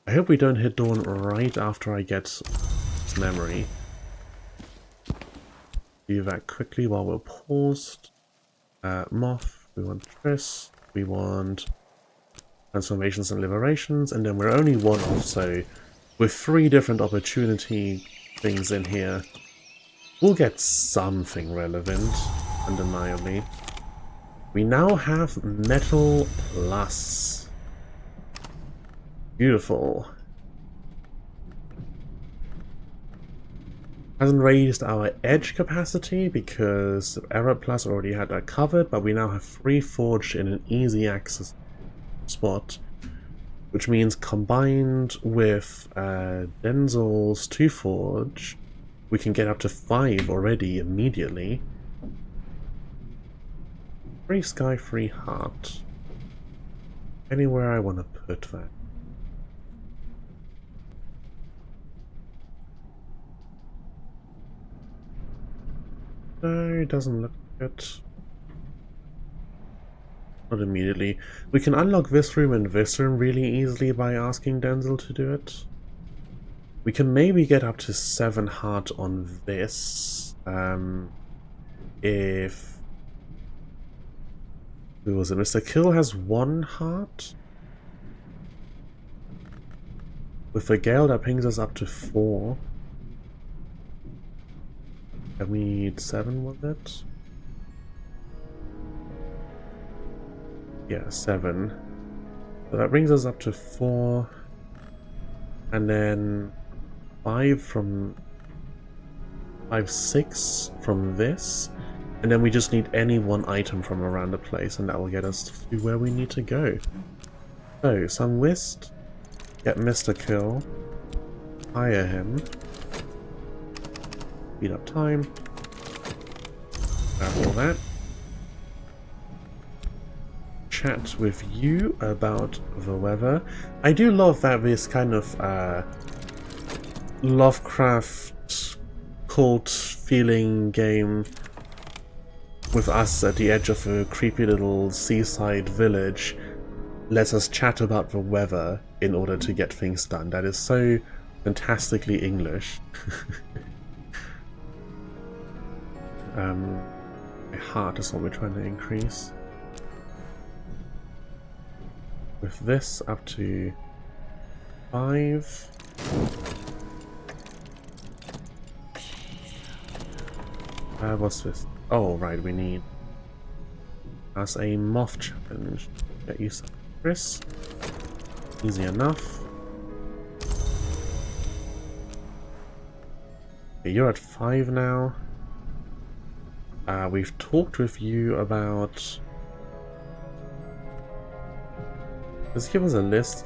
I hope we don't hit dawn right after I get this memory. Do that quickly while we're paused. Moth, we want Triss, we want transformations and liberations, and then we're only 1 off, so with 3 different opportunity things in here, we'll get something relevant, undeniably. We now have Metal Plus. Beautiful. Hasn't raised our edge capacity because Error Plus already had that covered, but we now have 3 forged in an easy access spot, which means combined with Denzel's 2 forge, we can get up to 5 already immediately. Free sky, free heart. Anywhere I want to put that. No, it doesn't look good. Not immediately. We can unlock this room and this room really easily by asking Denzel to do it. We can maybe get up to 7 heart on this. If... Who was it? Mr. Kill has 1 heart? With the Gale that pings us up to 4. And we need 7 with it? Yeah, 7. So that brings us up to 4. And then 5 from... 5, 6 from this. And then we just need any 1 item from around the place, and that will get us to where we need to go. So, some whist. Get Mr. Kill. Hire him. Speed up time. Grab all that. Chat with you about the weather. I do love that this kind of Lovecraft cult feeling game with us at the edge of a creepy little seaside village lets us chat about the weather in order to get things done. That is so fantastically English. My heart is what we're trying to increase. With this up to 5. What's this? Oh, right, we need as a moth challenge. Get you some Chris. Easy enough. Okay, you're at 5 now. We've talked with you about... Let's give us a list.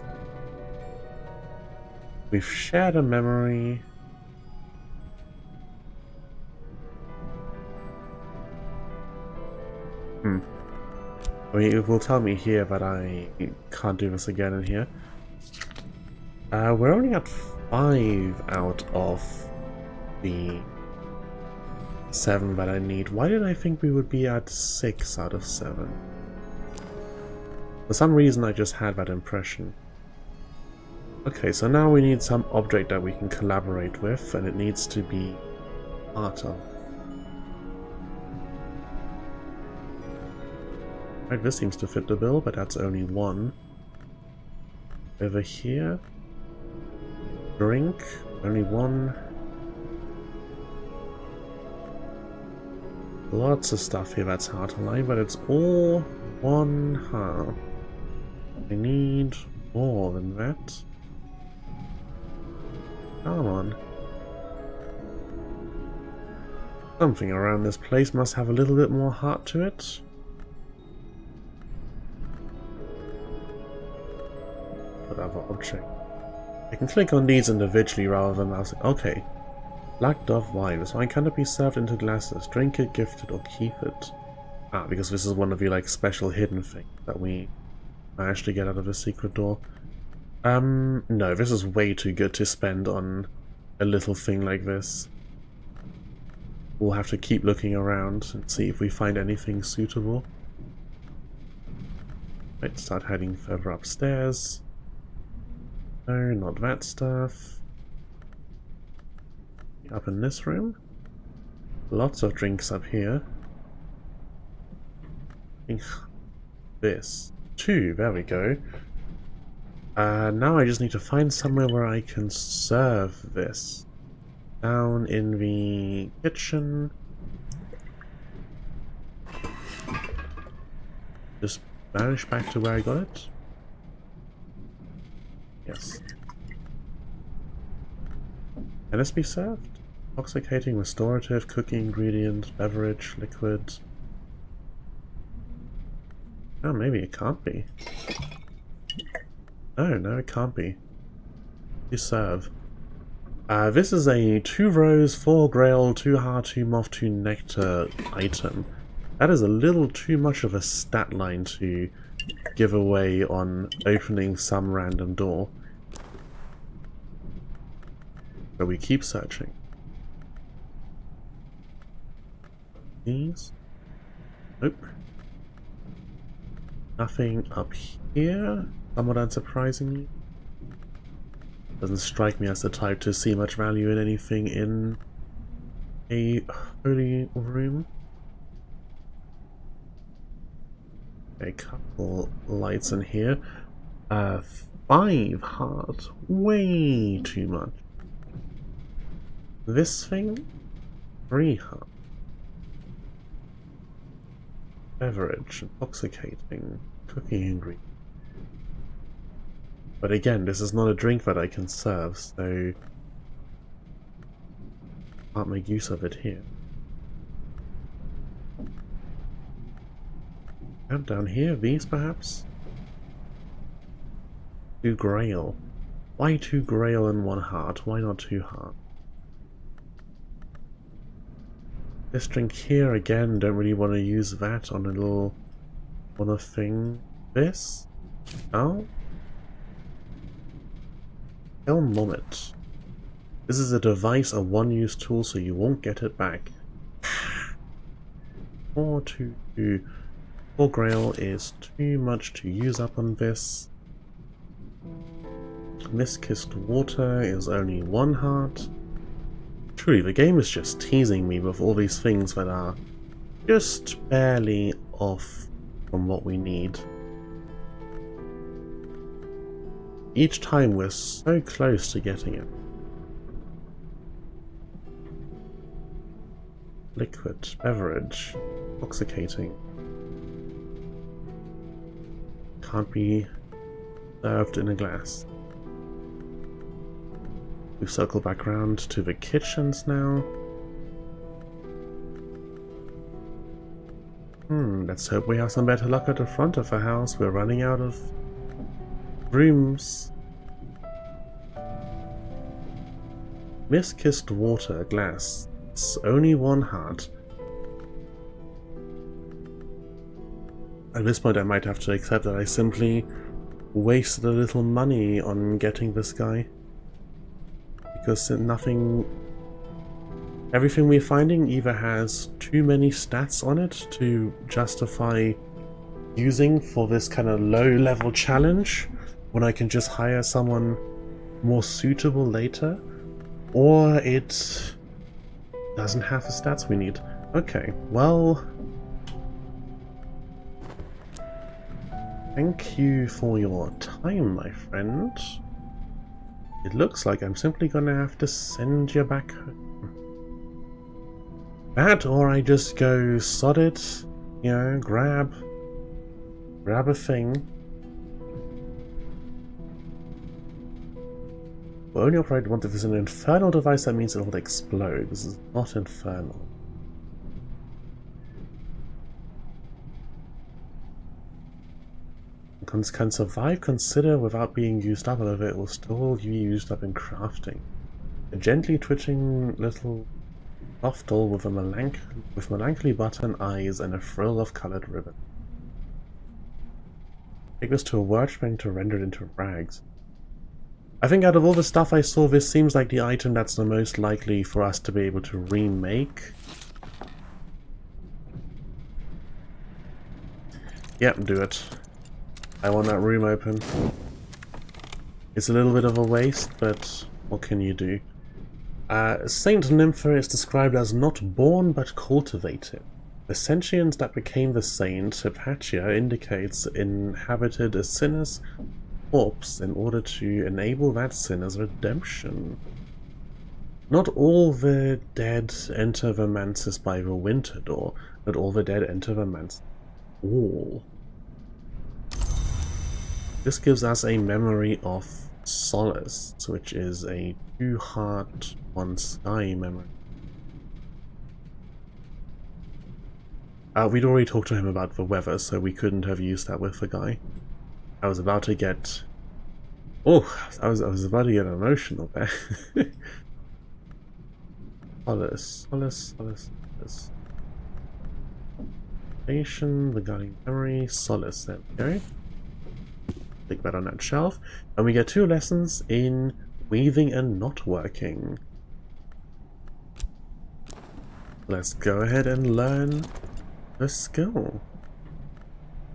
We've shared a memory. I mean, it will tell me here that I can't do this again in here. We're only at 5 out of the 7 that I need. Why did I think we would be at 6 out of 7? For some reason I just had that impression. Okay, so now we need some object that we can collaborate with, and it needs to be part of. Right, this seems to fit the bill, but that's only 1. Over here. Drink, only 1. Lots of stuff here that's hard to line, but it's all 1 heart. I need more than that. Come on. Something around this place must have a little bit more heart to it. What other object? I can click on these individually rather than mouse. Okay. Black Dove wine. This wine cannot be served into glasses. Drink it, gift it, or keep it. Ah, because this is one of the like special hidden things that we managed to get out of the secret door. No, this is way too good to spend on a little thing like this. We'll have to keep looking around and see if we find anything suitable. Let's start heading further upstairs. No, not that stuff. Up in this room. Lots of drinks up here. I think this. 2, there we go. Now I just need to find somewhere where I can serve this. Down in the kitchen. Just vanish back to where I got it. Yes. Can this be served? Intoxicating, restorative, cooking ingredient, beverage, liquid. Oh, maybe it can't be. Oh, no, it can't be. You serve. This is a 2 rose, 4 grail, 2 heart, 2 moth, 2 nectar item. That is a little too much of a stat line to give away on opening some random door. But we keep searching. These? Nope. Nothing up here, somewhat unsurprisingly. Doesn't strike me as the type to see much value in anything in a holy room. A couple lights in here. 5 heart. Way too much. This thing? 3 heart. Beverage. Intoxicating. Cooking ingredient. But again, this is not a drink that I can serve, so can't make use of it here. And down here, these perhaps? 2 grail. Why 2 grail and 1 heart? Why not 2 heart? This drink here, again, don't really want to use that on a little... on a thing. This? Oh? Helmet. This is a device, a one-use tool, so you won't get it back. 4 grail is too much to use up on this. Miskissed water is only 1 heart. Truly, the game is just teasing me with all these things that are just barely off from what we need. Each time we're so close to getting it. Liquid, beverage, intoxicating. Can't be served in a glass. We've circled back around to the kitchens now. Let's hope we have some better luck at the front of the house. We're running out of rooms. Miskissed water, glass. It's only 1 heart. At this point I might have to accept that I simply wasted a little money on getting this guy. Because everything we're finding either has too many stats on it to justify using for this kind of low-level challenge, when I can just hire someone more suitable later, or it doesn't have the stats we need. Okay, well... thank you for your time, my friend. It looks like I'm simply gonna have to send you back home. That, or I just go sod it, you know, grab a thing. We'll only operate once if it's an infernal device, that means it will explode. This is not infernal. Can survive consider without being used up, however it will still be used up in crafting. A gently twitching little soft doll with melancholy button eyes and a frill of colored ribbon. Take this to a workbench to render it into rags. I think out of all the stuff I saw, this seems like the item that's the most likely for us to be able to remake. Yep, do it. I want that room open. It's a little bit of a waste, but what can you do? Saint Nympha is described as not born but cultivated. The sentience that became the saint, Hypatia, indicates inhabited a sinner's corpse in order to enable that sinner's redemption. Not all the dead enter the mantis by the winter door, but all the dead enter the mantis. All. This gives us a memory of Solace, which is a 2 heart 1 sky memory. We'd already talked to him about the weather, so we couldn't have used that with the guy. I was about to get... Oh, I was about to get emotional there. Solace. Station, regarding memory, Solace, there we go. Stick that on that shelf. And we get 2 lessons in weaving and knotworking. Let's go ahead and learn the skill.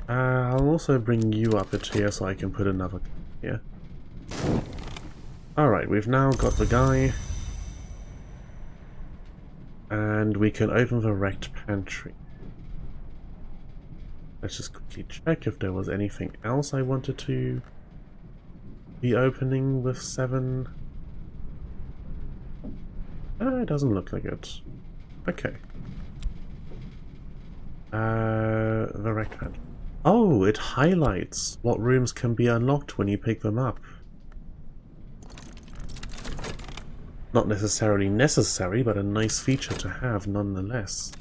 I'll also bring you up a tier so I can put another here. Alright, we've now got the guy. And we can open the wrecked pantry. Let's just quickly check if there was anything else I wanted to be opening with 7. It doesn't look like it. Okay. The wrecked pantry. Oh, it highlights what rooms can be unlocked when you pick them up. Not necessarily necessary, but a nice feature to have nonetheless.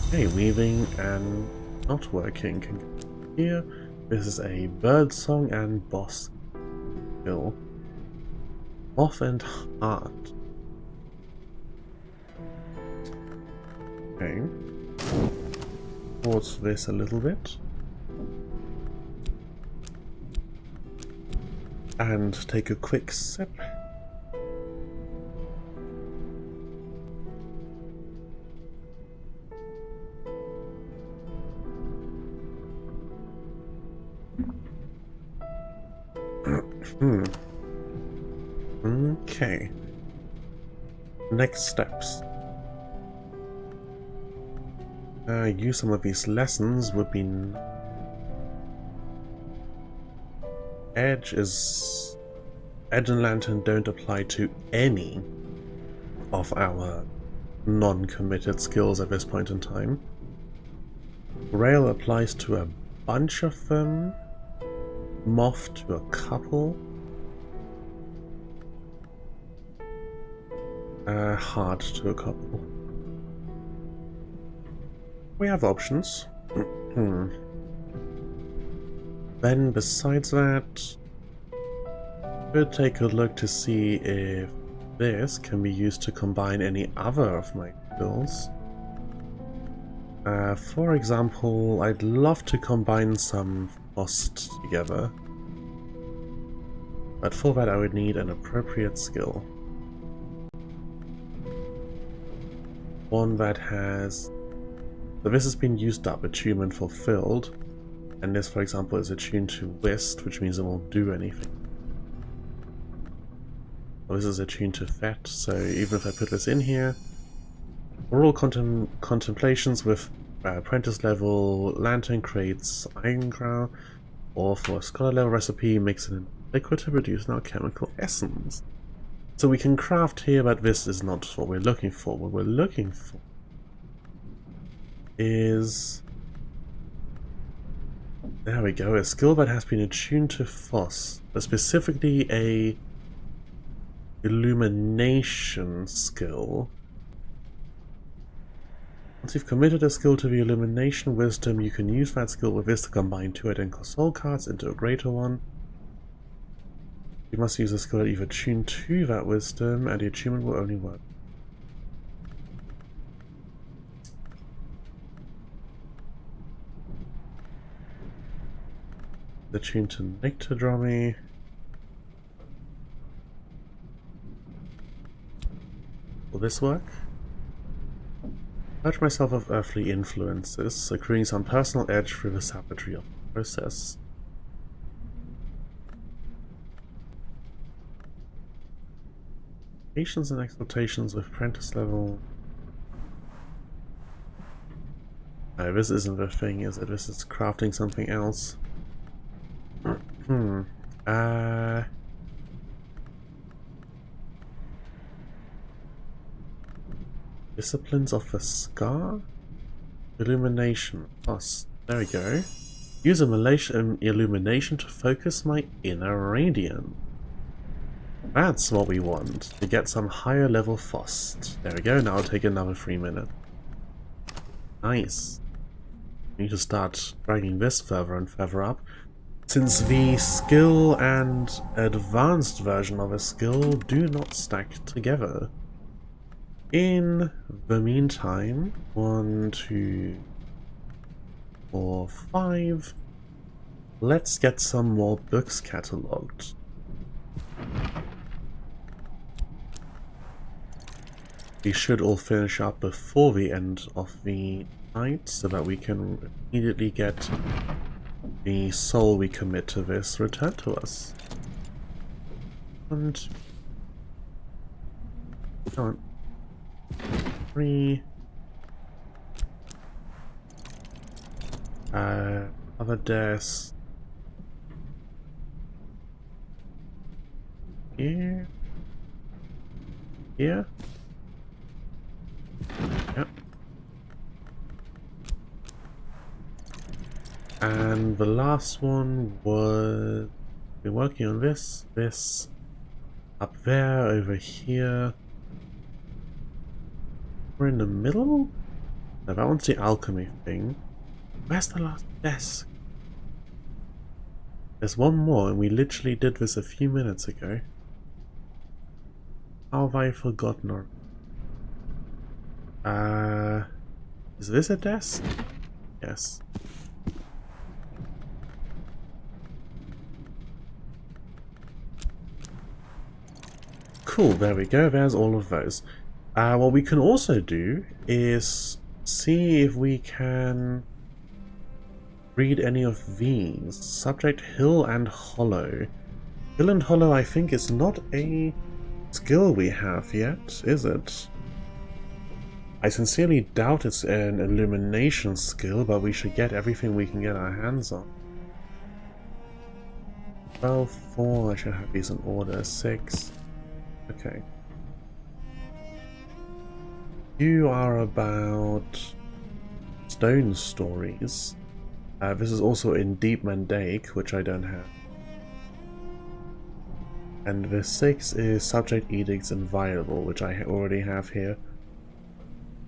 Okay, weaving and knotworking can go here. This is a bird song and boss skill. Moth and heart. Okay. Towards this a little bit. And take a quick sip. Okay. Next steps. Use some of these lessons would be... Edge and Lantern don't apply to any of our non-committed skills at this point in time. Rail applies to a bunch of them. Moth to a couple. Hard to a couple. We have options. Then besides that, we'll take a look to see if this can be used to combine any other of my skills. For example, I'd love to combine some Frost together. But for that I would need an appropriate skill. One that has... So this has been used up, attunement fulfilled. And this, for example, is attuned to Whist, which means it won't do anything. Well, this is attuned to Fet, so even if I put this in here, oral contemplations with apprentice level lantern creates Irongrow, or for a scholar level recipe makes an liquid to produce an alchemical essence. So we can craft here, but this is not what we're looking for. What we're looking for is... There we go, a skill that has been attuned to Foss, but specifically a illumination skill. Once you've committed a skill to the illumination wisdom, you can use that skill with this to combine 2 identical soul cards into a greater one. You must use a skill that either tune to that wisdom, and the attunement will only work. The tune to Nyctodromy. Will this work? Purge myself of earthly influences, accruing some personal edge through the savagery of the process. Patience and exaltations with apprentice level. No, this isn't the thing, is it? This is crafting something else. Disciplines of the Scar? Illumination. Plus, there we go. Use illumination to focus my inner radiant. That's what we want, to get some higher level Fost. There we go, now I'll take another 3 minutes. Nice. Need to start dragging this further and further up, since the skill and advanced version of a skill do not stack together. In the meantime, 1, 2, 4, 5. Let's get some more books catalogued. We should all finish up before the end of the night so that we can immediately get the soul we commit to this returned to us. And come on. 3. Other desk. Here. Here. Yep. And the last one was we're working on this up there, over here. We're in the middle? No, that one's the alchemy thing. Where's the last desk? There's one more, and we literally did this a few minutes ago. How have I forgotten? Is this a desk? Yes. Cool, there we go, there's all of those. What we can also do is see if we can read any of these. Subject Hill and Hollow. Hill and Hollow, I think, is not a skill we have yet, is it? I sincerely doubt it's an illumination skill, but we should get everything we can get our hands on. 12, 4, I should have these in order. 6. Okay. You are about stone stories. This is also in Deep Mandaic, which I don't have. And the 6 is Subject Edicts Inviolable, which I already have here.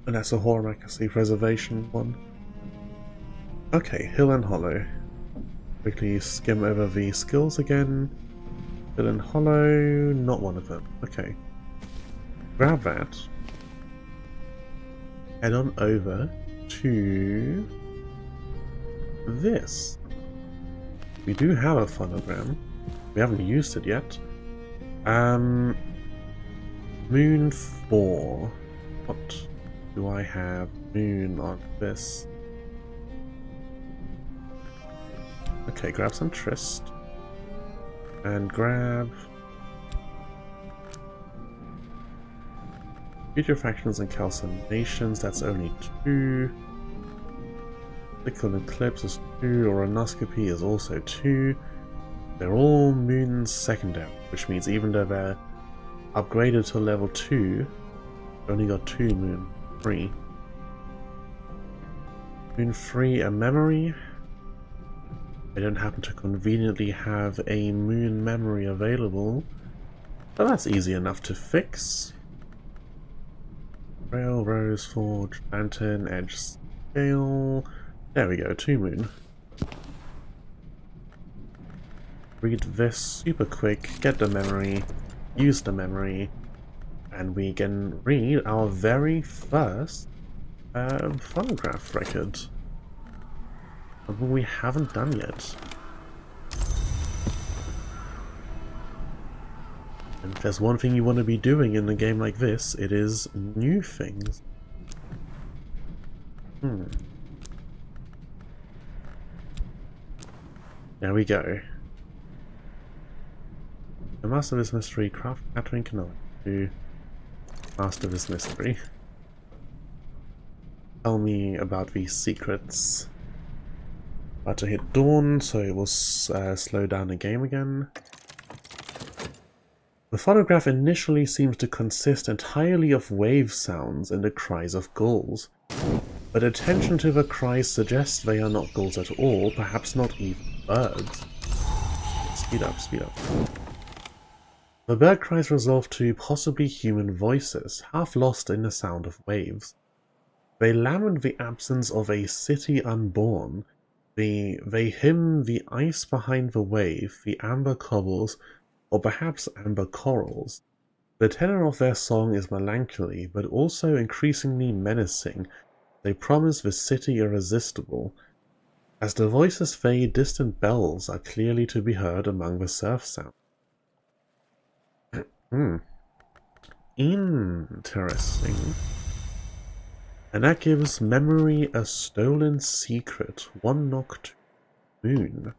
And that's a Horamakasi Preservation one. Okay, Hill and Hollow. Quickly skim over the skills again. Hill and Hollow, not one of them. Okay. Grab that. Head on over to this. We do have a phonogram. We haven't used it yet. Moon 4. What do I have moon on this? Okay, grab some Trist. And grab Putrefactions and Calcinations, that's only 2. Sickle Eclipse is 2, Oronoscopy is also 2. They're all moon secondary, which means even though they're upgraded to level 2, they only got 2 moon 3. Moon 3 a memory. I don't happen to conveniently have a moon memory available, but that's easy enough to fix. Rail, Rose, Forge, Lantern, Edge, Scale. There we go, 2 moon. read this super quick, get the memory, use the memory, and we can read our very first phonograph record. Something we haven't done yet. And if there's one thing you want to be doing in a game like this, it is new things. There we go. The master of this mystery, craft Catherine Canal to master this mystery. Tell me about these secrets. About to hit dawn, so it will slow down the game again. The phonograph initially seems to consist entirely of wave sounds and the cries of gulls, but attention to the cries suggests they are not gulls at all, perhaps not even birds. Speed up, speed up. The bird cries resolve to possibly human voices, half lost in the sound of waves. They lament the absence of a city unborn. They hymn the ice behind the wave, the amber cobbles, or perhaps amber corals. The tenor of their song is melancholy, but also increasingly menacing. They promise the city irresistible. As the voices fade, distant bells are clearly to be heard among the surf sound. Interesting. And that gives memory a stolen secret, one knocked moon.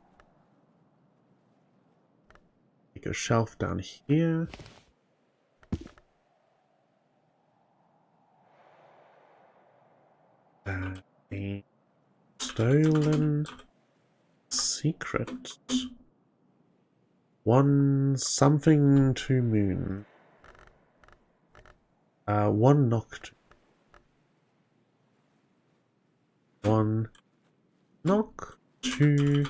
Take a shelf down here. A stolen secret. One something to moon. One knocked. One knock to.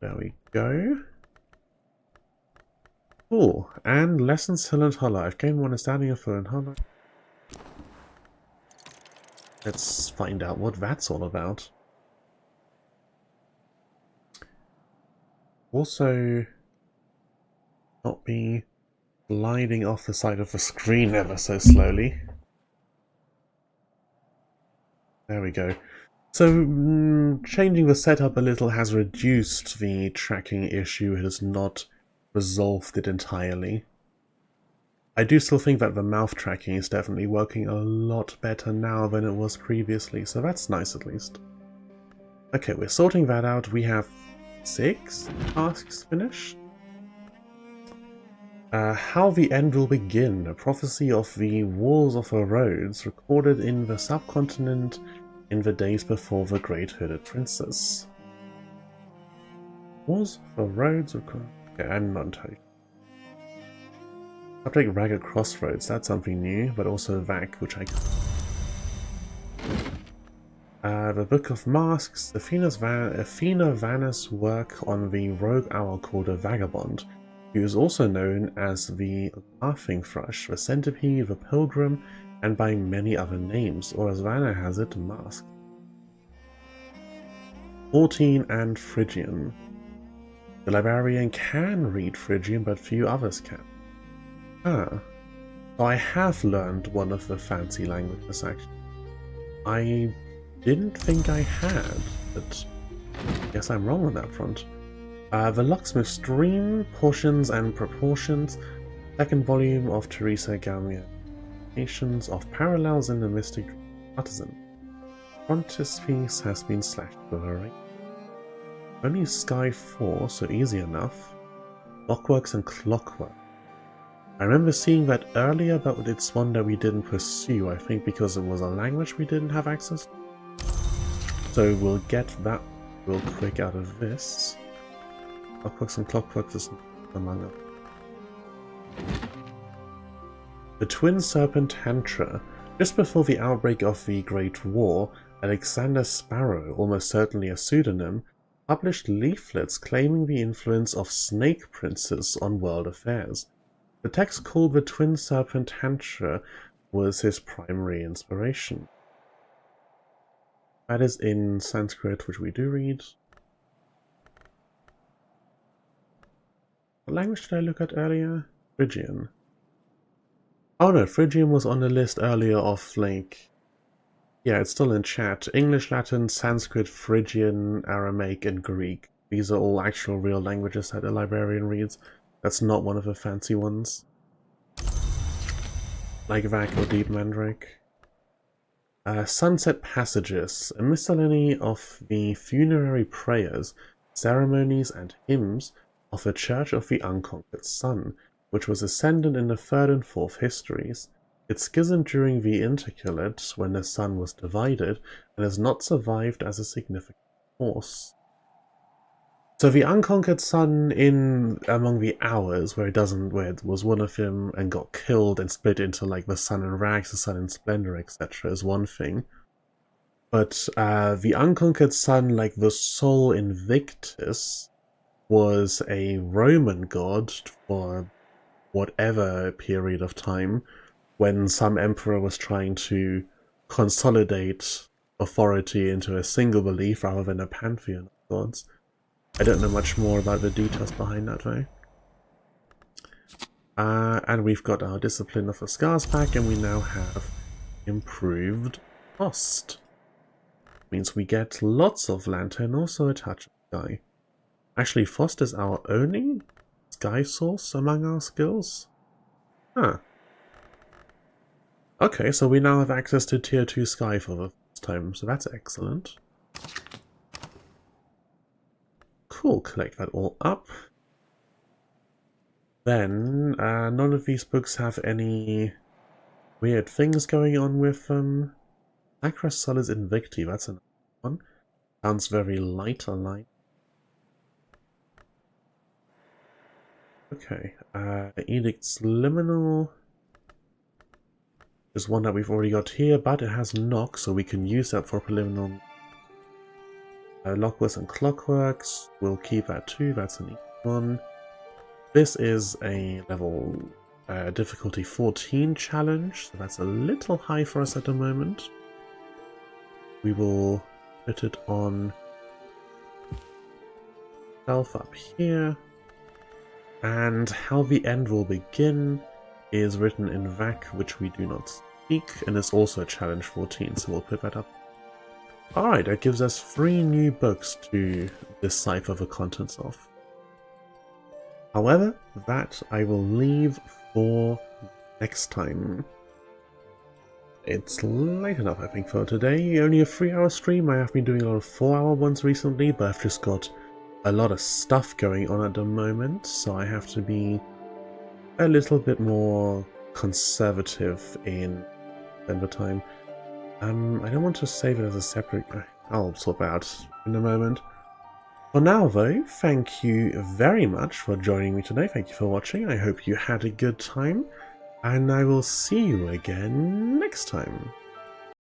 There we go. Cool. And lessons Silent Hollow. I've gained one understanding of Silent Hollow. Let's find out what that's all about. Also, not be gliding off the side of the screen ever so slowly. There we go. So, changing the setup a little has reduced the tracking issue. It has not resolved it entirely. I do still think that the mouth tracking is definitely working a lot better now than it was previously, so that's nice at least. Okay, we're sorting that out. We have 6 tasks finished. How the End Will Begin, a prophecy of the Wars of the Roads, recorded in the subcontinent in the days before the Great Hooded Princess. Wars of the Roads? Okay, I'm not entirely. Subject Ragged Crossroads, that's something new, but also VAC, which I... the Book of Masks, Athena Vanna's work on the rogue owl called a Vagabond, who is also known as the Laughing Thrush, the Centipede, the Pilgrim, and by many other names, or as Vanna has it, Mask. 14 and Phrygian. The librarian can read Phrygian, but few others can. So I have learned one of the fancy languages, actually. I didn't think I had, but I guess I'm wrong on that front. The Locksmith's Dream, Portions and Proportions, second volume of Teresa Galmia, Nations of Parallels in the Mystic Artisan. Frontispiece has been slashed with a ring. Only Sky 4, so easy enough. Clockworks and Clockwork. I remember seeing that earlier, but it's one that we didn't pursue, I think because it was a language we didn't have access to. So we'll get that real quick out of this. Clockworks and Clockworks is among us. The Twin Serpent Tantra. Just before the outbreak of the Great War, Alexander Sparrow, almost certainly a pseudonym, published leaflets claiming the influence of snake princes on world affairs. The text called the Twin Serpent Tantra was his primary inspiration. That is in Sanskrit, which we do read. What language did I look at earlier? Phrygian. Oh no, Phrygian was on the list earlier of like... Yeah, it's still in chat. English, Latin, Sanskrit, Phrygian, Aramaic, and Greek. These are all actual real languages that a librarian reads. That's not one of the fancy ones. Like Vac or Deep Mandrake. Sunset Passages, a miscellany of the funerary prayers, ceremonies, and hymns of the Church of the Unconquered Sun, which was ascendant in the 3rd and 4th histories. It schismed during the Intercalate, when the Sun was divided, and has not survived as a significant force. So the Unconquered Sun in Among the Hours, where it was one of them and got killed and split into like the Sun in Rags, the Sun in Splendor, etc., is one thing. But the Unconquered Sun, like the Sol Invictus, was a Roman god for whatever period of time, when some emperor was trying to consolidate authority into a single belief rather than a pantheon of gods. I don't know much more about the details behind that though. And we've got our Discipline of the Scars pack, and we now have improved Frost. Means we get lots of Lantern, also a touch of Sky. Actually, Frost is our only Sky source among our skills? Huh. Okay, so we now have access to Tier 2 Sky for the first time, so that's excellent. Cool, collect that all up. Then, none of these books have any weird things going on with them. Sacra Solis Invicti, that's another one. Sounds very light aligned. Okay, Edict's Liminal is one that we've already got here, but it has knock, so we can use that for preliminary. Lockworks and Clockworks, we'll keep that too, that's an easy one. This is a level difficulty 14 challenge, so that's a little high for us at the moment. We will put it on Stealth up here. And how the end will begin is written in Vac, which we do not speak, and it's also a challenge 14, so we'll put that up. Alright, that gives us 3 new books to decipher the contents of. However, that I will leave for next time. It's late enough, I think, for today. Only a 3-hour stream. I have been doing a lot of 4-hour ones recently, but I've just got a lot of stuff going on at the moment, so I have to be a little bit more conservative in the time. I don't want to save it as a separate... I'll sort that out in a moment. For now, though, thank you very much for joining me today. Thank you for watching. I hope you had a good time, and I will see you again next time.